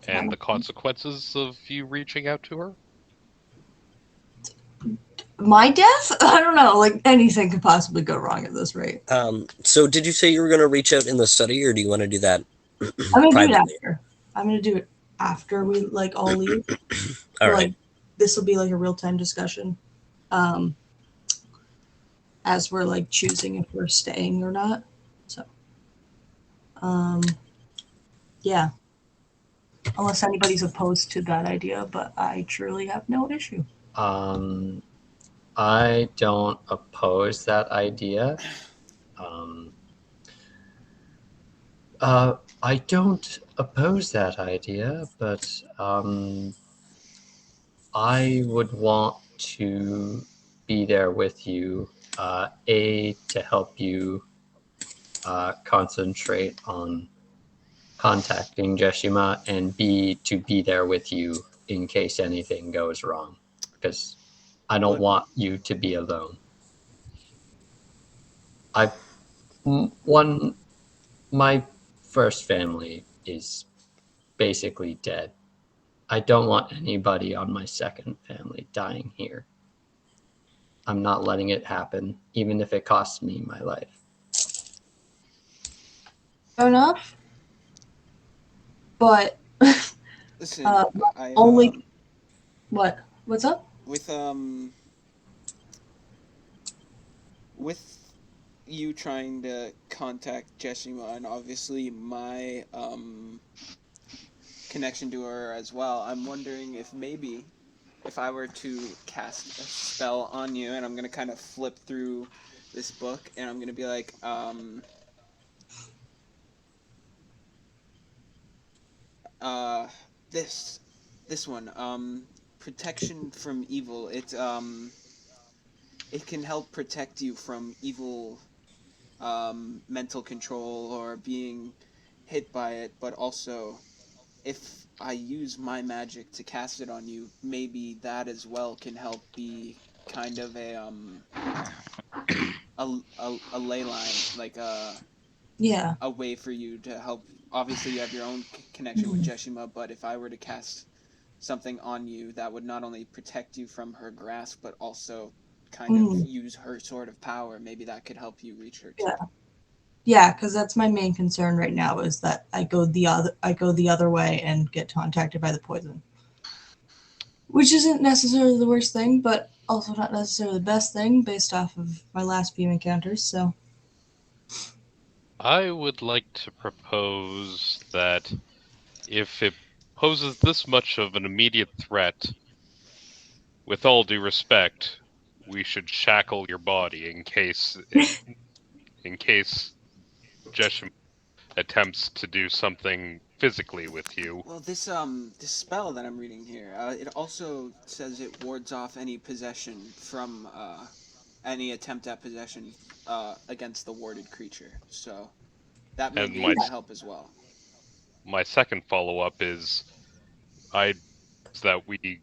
And the consequences of you reaching out to her? My death? I don't know. Like anything could possibly go wrong at this rate. So did you say you were going to reach out in the study, or do you want to do that I'm gonna do it privately? after. I'm gonna do it after we like all leave. All right. Like this will be like a real time discussion. Um, as we're like choosing if we're staying or not. So, um, yeah. Unless anybody's opposed to that idea, but I truly have no issue. um, I don't oppose that idea. Um, I don't oppose that idea, but I would want to be there with you. A, to help you concentrate on contacting Jeshima, and B, to be there with you in case anything goes wrong, because I don't What want you to be alone. I one my first family is basically dead. I don't want anybody on my second family dying here. I'm not letting it happen, even if it costs me my life. Fair enough. But Listen, I only what? What's up? with you trying to contact Jeshima and obviously my connection to her as well. I'm wondering if maybe if I were to cast a spell on you, and I'm gonna kind of flip through this book, and I'm gonna be like, This one, protection from evil. It can help protect you from evil, mental control or being hit by it, but also if I use my magic to cast it on you, maybe that as well can help be kind of a ley line, like Yeah. a way for you to help. Obviously, you have your own connection with Jeshima, but if I were to cast something on you, that would not only protect you from her grasp, but also kind of Mhm. use her sort of power. Maybe that could help you reach her too. Yeah. Yeah, because that's my main concern right now is that I go the other way and get contacted by the poison, which isn't necessarily the worst thing, but also not necessarily the best thing based off of my last few encounters. So, I would like to propose that if it poses this much of an immediate threat, with all due respect, we should shackle your body in case Jeshim attempts to do something physically with you. Well, this spell that I'm reading here, it also says it wards off any possession from any attempt at possession against the warded creature. So that may And be able to help as well. my second follow-up is I that we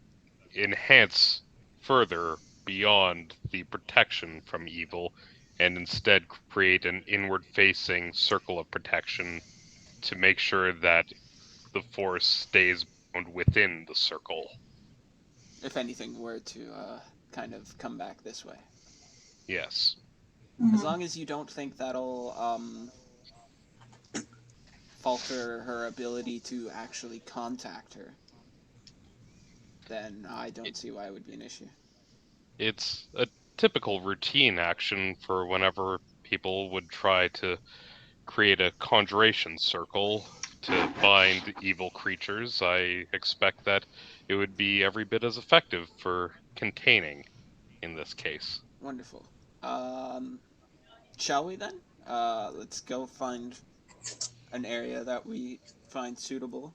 enhance further beyond the protection from evil and instead create an inward-facing circle of protection to make sure that the force stays bound within the circle. If anything were to kind of come back this way, Yes. as long as you don't think that'll falter her ability to actually contact her, then I don't see why it would be an issue. It's a typical routine action for whenever people would try to create a conjuration circle to bind evil creatures. I expect that it would be every bit as effective for containing in this case. Wonderful. Shall we then? Let's go find an area that we find suitable.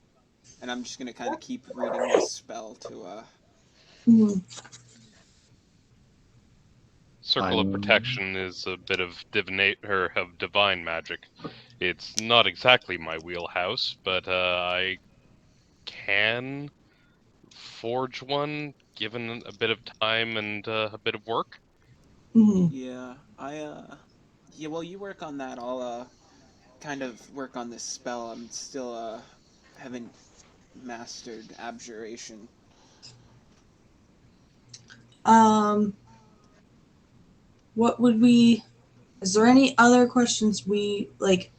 And I'm just gonna kind of keep reading this spell to mhm. Circle of I'm Protection is a bit of of divine magic. It's not exactly my wheelhouse, but I can forge one given a bit of time and a bit of work. Mhm. yeah, yeah, well you work on that. I'll kind of work on this spell. I'm still haven't mastered abjuration. Um, what would we? Is there any other questions we like?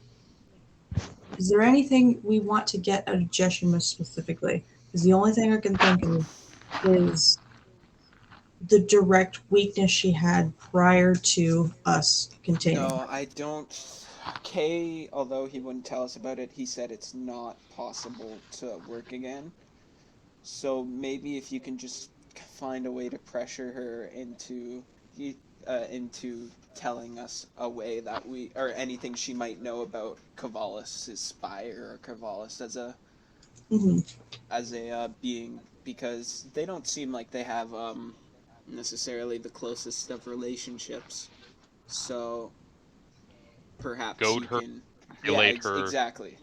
Is there anything we want to get out of Jeshima specifically? Because the only thing I can think of is the direct weakness she had prior to us containing No, her. I don't. Kay, although he wouldn't tell us about it, he said it's not possible to work again. So maybe if you can just find a way to pressure her into telling us a way that we or anything she might know about Cavalis' spire or Cavalis Mm-hmm. as a being, because they don't seem like they have necessarily the closest of relationships. So perhaps Goad you her, can, yeah, manipulate her, exactly.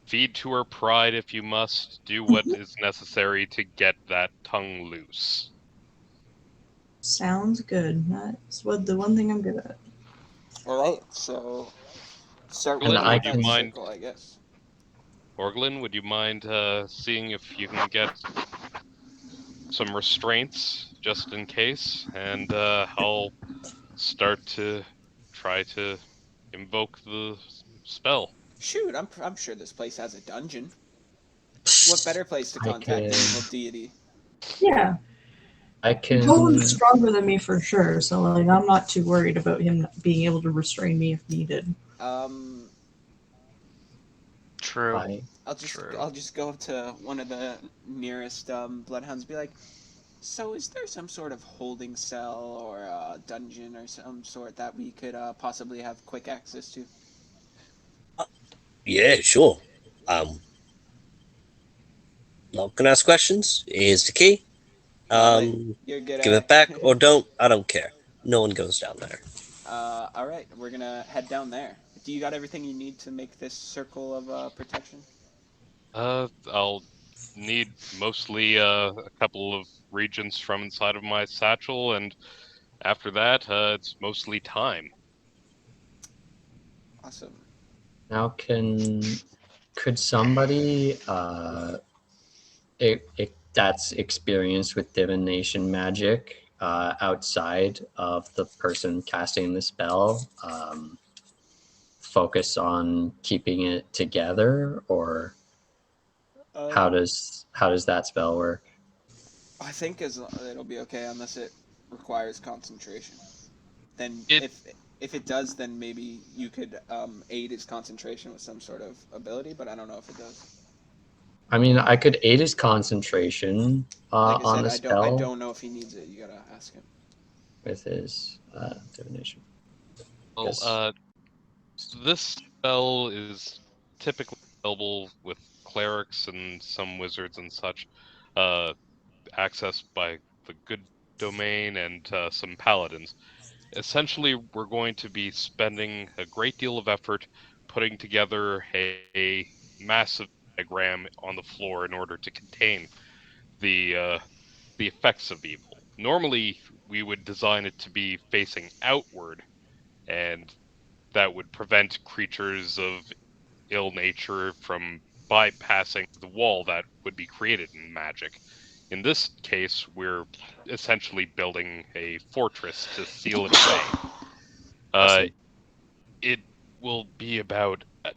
feed to her pride if you must, do what is necessary to get that tongue loose. Sounds good. That's what the one thing I'm good at. All right, so start and Orglin, working I on would you that can mind? circle, I guess. Orglin, would you mind seeing if you can get some restraints just in case? And I'll start to try to invoke the spell. Shoot, I'm sure this place has a dungeon. What better place to I contact an can evil deity? Yeah, I Poland's can stronger than me for sure, so like I'm not too worried about him being able to restrain me if needed. Um, True. I True. I'll just go up to one of the nearest bloodhounds, and be like, so is there some sort of holding cell or dungeon or some sort that we could possibly have quick access to? Yeah, sure. Not gonna ask questions. Here's the key. You're good Give at it back or don't. I don't care. No one goes down there. All right, we're gonna head down there. Do you got everything you need to make this circle of protection? I'll need mostly a couple of regions from inside of my satchel, and after that, it's mostly time. Awesome. Now, could somebody that's experienced with divination magic outside of the person casting the spell focus on keeping it together, or how Um, does that spell work? I think it'll be okay unless it requires concentration. Then It if it does, then maybe you could aid his concentration with some sort of ability, but I don't know if it does. I mean, I could aid his concentration Like I on said, the I spell don't know if he needs it. You gotta ask him. with his divination. well, Yes. this spell is typically available with clerics and some wizards and such, accessed by the good domain and some paladins. Essentially, we're going to be spending a great deal of effort putting together a massive diagram on the floor in order to contain the the effects of evil. Normally, we would design it to be facing outward, and that would prevent creatures of ill nature from bypassing the wall that would be created in magic. In this case, we're essentially building a fortress to seal it away. Uh, Awesome. it will be about a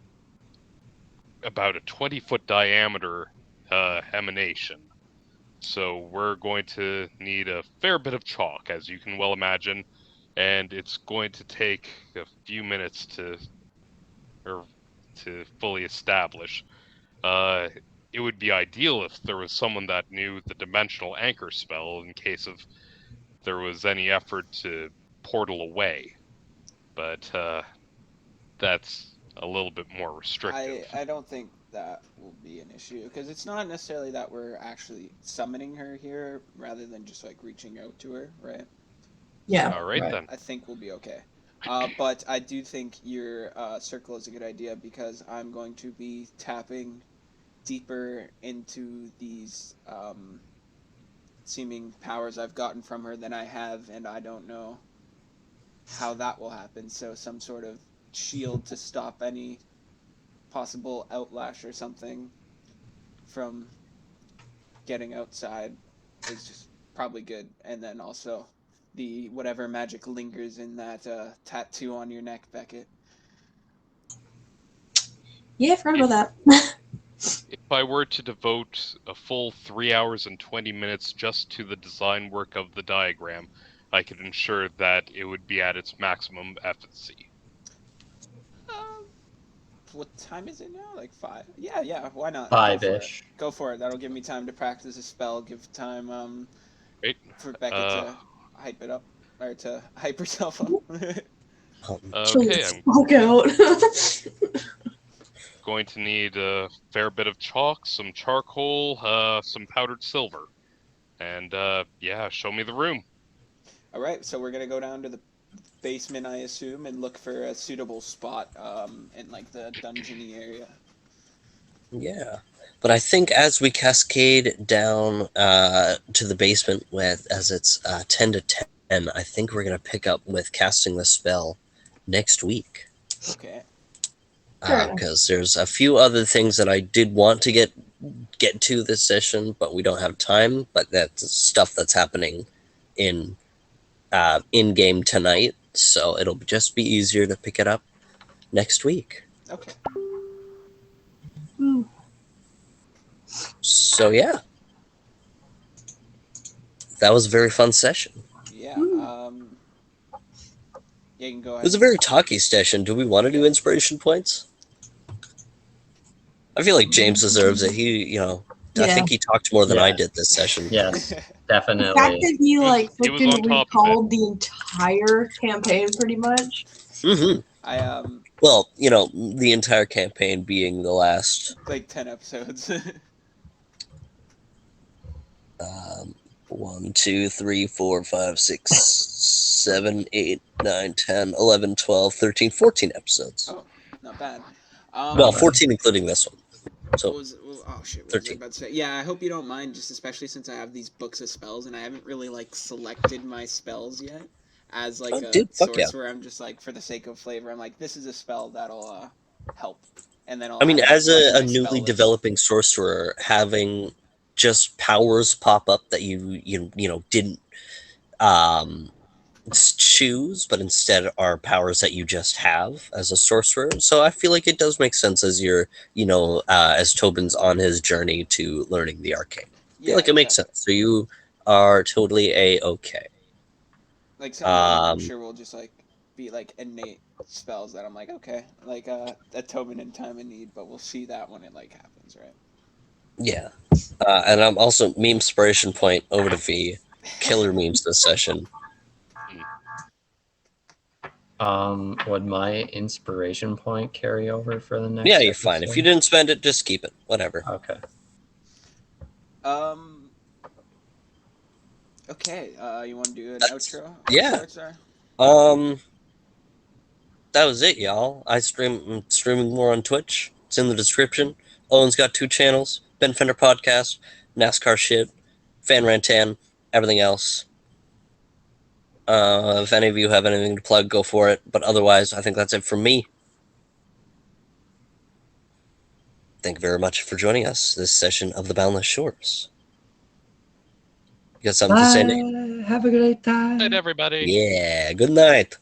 20-foot diameter emanation. So we're going to need a fair bit of chalk, as you can well imagine, and it's going to take a few minutes to fully establish. Uh, it would be ideal if there was someone that knew the dimensional anchor spell in case of there was any effort to portal away, but that's a little bit more restrictive. I don't think that will be an issue because it's not necessarily that we're actually summoning her here rather than just like reaching out to her, right? Yeah. All right Right. then. I think we'll be okay. But I do think your circle is a good idea because I'm going to be tapping deeper into these seeming powers I've gotten from her than I have, and I don't know how that will happen. So some sort of shield to stop any possible outlash or something from getting outside is just probably good. And then also the whatever magic lingers in that tattoo on your neck, Beckett. Yeah, I forgot If about that. if I were to devote a full 3 hours and 20 minutes just to the design work of the diagram, I could ensure that it would be at its maximum efficacy. Um, what time is it now? Like 5? Yeah, yeah. Why not? Go for it. 5-ish. Go for it. That'll give me time to practice a spell. Give time Right? for Beckett Uh, to hype it up or to hype herself up. Chill okay, the I'm fuck out. going to need a fair bit of chalk, some charcoal, some powdered silver, and yeah, show me the room. All right, so we're gonna go down to the basement, I assume, and look for a suitable spot in like the dungeony area. Yeah. But I think as we cascade down to the basement as it's 10 to 10, I think we're going to pick up with casting the spell next week. Okay. Fair enough. Because there's a few other things that I did want to get to this session, but we don't have time. But that's stuff that's happening in game tonight, so it'll just be easier to pick it up next week. Okay. Ooh. So yeah, that was a very fun session. Yeah. Ooh. Yeah, you can go It was a ahead. very talky session. Do we want to do inspiration points? I feel like James deserves it. I Yeah. think he talked more than I Yeah. did this session. Yes, The fact definitely. that he He was like on freaking top of it. recalled the entire campaign pretty much. Mm-hmm. Well, the entire campaign being the last like 10 episodes. 1, 2, 3, 4, 5, 6, 7, 8, 9, 10, 11, 12, 13, 14 episodes. Oh, not bad. Well, 14 including this one. So what was I 13. about to say? Yeah, I hope you don't mind, just especially since I have these books of spells and I haven't really like selected my spells yet as like Oh, a dude, fuck yeah. sorcerer. I'm just like, for the sake of flavor, I'm like, this is a spell that'll help, and then I'll I mean, add as that to a my newly spell list. developing sorcerer, having just powers pop up that you didn't choose, but instead are powers that you just have as a sorcerer. So I feel like it does make sense as you're, as Tobin's on his journey to learning the arcane. I feel Yeah, like it makes exactly. sense. So you are totally a-okay. Like some of them, I'm Um, sure will just like be like innate spells that I'm like, okay, like a Tobin in time of need, but we'll see that when it like happens, right? yeah. And I'm also meme inspiration point over to V. Killer memes this session. Would my inspiration point carry over for the next Yeah, you're episode? fine. If you didn't spend it, just keep it. Whatever. Okay. Okay. You want to do an That's- outro? yeah. Sorts there? That was it, y'all. I'm streaming more on Twitch. It's in the description. Owen's got 2 channels: Ben Fender Podcast, NASCAR shit, Fan Rantan, everything else. If any of you have anything to plug, go for it. But otherwise, I think that's it from me. Thank you very much for joining us this session of the Boundless Shores. You got something to say, Nate? Bye. Have a great time. Night, everybody. Yeah, good night.